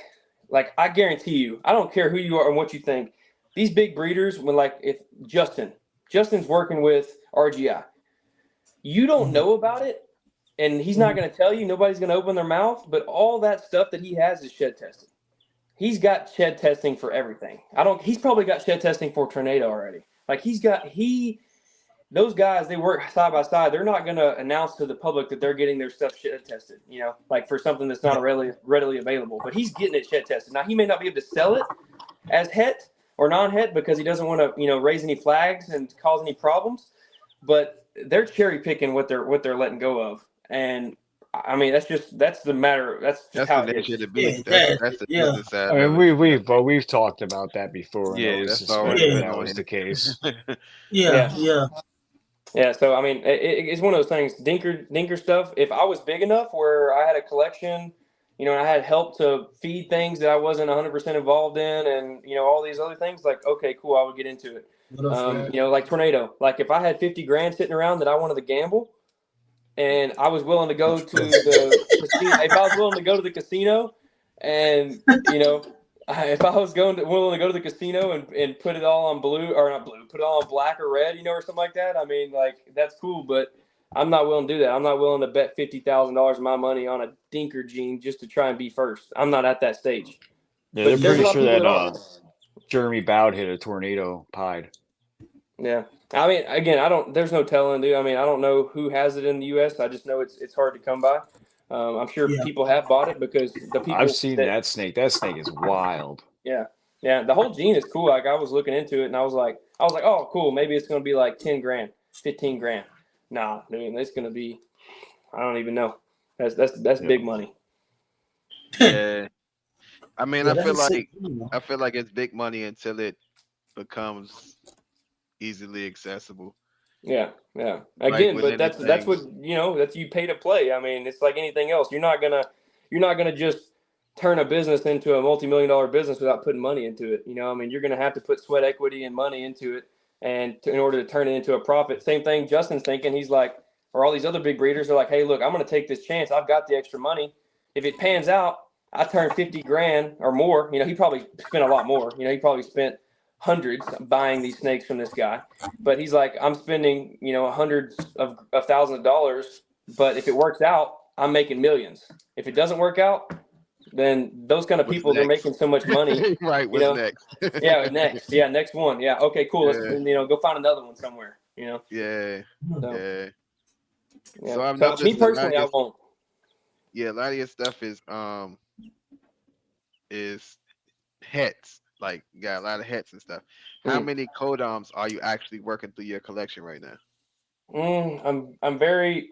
I guarantee you, I don't care who you are and what you think. These big breeders, when like if Justin's working with RGI, you don't Mhm. know about it, and he's not Mhm. going to tell you. Nobody's going to open their mouth, but all that stuff that he has is shed tested. He's got shed testing for everything. He's probably got shed testing for tornado already. Like those guys, they work side by side. They're not going to announce to the public that they're getting their stuff shed tested, like for something that's not readily available. But he's getting it shed tested. Now, he may not be able to sell it as het or non-het because he doesn't want to, raise any flags and cause any problems. But they're cherry picking what they're letting go of. And I mean, that's the matter. That's just That's how the it nature is. of the Yeah, beast. That's that, that's the yeah, business side I mean, of it. we've talked about that before and Yeah, always that's already suspected yeah, been that on was the case. here. yeah, Yeah. yeah. Yeah, so I mean, it's one of those things. Dinker stuff. If I was big enough where I had a collection, and I had help to feed things that I wasn't 100% involved in, and all these other things, like okay, cool, I would get into it. What up, Fred? Like tornado. Like if I had 50 grand sitting around that I wanted to gamble, and I was willing to go to the casino, if I was willing to go to the casino, and if I was willing to go to the casino and put it all on blue or not blue, put it all on black or red, or something like that. I mean, like that's cool, but I'm not willing to do that. I'm not willing to bet $50,000 of my money on a dinker gene just to try and be first. I'm not at that stage. Yeah, they're But there's a pretty lot of sure people that that are. Jeremy Bowd hit a tornado pied. Yeah. I mean, again, there's no telling, dude. I mean, I don't know who has it in the U.S. I just know it's hard to come by. I'm sure Yeah. people have bought it because the I've people seen that, that snake. That snake is wild. yeah, yeah, the whole gene is cool. Like I was looking into it and I was like, oh, cool. Maybe it's going to be like 10 grand, 15 grand. Nah, dude, it's going to be, I don't even know. That's Yep. big money. Yeah. I mean, Yeah, I that's feel a sick. like it's big money until it becomes easily accessible. Yeah, yeah. Like Again, with but that's anything. what that's you pay to play. I mean, it's like anything else. You're not gonna just turn a business into a multi-million-dollar business without putting money into it. I mean, you're gonna have to put sweat equity and money into it, and in order to turn it into a profit. Same thing Justin's thinking. He's like, or all these other big breeders are like, hey, look, I'm gonna take this chance. I've got the extra money. If it pans out, I turn 50 grand or more. He probably spent a lot more. He probably spent hundreds buying these snakes from this guy. But he's like, I'm spending, hundreds of thousands of dollars. But if it works out, I'm making millions. If it doesn't work out, then those kind of What's people, they're next? making so much money. Right, what's next? Yeah, next. Yeah, next one. Yeah, okay, cool. Let's, Yeah, go find another one somewhere, yeah, So, yeah. yeah. So I've So me noticed a lot of personally, I won't. a lot of your stuff is hets. Like you got a lot of hets and stuff. How Mm. many codoms are you actually working through your collection right now? I'm very,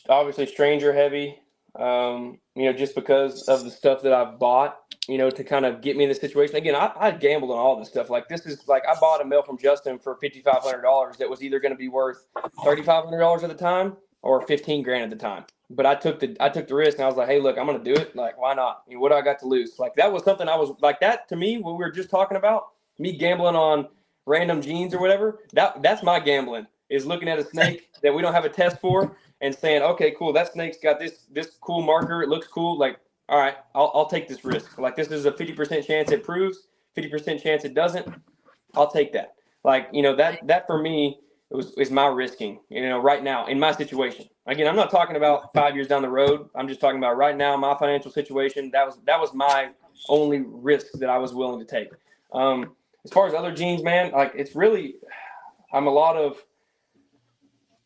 obviously stranger heavy, just because of the stuff that I've bought. to kind of get me in this situation. Again, I gambled on all this stuff. Like this is like I bought a mail from Justin for $5,500 that was either going to be worth $3,500 at the time or 15 grand at the time. But I took the risk and I was like, hey, look, I'm going to do it. Like, why not? What do I got to lose? Like that was something I was like that to me, what we were just talking about, me gambling on random jeans or whatever. That's my gambling, is looking at a snake that we don't have a test for and saying, okay, cool, that snake's got this cool marker. It looks cool. Like, all right, I'll take this risk. Like this is a 50% chance it proves, 50% chance it doesn't. I'll take that. Like, that for me is my risking, right now in my situation. Again, I'm not talking about 5 years down the road. I'm just talking about right now, my financial situation. That was my only risk that I was willing to take. As far as other jeans, man, like it's really, I'm a lot of,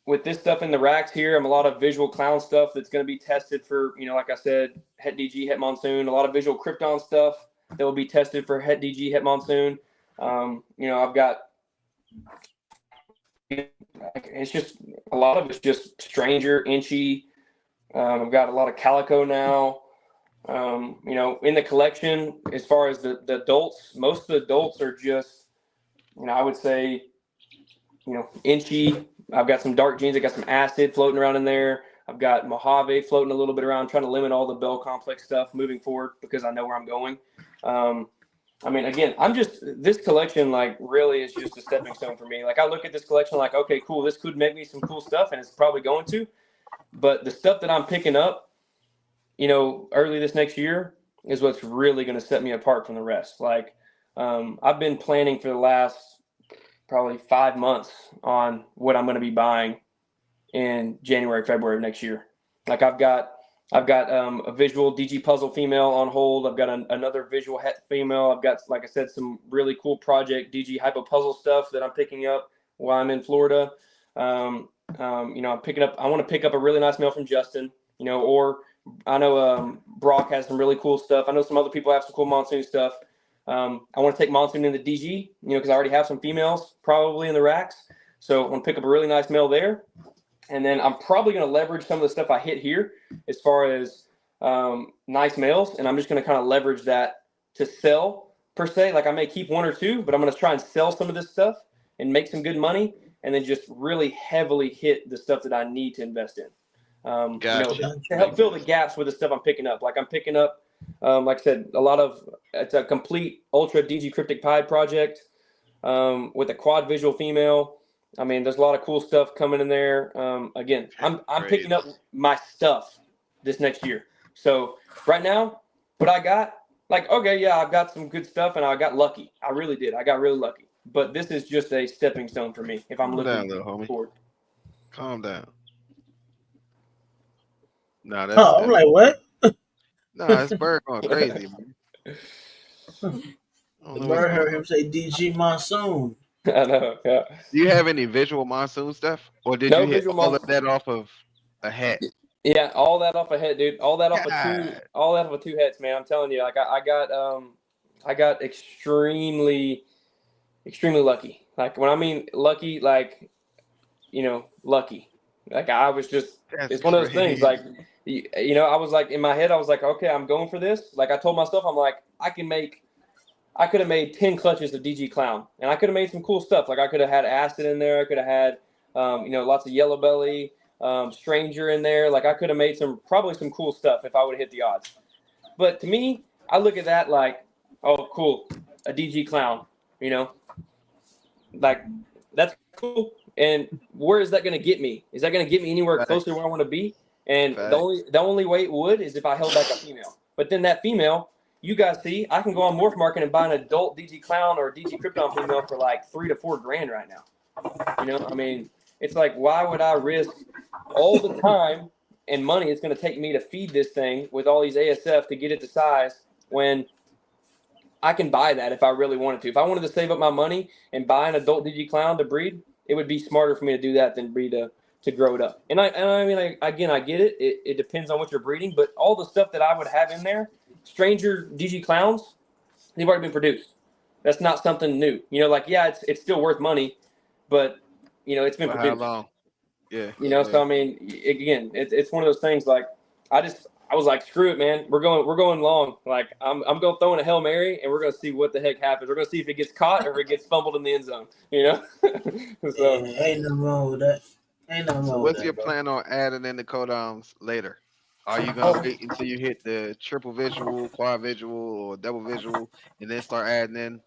with this stuff in the racks here, I'm a lot of visual clown stuff that's going to be tested for, like I said, Het DG, Het Monsoon, a lot of visual Krypton stuff that will be tested for Het DG, Het Monsoon. I've got, it's just, a lot of it's just Stranger, Inchy. I've got a lot of Calico now. In the collection, as far as the adults, most of the adults are just, I would say, Inchy. I've got some dark jeans. I got some Acid floating around in there. I've got Mojave floating a little bit around, trying to limit all the Bell Complex stuff moving forward because I know where I'm going. Again, this collection, like, really is just a stepping stone for me. Like, I look at this collection like, okay, cool, this could make me some cool stuff, and it's probably going to. But the stuff that I'm picking up, early this next year is what's really going to set me apart from the rest. Like, I've been planning for the last probably 5 months on what I'm going to be buying in January, February of next year. Like I've got a visual DG puzzle female on hold. I've got another visual het female. I've got, like I said, some really cool project DG hypo puzzle stuff that I'm picking up while I'm in Florida. I'm picking up, I want to pick up a really nice mail from Justin, or I know Brock has some really cool stuff. I know some other people have some cool Monsoon stuff. I want to take Monsoon in the DG, because I already have some females probably in the racks. So I want to pick up a really nice male there. And then I'm probably going to leverage some of the stuff I hit here as far as nice males. And I'm just going to kind of leverage that to sell per se. Like I may keep one or two, but I'm going to try and sell some of this stuff and make some good money. And then just really heavily hit the stuff that I need to invest in. To help fill the gaps with the stuff I'm picking up. Like I'm picking up, like I said, it's a complete ultra DG cryptic pied project with a quad visual female. I mean, there's a lot of cool stuff coming in there. Again, I'm picking up my stuff this next year. So right now, what I got, like, okay, yeah, I've got some good stuff and I got lucky. I really did. I got really lucky. But this is just a stepping stone for me if I'm looking forward. Calm down. No, I'm like, what? No, it's bird going crazy, man. The bird heard him say DG Monsoon. I know, yeah. Do you have any visual Monsoon stuff? Or did you hit all of that off of a hat? Yeah, all that off a hat, dude. All that off of two hats, man. I'm telling you, like I got extremely lucky. Like when I mean lucky, like lucky. Like I was just it's one of those things, like I was like in my head, I was like, okay, I'm going for this. Like I told myself, I'm like, I could have made 10 clutches of DG Clown, and I could have made some cool stuff. Like I could have had Acid in there. I could have had, lots of Yellow Belly, Stranger in there. Like I could have made probably some cool stuff if I would have hit the odds. But to me, I look at that like, oh, cool, a DG Clown, like that's cool. And where is that going to get me? Is that going to get me anywhere closer to where I want to be? And the only way it would is if I held back a female. But then that female, you guys see, I can go on Morph Market and buy an adult DG Clown or DG Krypton female for like $3 to $4 grand right now. I mean, it's like, why would I risk all the time and money it's going to take me to feed this thing with all these ASF to get it to size when I can buy that if I really wanted to? If I wanted to save up my money and buy an adult DG Clown to breed, it would be smarter for me to do that than breed to grow it up. And I mean, I get it. It depends on what you're breeding, but all the stuff that I would have in there, Stranger DG Clowns, they've already been produced. That's not something new. Yeah, it's still worth money, but it's been produced. How long? Yeah. So I mean, again, it's one of those things. Like I I was like, screw it, man. We're going long. Like I'm going to throw in a Hail Mary, and we're going to see what the heck happens. We're going to see if it gets caught or if it gets fumbled in the end zone. You know. So Yeah, ain't nothing wrong with that. Ain't nothing So wrong with what's your that, bro. plan on adding in the codons later? Are you gonna Oh, wait until you hit the triple visual, quad visual, or double visual, and then start adding in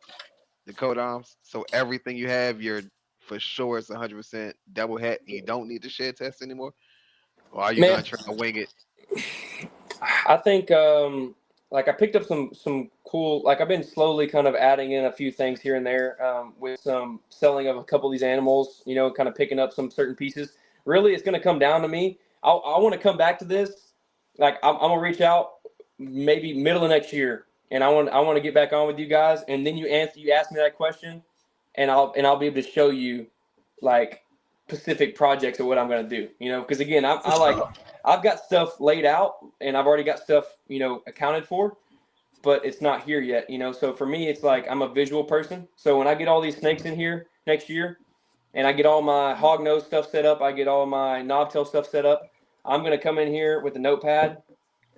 the codons? So everything you have, you're for sure it's 100% double hat, and you don't need the shed test anymore. Or are you man, gonna try to wing it? I think like I picked up some cool, like I've been slowly kind of adding in a few things here and there with some selling of a couple of these animals, you know, kind of picking up some certain pieces. Really, it's going to come down to me. I want to come back to this. Like I'm gonna reach out maybe middle of next year, and I want to get back on with you guys, and then you ask me that question, and I'll be able to show you like specific projects of what I'm going to do, you know, because again, for I like sure. I've got stuff laid out and I've already got stuff, you know, accounted for, but it's not here yet, you know. So for me, it's like I'm a visual person. So when I get all these snakes in here next year and I get all my hog nose stuff set up, I get all my knobtail stuff set up, I'm going to come in here with a notepad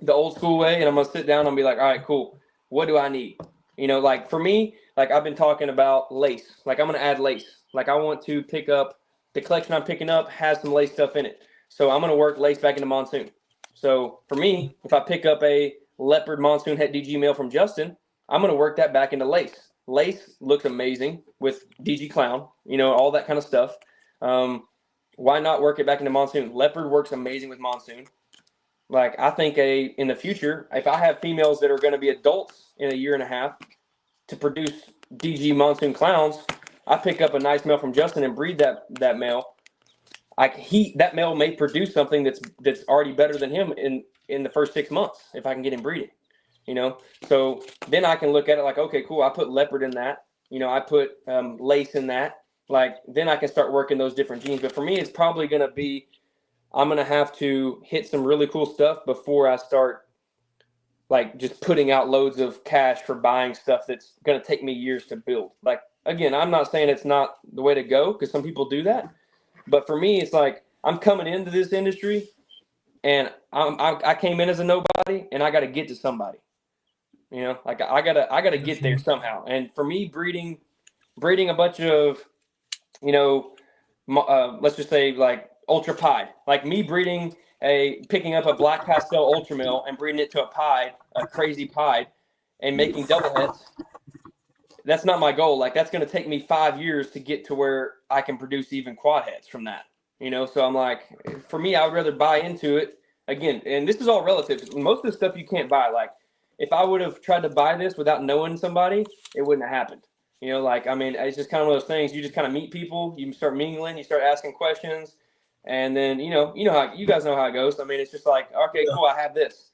the old school way and I'm going to sit down and be like, all right, cool. What do I need? You know, like for me, like I've been talking about lace. Like I'm going to add lace. Like I want to pick up the collection I'm picking up has some lace stuff in it. So I'm going to work lace back into monsoon. So for me, if I pick up a leopard monsoon het DG male from Justin, I'm going to work that back into lace. Lace looks amazing with DG clown, you know, all that kind of stuff. Why not work it back into monsoon? Leopard works amazing with monsoon. Like I think in the future, if I have females that are going to be adults in a year and a half to produce DG monsoon clowns, I pick up a nice male from Justin and breed that male. That male may produce something that's already better than him in the first 6 months if I can get him breeding, you know. So then I can look at it like, okay, cool. I put leopard in that, you know. I put lace in that. Like then I can start working those different genes. But for me, it's probably going to be I'm going to have to hit some really cool stuff before I start like just putting out loads of cash for buying stuff that's going to take me years to build. Like, again, I'm not saying it's not the way to go because some people do that. But for me, it's like I'm coming into this industry and I came in as a nobody and I got to get to somebody, you know, like I gotta get there somehow. And for me, breeding a bunch of, you know, let's just say like ultra pied, like me picking up a black pastel ultra male and breeding it to a crazy pied, and making double heads. That's not my goal. Like that's going to take me 5 years to get to where I can produce even quad heads from that, you know? So I'm like, for me, I would rather buy into it again. And this is all relative. Most of the stuff you can't buy. Like if I would have tried to buy this without knowing somebody, it wouldn't have happened. You know, like, I mean, it's just kind of one of those things. You just kind of meet people, you start mingling, you start asking questions. And then, you know how you guys know how it goes. I mean, it's just like, okay, cool. I have this.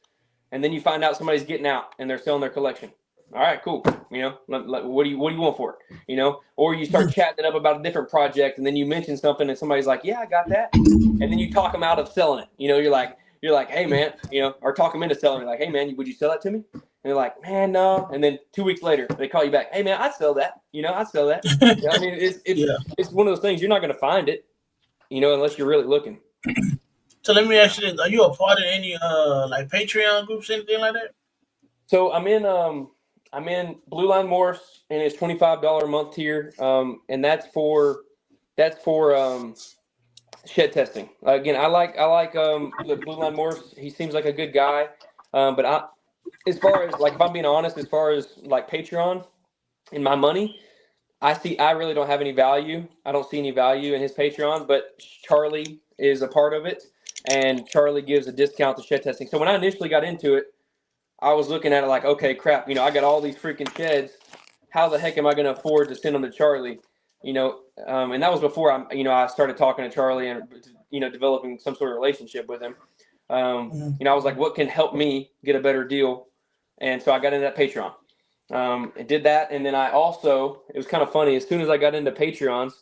And then you find out somebody's getting out and they're selling their collection. All right, cool. You know, what do you want for it? You know, or you start chatting up about a different project, and then you mention something, and somebody's like, "Yeah, I got that," and then you talk them out of selling it. You know, you're like, "Hey, man," you know, or talk them into selling it. Like, "Hey, man, would you sell that to me?" And they're like, "Man, no." And then 2 weeks later, they call you back. "Hey, man, I'd sell that." You know, I'd sell that. You know, I mean, it's one of those things you're not going to find it, you know, unless you're really looking. So let me ask you this: are you a part of any like Patreon groups, anything like that? So I'm in Blue Line Morse and it's $25 a month tier, and that's for shed testing. Again, I like the Blue Line Morse. He seems like a good guy, but as far as like if I'm being honest, as far as like Patreon and my money, I really don't have any value. I don't see any value in his Patreon, but Charlie is a part of it, and Charlie gives a discount to shed testing. So when I initially got into it, I was looking at it like, okay, crap, you know, I got all these freaking sheds. How the heck am I going to afford to send them to Charlie? You know, and that was before I started talking to Charlie and, you know, developing some sort of relationship with him. You know, I was like, what can help me get a better deal? And so I got into that Patreon. I did that. And then it was kind of funny. As soon as I got into Patreons,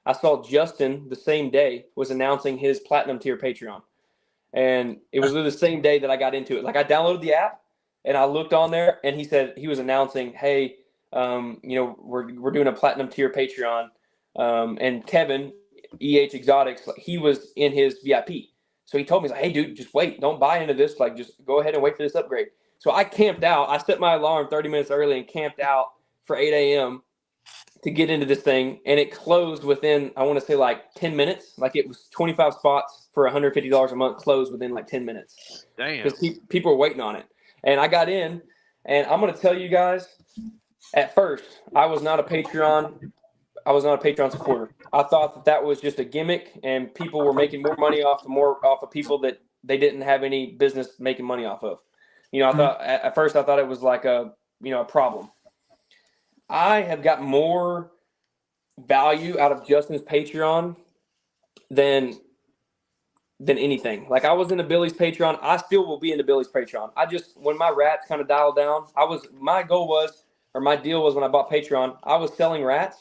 I saw Justin the same day was announcing his platinum tier Patreon. And it was the same day that I got into it. Like I downloaded the app and I looked on there and he said he was announcing, hey, you know, we're doing a platinum tier Patreon. And Kevin, EH Exotics, he was in his VIP. So he told me, he's like, hey, dude, just wait. Don't buy into this. Like, just go ahead and wait for this upgrade. So I camped out. I set my alarm 30 minutes early and camped out for 8 a.m. to get into this thing. And it closed within, I want to say, like 10 minutes. Like, it was 25 spots for $150 a month closed within like 10 minutes. Damn. Because people were waiting on it. And I got in. And I'm going to tell you guys, at first, I was not a Patreon supporter. I thought that was just a gimmick, and people were making more money off of people that they didn't have any business making money off of. I thought at first it was like a problem. I have got more value out of Justin's Patreon than anything. Like, I was into Billy's Patreon. I still will be into Billy's Patreon. When my rats kind of dialed down, my deal was when I bought Patreon, I was selling rats.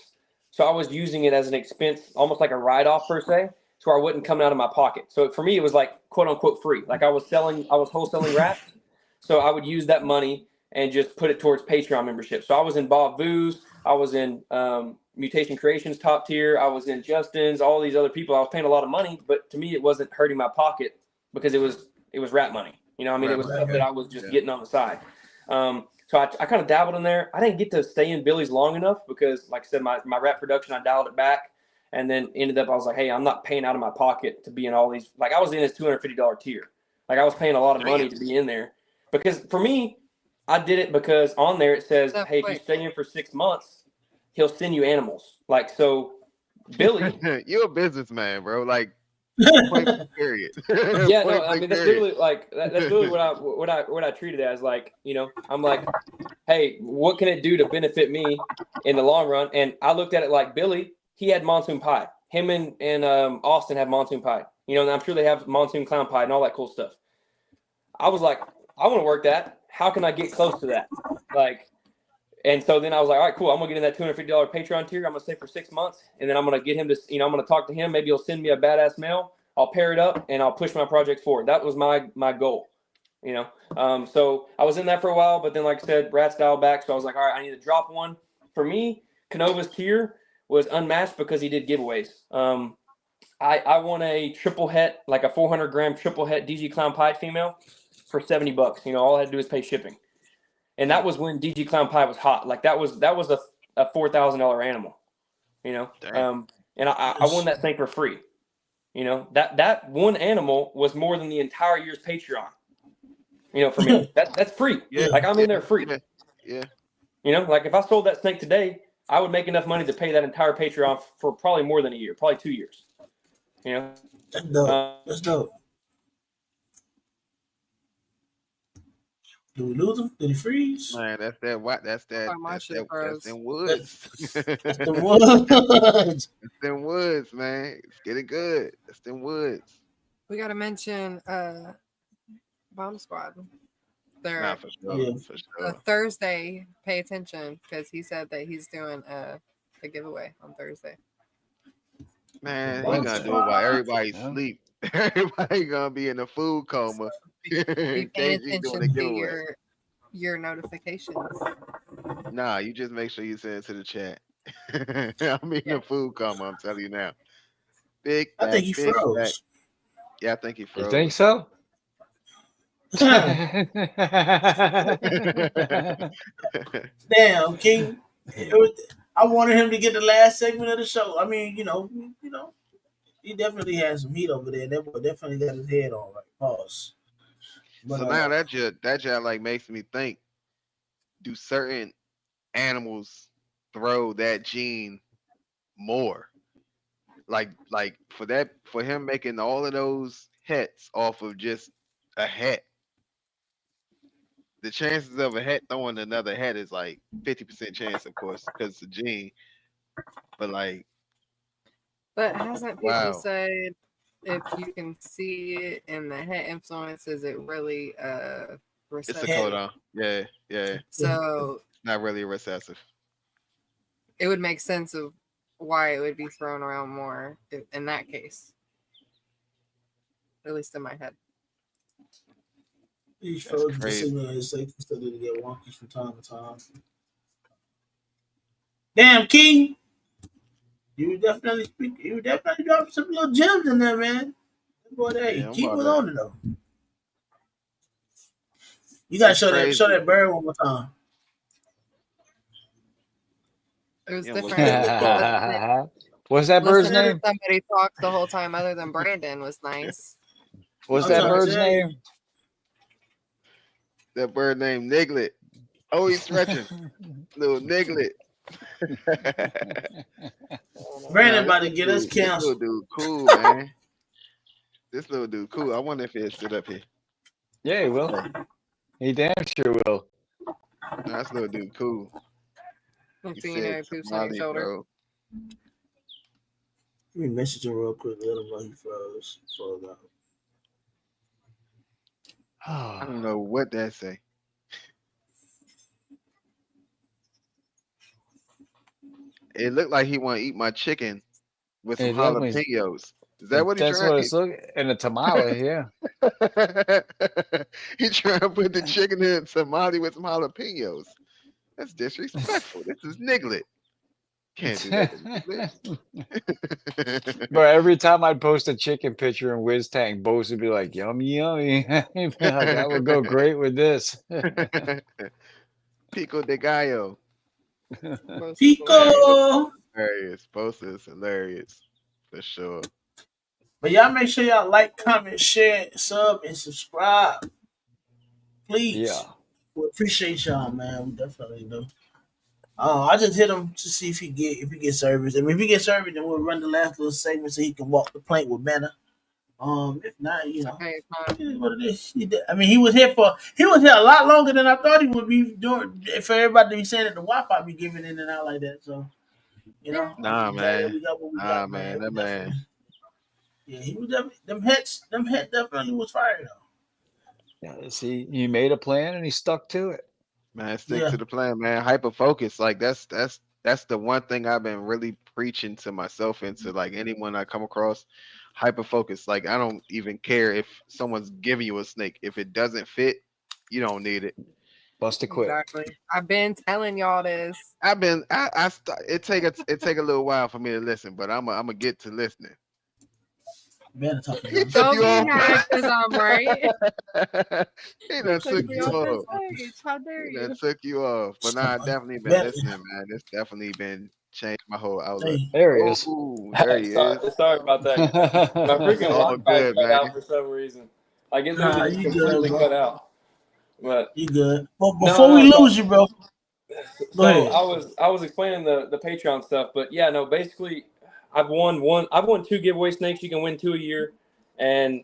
So I was using it as an expense, almost like a write-off per se, so I wouldn't come out of my pocket. So for me, it was like quote unquote free. Like, I was wholesaling rats. So I would use that money and just put it towards Patreon membership. So I was in Bob Vu's, I was in Mutation Creations top tier, I was in Justin's, all these other people. I was paying a lot of money, but to me, it wasn't hurting my pocket because it was rat money. It was stuff that I was just getting on the side. So I kind of dabbled in there. I didn't get to stay in Billy's long enough because, like I said, my rat production, I dialed it back, and then ended up, I was like, hey, I'm not paying out of my pocket to be in all these. Like, I was in his $250 tier. Like, I was paying a lot of money to be in there. Because for me, I did it because on there it says, hey, if you stay in for 6 months, he'll send you animals. Like, so Billy. You're a businessman, bro. Like, period. Yeah, no, I mean, that's literally what I treat it as. Like, I'm like, hey, what can it do to benefit me in the long run? And I looked at it like Billy, he had monsoon pie. Him and Austin have monsoon pie. And I'm sure they have monsoon clown pie and all that cool stuff. I was like, I want to work that. How can I get close to that? Like, and so then I was like, all right, cool. I'm gonna get in that $250 Patreon tier. I'm gonna stay for 6 months, and then I'm gonna get him to, I'm gonna talk to him. Maybe he'll send me a badass mail. I'll pair it up and I'll push my project forward. That was my goal, So I was in that for a while, but then, like I said, rats dialed back. So I was like, all right, I need to drop one. For me, Canova's tier was unmatched because he did giveaways. I won a triple het, like a 400-gram triple het DG Clown Pie female for $70. All I had to do is pay shipping. And that was when DG Clown Pie was hot. Like, that was a $4,000 animal, and I won that thing for free. That one animal was more than the entire year's Patreon. For me, that's free. Yeah. Like, I'm in there free. Yeah. Like, if I sold that snake today, I would make enough money to pay that entire Patreon for probably more than a year, probably 2 years. That's dope. That's dope. Did we lose him? Did he freeze? Man, that's them woods. That's the woods. That's them woods, man. It's getting good. That's them woods. We got to mention Bomb Squad. They're For sure. Thursday. Pay attention because he said that he's doing a giveaway on Thursday. Man, we're gonna do it while everybody sleep. Everybody gonna be in a food coma. Be paying attention to your notifications. Nah, you just make sure you send it to the chat. I'm in a food coma. I'm telling you now. I think he froze. Yeah, I think he froze. You think so? Damn, King. I wanted him to get the last segment of the show. I mean, he definitely has some heat over there. That boy definitely got his head on. Like, pause. But, so now that just like makes me think: do certain animals throw that gene more? Like for him making all of those hets off of just a het. The chances of a het throwing another het is like 50% chance, of course, because it's a gene. But like, but hasn't people said if you can see it in the het influence, is it really recessive? It's a codon. Yeah. So it's not really recessive. It would make sense of why it would be thrown around more in that case. At least in my head. These folks still need to get wonky from time to time. Damn, King. You definitely dropped some little gems in there, man. Boy, hey, Yeah, I'm keep about us to. on it though. You gotta It's show crazy. that bird one more time. It was You almost different. killed the dog. What's that bird's Listening to name? somebody talk the whole time other than Brandon was nice. What's I'm that trying to bird's tell you. name? That bird named Niglet. Oh, he's stretching. Little Niglet. Brandon Nah, about to get us this little canceled. dude cool, man. This little dude cool. I wonder if he'll sit up here. Yeah, he will. He damn sure will. Nah, this little dude cool. He So you know said he poops on your Somali, shoulder. bro. Let me message him real quick. Let him know he froze out. I don't know what that say. It looked like he want to eat my chicken with some It definitely. jalapenos. Is that what he That's trying what to it's looking. And a tamale, yeah. He trying to put the chicken in tamale with some jalapenos. That's disrespectful. This is Niglet. Can't do that to Niglet. But every time I'd post a chicken picture in Whiz Tank, Bose would be like, "Yummy, yummy." He'd be like, that would go great with this. Pico de gallo. Pico. Hilarious. Both is hilarious. For sure. But y'all make sure y'all like, comment, share, sub, and subscribe. Please. Yeah. We appreciate y'all, man. We definitely do. I just hit him to see if he get service. I mean, if he get service, then we'll run the last little segment so he can walk the plank with Banner. If not, Okay, it is what it is. I mean, he was here a lot longer than I thought he would be doing. For everybody to be saying that the Wi-Fi be giving in and out like that, so Nah, I'm glad that man. we got what we Nah, got, man. man. That man. Yeah, he was definitely them hits definitely was fire though. Yeah. See, he made a plan and he stuck to it. Man, stick Yeah. to the plan, man. Hyper focus. Like that's the one thing I've been really preaching to myself and to like anyone I come across. Hyper focus. Like I don't even care if someone's giving you a snake. If it doesn't fit, you don't need it. Bust a quit. exactly. I've been telling y'all this. It take a little while for me to listen, but I'm a get to listening. Banner talking He about took Don't you be off. mad because I'm right. He done Took took me you off off. the stage. How dare He you? done took you off. But nah, I definitely been Banner. listening, man. It's definitely been changed my whole outlook. Hey, There he is. Oh, there he is. Sorry about that. My freaking All Wi-Fi good, cut man. out for some reason. Like it nah, literally just you good, completely bro. cut out. But You good. But no, before we so lose you, bro, go so ahead. I was explaining the Patreon stuff, but yeah, no, basically I've won 2 giveaway snakes. You can win 2 a year, and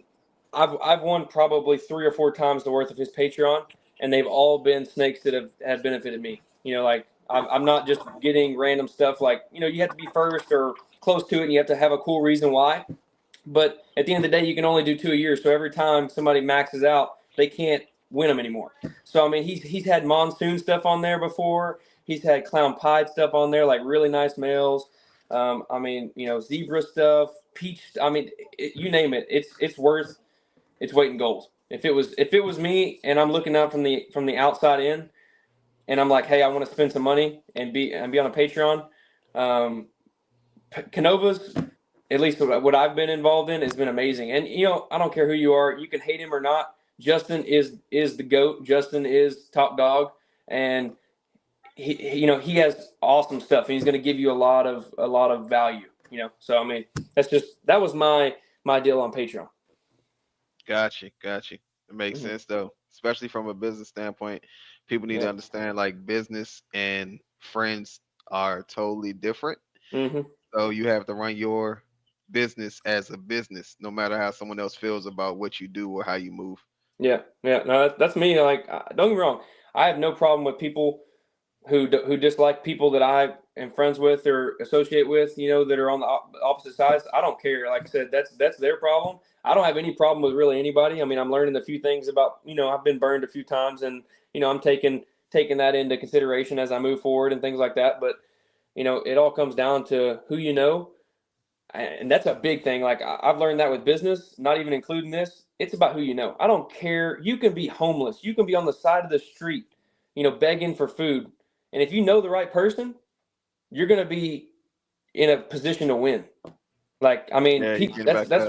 I've won probably 3 or 4 times the worth of his Patreon, and they've all been snakes that have benefited me. Like I'm not just getting random stuff. Like you have to be first or close to it, and you have to have a cool reason why. But at the end of the day, you can only do 2 a year. So every time somebody maxes out, they can't win them anymore. So I mean, he's had monsoon stuff on there before. He's had clown pied stuff on there, like really nice males. I mean, zebra stuff, peach. I mean, you name it. It's worth its weight in gold. If it was me and I'm looking out from the outside in, and I'm like, hey, I want to spend some money and be on a Patreon. Canova's, at least what I've been involved in, has been amazing. And I don't care who you are, you can hate him or not. Justin is the GOAT. Justin is top dog, and he has awesome stuff, and he's going to give you a lot of value. So I mean, that was my deal on Patreon. Got you. It makes Mhm. sense though, especially from a business standpoint. People need to Yeah. understand like business and friends are totally different. Mm-hmm. So you have to run your business as a business, no matter how someone else feels about what you do or how you move. Yeah. No, that's me. Like, don't get me wrong. I have no problem with people who dislike people that I am friends with or associate with, that are on the opposite sides. I don't care. Like I said, that's their problem. I don't have any problem with really anybody. I mean, I'm learning a few things about, I've been burned a few times, and I'm taking that into consideration as I move forward and things like that. But it all comes down to who you know, and that's a big thing. Like I've learned that with business, not even including this. It's about who you know. I don't care. You can be homeless. You can be on the side of the street, begging for food. And if you know the right person, you're going to be in a position to win. Like, I mean, Yeah, you get it that's back up.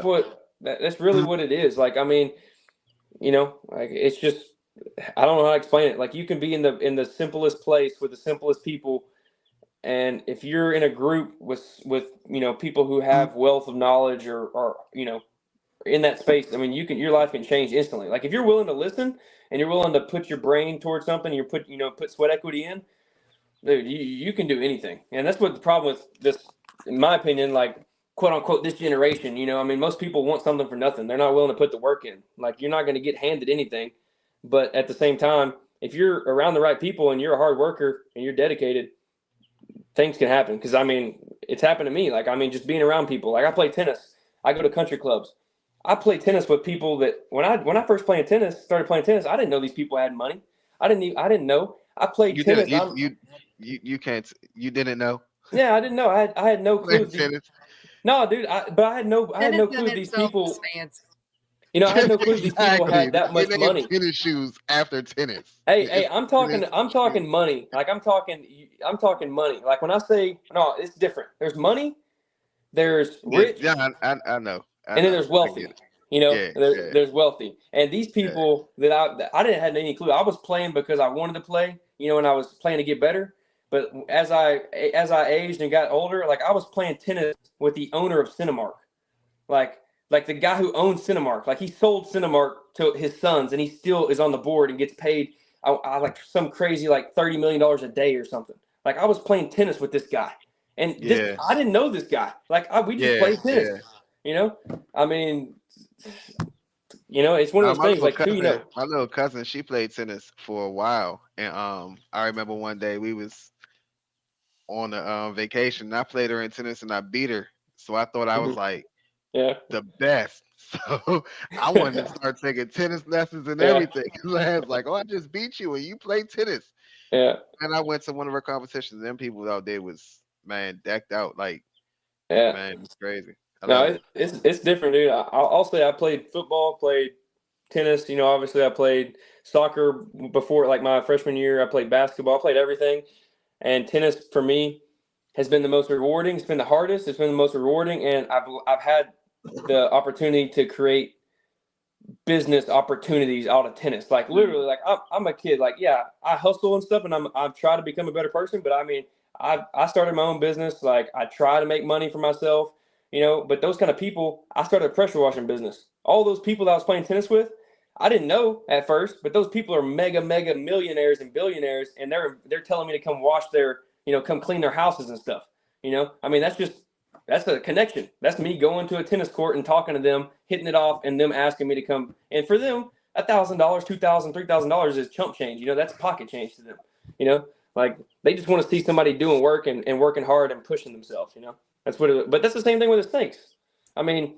That's really what it is. Like, I mean, like it's just, I don't know how to explain it. Like, you can be in the simplest place with the simplest people, and if you're in a group with people who have wealth of knowledge or in that space, I mean, your life can change instantly. Like, if you're willing to listen and you're willing to put your brain towards something, you put sweat equity in, dude, you can do anything. And that's what the problem with this, in my opinion, like, quote unquote, this generation, I mean, most people want something for nothing. They're not willing to put the work in. Like, you're not going to get handed anything. But at the same time, if you're around the right people and you're a hard worker and you're dedicated, things can happen. Because, I mean, it's happened to me. Like, I mean, just being around people. Like, I play tennis. I go to country clubs. I play tennis with people that when I first started playing tennis, I didn't know these people had money. I didn't know. I played tennis. You can't. You didn't know. Yeah, I didn't know. I had no clue. No, dude. I had no clue these people. I had no clue these people had that much money. Tennis shoes after tennis. Hey, I'm talking money. Like, I'm talking money. Like, when I say no, it's different. There's money. There's rich. Yeah, I know. And then there's wealthy. There's wealthy. And these people that I didn't have any clue. I was playing because I wanted to play, and I was playing to get better. But as I aged and got older, like, I was playing tennis with the owner of Cinemark. Like the guy who owns Cinemark. Like, he sold Cinemark to his sons, and he still is on the board and gets paid I like some crazy like $30 million a day or something. Like, I was playing tennis with this guy. And I didn't know this guy. Like, we just played tennis. I mean, it's one of those things. Like, cousin, my little cousin, she played tennis for a while, and I remember one day we was on a vacation. And I played her in tennis, and I beat her. So I thought I was like the best. So I wanted to start taking tennis lessons and everything. I was like, oh, I just beat you, and you play tennis. Yeah. And I went to one of her competitions. And them people out there was decked out like. Yeah. Man, it's crazy. It's different, dude. I'll say I played football, played tennis. Obviously I played soccer before, like my freshman year. I played basketball. I played everything. And tennis for me has been the most rewarding. It's been the hardest. It's been the most rewarding. And I've had the opportunity to create business opportunities out of tennis. Like, literally, like I'm a kid. Like, yeah, I hustle and stuff, and I'm trying to become a better person. But I mean, I started my own business. Like, I try to make money for myself, but those kind of people, I started a pressure washing business. All those people that I was playing tennis with, I didn't know at first, but those people are mega millionaires and billionaires, and they're telling me to come wash their, come clean their houses and stuff. I mean, that's a connection. That's me going to a tennis court and talking to them, hitting it off, and them asking me to come. And for them, $1,000, $2,000, $3,000 is chump change. That's pocket change to them. Like, they just want to see somebody doing work and working hard and pushing themselves. That's what. But that's the same thing with the snakes. I mean,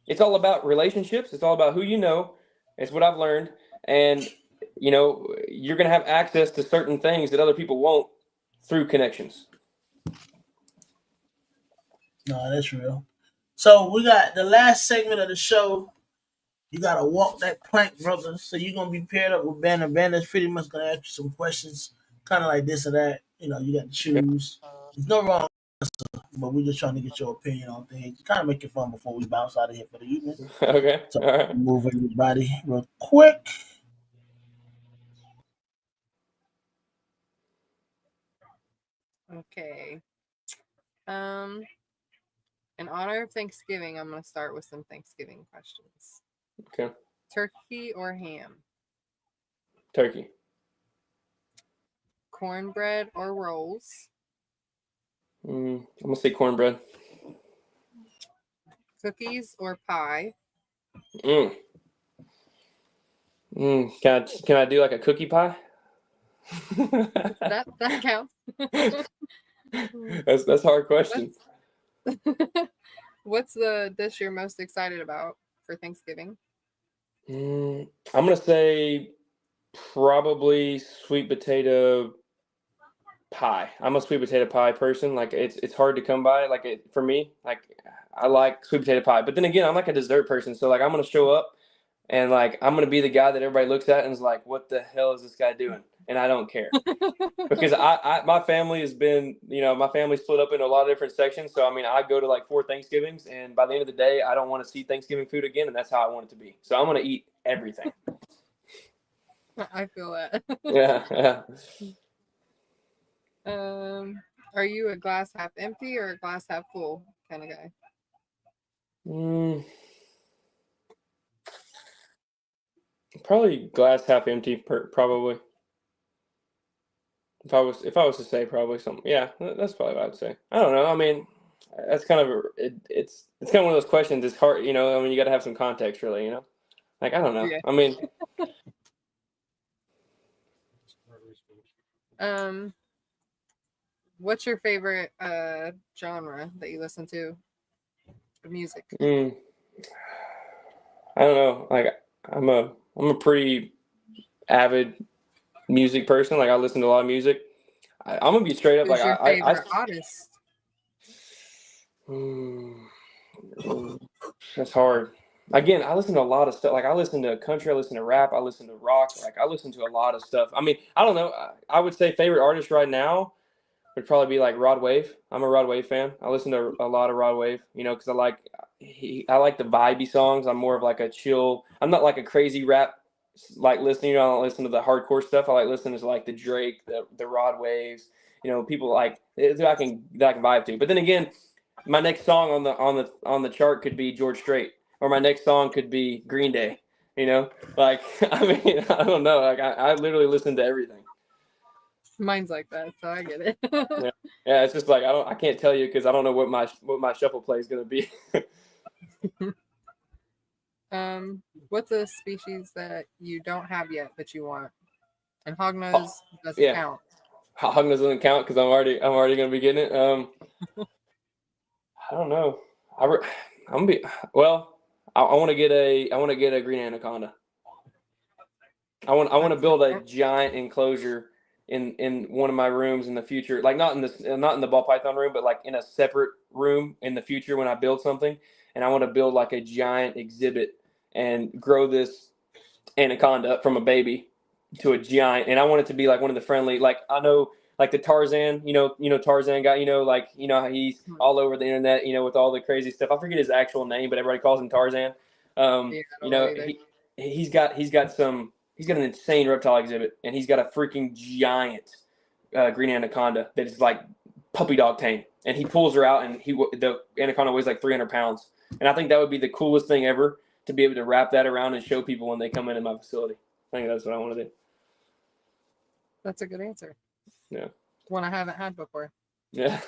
it's all about relationships. It's all about who you know. It's what I've learned, and you're gonna have access to certain things that other people won't through connections. No, that's real. So we got the last segment of the show. You gotta walk that plank, brother. So you're gonna be paired up with Banner. Banner's pretty much gonna ask you some questions, kind of like this or that. You got to choose. There's no wrong answer, but we're just trying to get your opinion on things. Kind of make it fun before we bounce out of here for the evening. Okay. So all right. move everybody real quick. Okay. In honor of Thanksgiving, I'm going to start with some Thanksgiving questions. Okay. Turkey or ham? Turkey. Cornbread or rolls? I'm going to say cornbread. Cookies or pie? Can I do like a cookie pie? that counts. That's a hard question. What's the dish you're most excited about for Thanksgiving? I'm gonna say probably sweet potato pie. I'm a sweet potato pie person. Like, it's hard to come by. Like, for me, like, I like sweet potato pie. But then again, I'm like a dessert person. So, like, I'm gonna show up and, like, I'm gonna be the guy that everybody looks at and is like, what the hell is this guy doing? and I don't care. Because my family has been, my family split up into a lot of different sections. So, I mean, I go to like 4 Thanksgivings, and by the end of the day, I don't want to see Thanksgiving food again, and that's how I want it to be. So I'm going to eat everything. I feel that. Yeah. Are you a glass half empty or a glass half full kind of guy? Probably glass half empty, probably. If I was to say probably something, yeah, that's probably what I'd say. I don't know. I mean, that's kind of it's kind of one of those questions. It's hard, I mean, you got to have some context, really, Like, I don't know. Yeah. I mean, what's your favorite genre that you listen to? Music. I don't know. Like, I'm a pretty avid music person. Like, I listen to a lot of music. I'm gonna be straight up. Who's Like, your favorite artist? That's hard. Again, I listen to a lot of stuff. Like, I listen to country, I listen to rap, I listen to rock. Like, I listen to a lot of stuff. I mean, I don't know. I would say favorite artist right now would probably be like Rod Wave. I'm a Rod Wave fan. I listen to a lot of Rod Wave, because I like the vibey songs. I'm more of like a chill. I'm not like a crazy rap like listening. I don't listen to the hardcore stuff. I like listening to like the Drake, the Rod Waves. People like that I can vibe to. But then again, my next song on the chart could be George Strait, or my next song could be Green Day. Like, I mean, I don't know. Like, I literally listen to everything. Mine's like that, so I get it. Yeah, it's just like I can't tell you because I don't know what my shuffle play is gonna be. What's a species that you don't have yet but you want? And hognose doesn't count. Hognose doesn't count because I'm already gonna be getting it. I don't know. I want to get a green anaconda. I want to build a giant enclosure in one of my rooms in the future, like not in the ball python room, but like in a separate room in the future when I build something. And I want to build like a giant exhibit and grow this anaconda from a baby to a giant. And I want it to be like one of the friendly, like I know, like the Tarzan, Tarzan guy, like, how he's all over the internet, with all the crazy stuff. I forget his actual name, but everybody calls him Tarzan. He's got an insane reptile exhibit, and he's got a freaking giant green anaconda that is like puppy dog tame. And he pulls her out, and the anaconda weighs like 300 pounds. And I think that would be the coolest thing ever to be able to wrap that around and show people when they come into my facility. I think that's what I want to do. That's a good answer. Yeah. One I haven't had before. Yeah.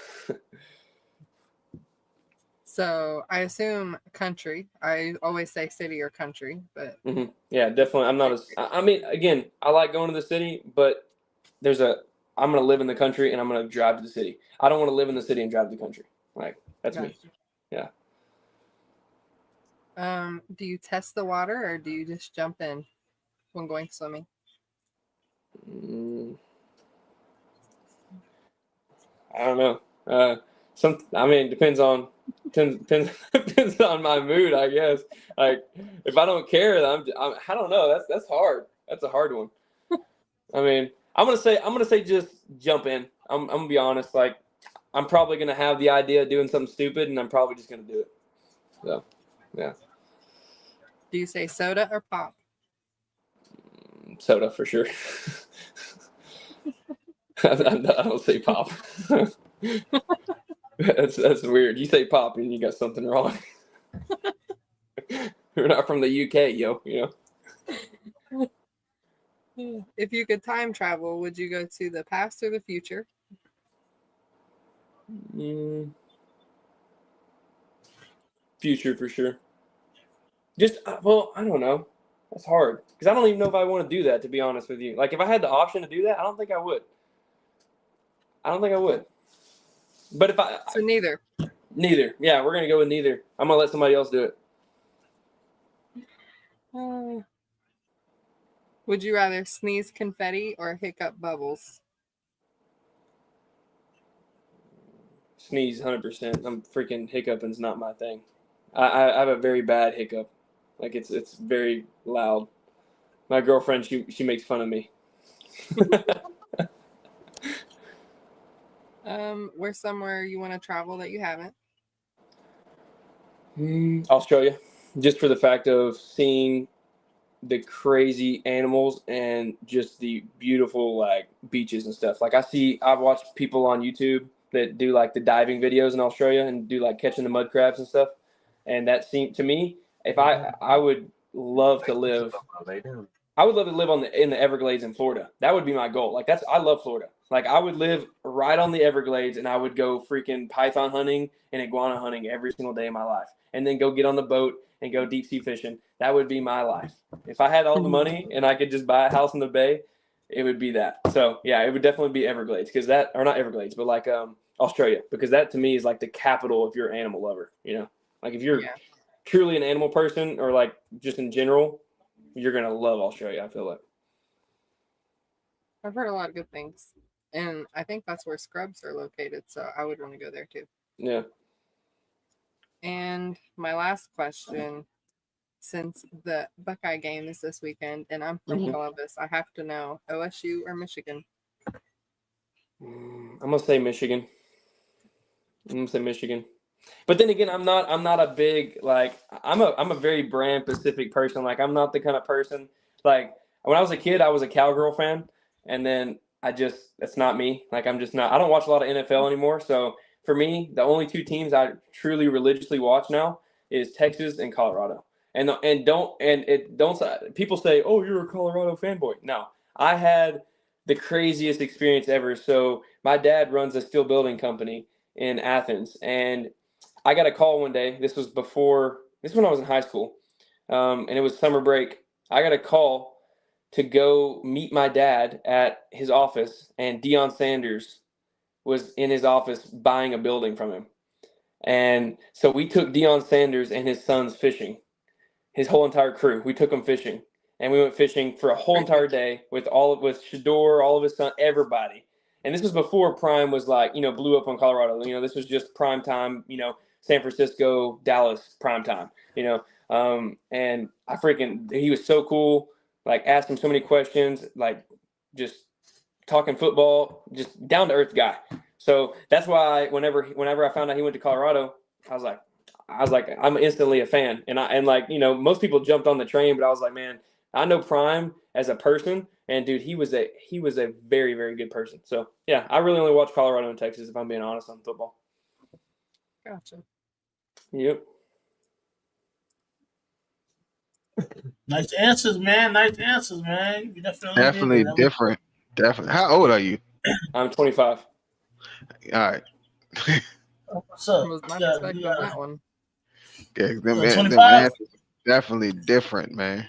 So I assume country. I always say city or country, but yeah, definitely. I'm not I mean, again, I like going to the city, but I'm going to live in the country and I'm going to drive to the city. I don't want to live in the city and drive to the country. Like, that's me. Yeah. Do you test the water or do you just jump in when going swimming? I don't know. Depends on my mood, I guess. Like, if I don't care, I don't know. That's hard. That's a hard one. I mean, I'm gonna say just jump in. I'm gonna be honest. Like, I'm probably gonna have the idea of doing something stupid, and I'm probably just gonna do it. So, yeah. Do you say soda or pop? Soda for sure. I don't say pop. That's weird. You say pop and you got something wrong. You're not from the UK, yo. If you could time travel, would you go to the past or the future? Future for sure. Just I don't know. That's hard because I don't even know if I want to do that. To be honest with you, like if I had the option to do that, I don't think I would. But if so neither. Yeah, we're gonna go with neither. I'm gonna let somebody else do it. Would you rather sneeze confetti or hiccup bubbles? Sneeze 100%. I'm freaking hiccuping's not my thing. I have a very bad hiccup. Like it's very loud. My girlfriend, she makes fun of me. Where's somewhere you want to travel that you haven't? Australia, just for the fact of seeing the crazy animals and just the beautiful like beaches and stuff. Like I've watched people on YouTube that do like the diving videos in Australia and do like catching the mud crabs and stuff. And that seemed to me, if I would love to live, I would love to live in the Everglades in Florida. That would be my goal. Like I love Florida. Like I would live right on the Everglades and I would go freaking python hunting and iguana hunting every single day of my life. And then go get on the boat and go deep sea fishing. That would be my life. If I had all the money and I could just buy a house in the bay, it would be that. So yeah, it would definitely be Everglades or not Everglades, but like Australia, because that to me is like the capital if you're an animal lover, you know? Like if you're truly an animal person or like just in general, you're going to love Australia, I feel like. I've heard a lot of good things. And I think that's where Scrubs are located, so I would want to go there too. Yeah. And my last question, since the Buckeye game is this weekend and I'm from Columbus, I have to know OSU or Michigan? I'm going to say Michigan. But then again, I'm not a big like I'm a very brand specific person. Like I'm not the kind of person like when I was a kid I was a Cowgirl fan and then that's not me. Like I'm just not. I don't watch a lot of NFL anymore. So for me, the only two teams I truly religiously watch now is Texas and Colorado. And people say, "Oh, you're a Colorado fanboy." No, I had the craziest experience ever. So my dad runs a steel building company in Athens, and I got a call one day. This was when I was in high school, and it was summer break. I got a call to go meet my dad at his office, and Deion Sanders was in his office buying a building from him. And so we took Deion Sanders and his sons fishing, his whole entire crew. We took them fishing, and we went fishing for a whole entire day with Shador, all of his sons, everybody. And this was before Prime was like, blew up on Colorado. This was just prime time, San Francisco, Dallas prime time, and he was so cool. Like asked him so many questions, like just talking football, just down to earth guy. So that's why whenever I found out he went to Colorado, I was like, I'm instantly a fan. And most people jumped on the train, but I was like, man, I know Prime as a person, and dude, he was a very, very good person. So yeah, I really only watch Colorado and Texas if I'm being honest on football. Gotcha. Yep. Nice answers, man. You Definitely different. Definitely. How old are you? I'm 25. All right. What's up? Was my perspective on that one. Yeah, them 25? answers definitely different, man.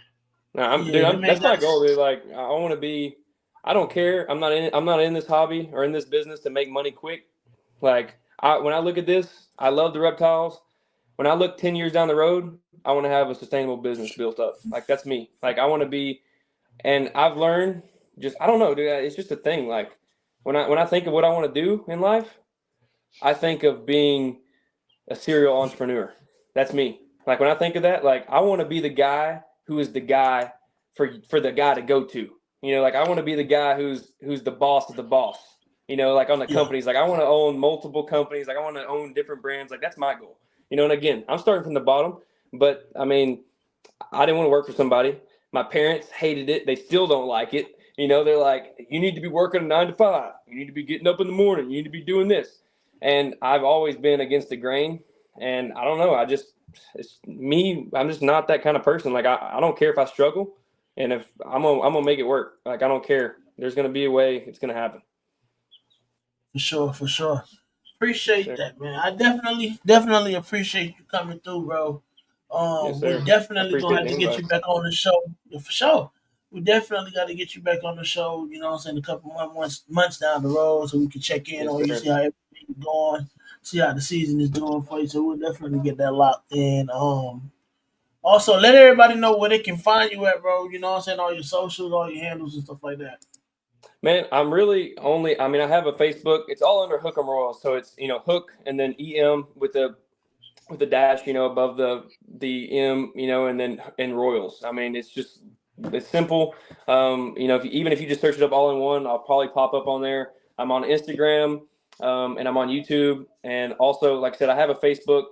No, that's my goal, dude. Like I want to be. I don't care. I'm not in this hobby or in this business to make money quick. Like when I look at this, I love the reptiles. When I look 10 years down the road, I want to have a sustainable business built up. Like that's me. Like I want to be, and I've learned I don't know, dude. It's just a thing. Like when I think of what I want to do in life, I think of being a serial entrepreneur. That's me. Like when I think of that, like I want to be the guy who is the guy for the guy to go to. Like I want to be the guy who's the boss of the boss. Like on the companies. Like I want to own multiple companies. Like I want to own different brands. Like that's my goal. And again, I'm starting from the bottom, but I mean, I didn't want to work for somebody. My parents hated it. They still don't like it. They're like, you need to be working a 9 to 5. You need to be getting up in the morning. You need to be doing this. And I've always been against the grain. And I don't know. It's me. I'm just not that kind of person. Like I don't care if I struggle, and if I'm gonna make it work. Like I don't care. There's gonna be a way. It's gonna happen. For sure. Appreciate that, man. I definitely appreciate you coming through, bro. Yes, sir. We definitely gonna have Appreciate to the get you invite. back on the show. Yeah, for sure. We definitely got to get you back on the show, you know what I'm saying, a couple months down the road so we can check in Yes, on you, sir. see how everything's going, see how the season is doing for you. So we'll definitely get that locked in. Also let everybody know where they can find you at, bro. You know what I'm saying, all your socials, all your handles and stuff like that. Man, I'm really only. I mean, I have a Facebook. It's all under Hook 'em Royals. So it's Hook and then EM with the dash above the M and then Royals. I mean, it's just It's simple. Even if you just search it up all in one, I'll probably pop up on there. I'm on Instagram, and I'm on YouTube, and also, like I said, I have a Facebook.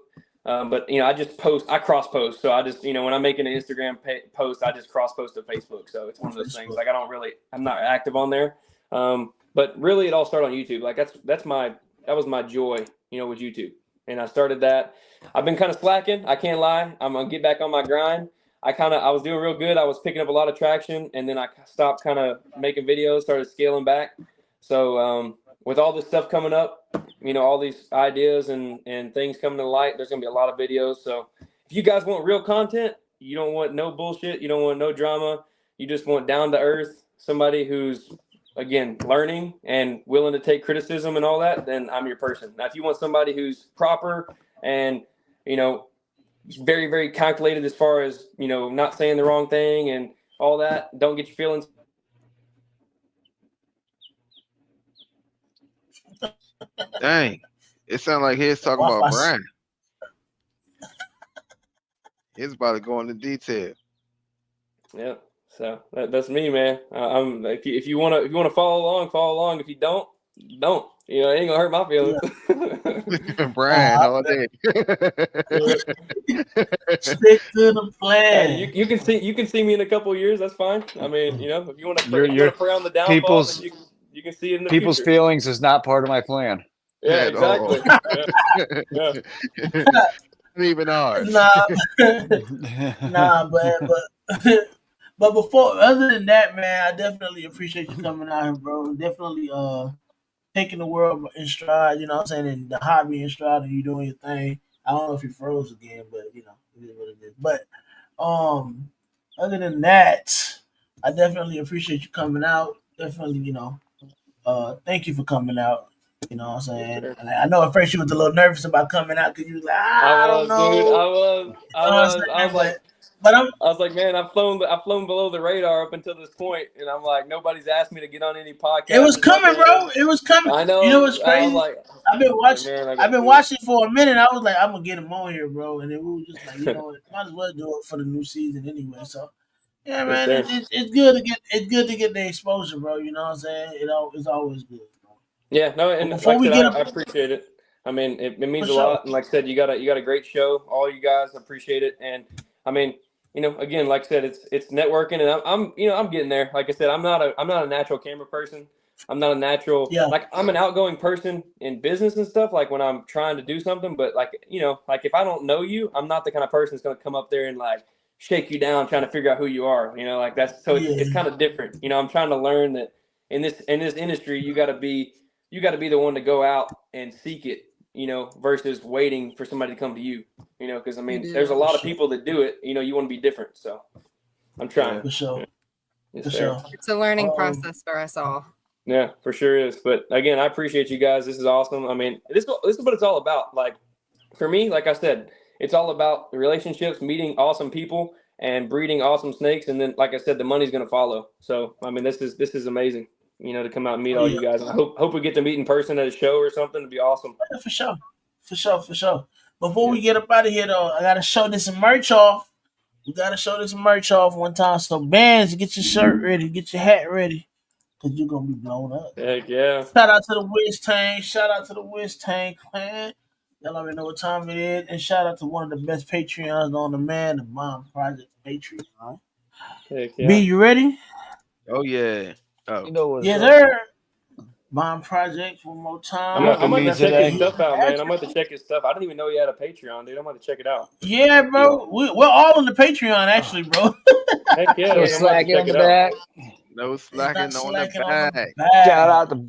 But I just post. I cross post. So I just, when I'm making an Instagram post, I just cross post to Facebook. So it's one of those things. Like I'm not active on there. But really, it all started on YouTube. Like that was my joy, with YouTube. And I started that. I've been kind of slacking. I can't lie. I'm gonna get back on my grind. I was doing real good. I was picking up a lot of traction, and then I stopped kind of making videos, started scaling back. So with all this stuff coming up, all these ideas and things coming to light, there's gonna be a lot of videos. So if you guys want real content, you don't want no bullshit, you don't want no drama, you just want down to earth, somebody who's, again, learning and willing to take criticism and all that, then I'm your person. Now, if you want somebody who's proper and, very, very calculated as far as, not saying the wrong thing and all that, don't get your feelings. Dang. It sounds like he's talking about Brian. He's about to go into detail. Yeah. So that's me, man. If you want to follow along. If you don't. It ain't gonna hurt my feelings. Yeah. Brian all day. Stick to the plan. Hey, you can see me in a couple of years. That's fine. I mean, if you want to pray on the downfall, then you can see it in the people's future. feelings is not part of my plan. Yeah, exactly. Yeah. Not even ours. Nah, but before, other than that, man, I definitely appreciate you coming out here, bro. Definitely taking the world in stride, you know what I'm saying, and the hobby in stride, and you doing your thing. I don't know if you froze again, but it is what it is. But other than that, I definitely appreciate you coming out. Definitely, thank you for coming out. You know what I'm saying? Sure. And I know at first you was a little nervous about coming out because you was like, I don't know. Dude, I was like, man, I've flown below the radar up until this point, and I'm like, nobody's asked me to get on any podcast. It was coming, bro. It was coming. I know. You know what's crazy? Like, I've been watching. Man, I've been watching for a minute. I was like, I'm gonna get him on here, bro. And then we were just like, might as well do it for the new season anyway. So, yeah, man, it's good to get the exposure, bro. You know what I'm saying? It's always good, bro. Yeah, no, and before like I appreciate it. I mean, it means a lot. And like I said, you got a great show. All you guys appreciate it. And I mean, again, like I said, it's networking, and I'm getting there. Like I said, I'm not a natural camera person. I'm not a natural, like I'm an outgoing person in business and stuff. Like when I'm trying to do something, but like if I don't know you, I'm not the kind of person that's going to come up there and like shake you down trying to figure out who you are. Like that's so it's kind of different. I'm trying to learn that in this industry, you got to be the one to go out and seek it, versus waiting for somebody to come to you, because I mean, there's a lot of people that do it, you want to be different. So I'm trying. For sure. Yes, For sure. It's a learning process for us all. Yeah, for sure is. But again, I appreciate you guys. This is awesome. I mean, this is what it's all about. Like for me, like I said, it's all about relationships, meeting awesome people and breeding awesome snakes. And then, like I said, the money's going to follow. So, I mean, this is amazing. To come out and meet all you guys. And I hope we get to meet in person at a show or something. It'd be awesome. Yeah, for sure. Before we get up out of here, though, I gotta show this merch off. We gotta show this merch off one time. So, bands, get your shirt ready, get your hat ready, because you're gonna be blown up. Heck yeah! Shout out to the Wiz Tank clan. Y'all already know what time it is, and shout out to one of the best Patreons on the man, the Bomb Project Patreon. Heck yeah! B, you ready? Oh yeah. Oh. Yes, sir. Bomb Project one more time. I'm going to check his stuff out, man. I'm going to check his stuff. I didn't even know he had a Patreon, dude. I'm going to check it out. Yeah, bro. We're all on the Patreon, actually, bro. Heck yeah. No slacking on the back. No slacking on the back. Shout out to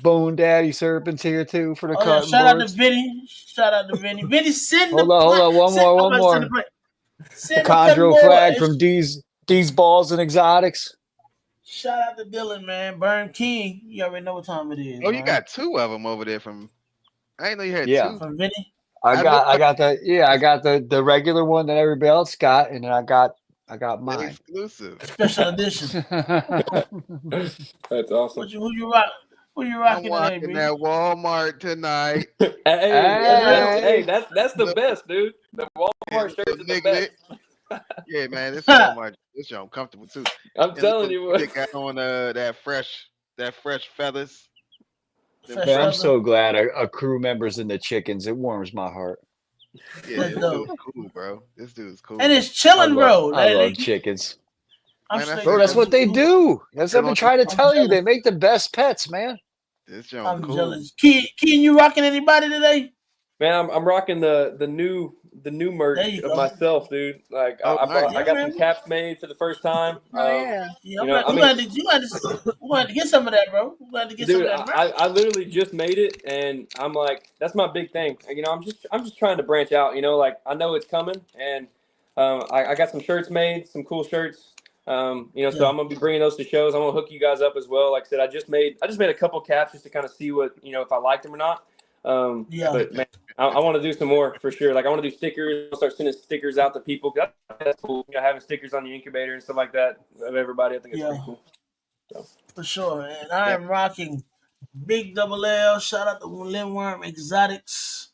Bone Daddy Serpents here, too, for the cut. Shout out to Vinny. Vinny, send Hold on. One more. The Chondro flag from D's Balls and Exotics. Shout out to Dylan, man. Burn King. You already know what time it is. Oh, man. You got two of them over there from. I didn't know you had two. From Vinny. I got the regular one that everybody else got, and then I got mine. Exclusive. Special edition. That's awesome. Who you rocking today, bro? At Walmart tonight. Hey, that's the best, dude. The Walmart shirts are the best. Yeah, man, this show comfortable too. I'm And telling look, you, they got on that fresh feathers. Them Fresh Man, I'm fresh. feather. so glad a crew member's in the chickens. It warms my heart. Yeah, That's this dope. dude's cool, bro. This dude's And cool. it's chilling, bro. I love chickens. I'm Man, straight Bro, that's what jealous. they do. That's what Still I've been on trying to I'm tell you. They jealous. make the best pets, man. this show I'm cool. jealous. Keen, you rocking anybody today? man, I'm rocking the new There merch you of go. myself, dude. Like Oh, nice. I Yeah, got some man. caps made for the first time. Oh yeah. Yeah, You know, I we're mean, gonna get some of that, bro. We're gonna get some dude, of that merch. I literally just made it, and I'm like, that's my big thing. You know, I'm just trying to branch out. You know, like I know it's coming, and I got some shirts made, some cool shirts. You know, so Yeah, I'm gonna be bringing those to shows. I'm gonna hook you guys up as well. Like I said, I just made a couple caps just to kind of see what if I liked them or not. yeah, But man, I want to do some more for sure. Like I want to do stickers. I'll start sending stickers out to people. That's cool. You know, having stickers on the incubator and stuff like that of everybody. I think it's yeah, pretty cool. So. for sure. And I Yeah. am rocking Big Double L. Shout out to Lindworm Exotics.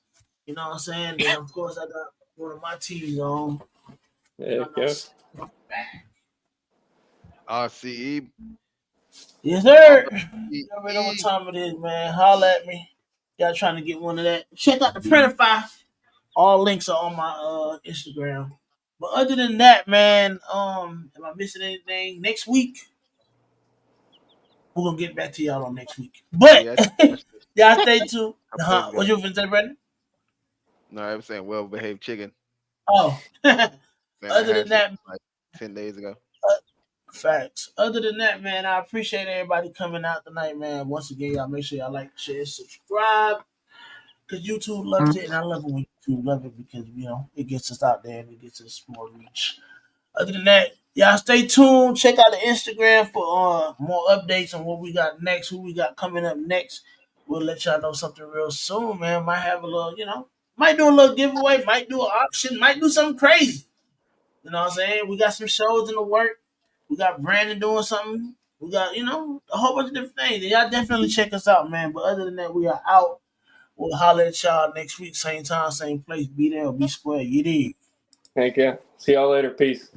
You know what I'm saying? Then of course I got one of my tees on. Yeah, yeah. RCE. Yes, sir. You already know what RCE. time it is, man. Holla at me. Y'all trying to get one of that. Check out the Printify. All links are on my Instagram. But other than that, man, am I missing anything? Next week, we're gonna get back to y'all on next week. But Yeah, I just watched it y'all stay tuned. a couple days What ago. you finna say, Brandon? No, I was saying well-behaved chicken. Oh. Saying Other that than shit that, like 10 days ago. facts. Other than that, man, I appreciate everybody coming out tonight, man. Once again, y'all make sure y'all like, share, subscribe. Because YouTube loves it, and I love it when YouTube loves it because, it gets us out there and it gets us more reach. Other than that, y'all stay tuned. Check out the Instagram for more updates on what we got next, who we got coming up next. We'll let y'all know something real soon, man. Might have a little, might do a little giveaway, might do an auction, might do something crazy. You know what I'm saying? We got some shows in the work. We got Brandon doing something. We got, a whole bunch of different things. Y'all definitely check us out, man. But other than that, we are out. We'll holler at y'all next week, same time, same place. Be there or be square. You dig? Thank you. See y'all later. Peace.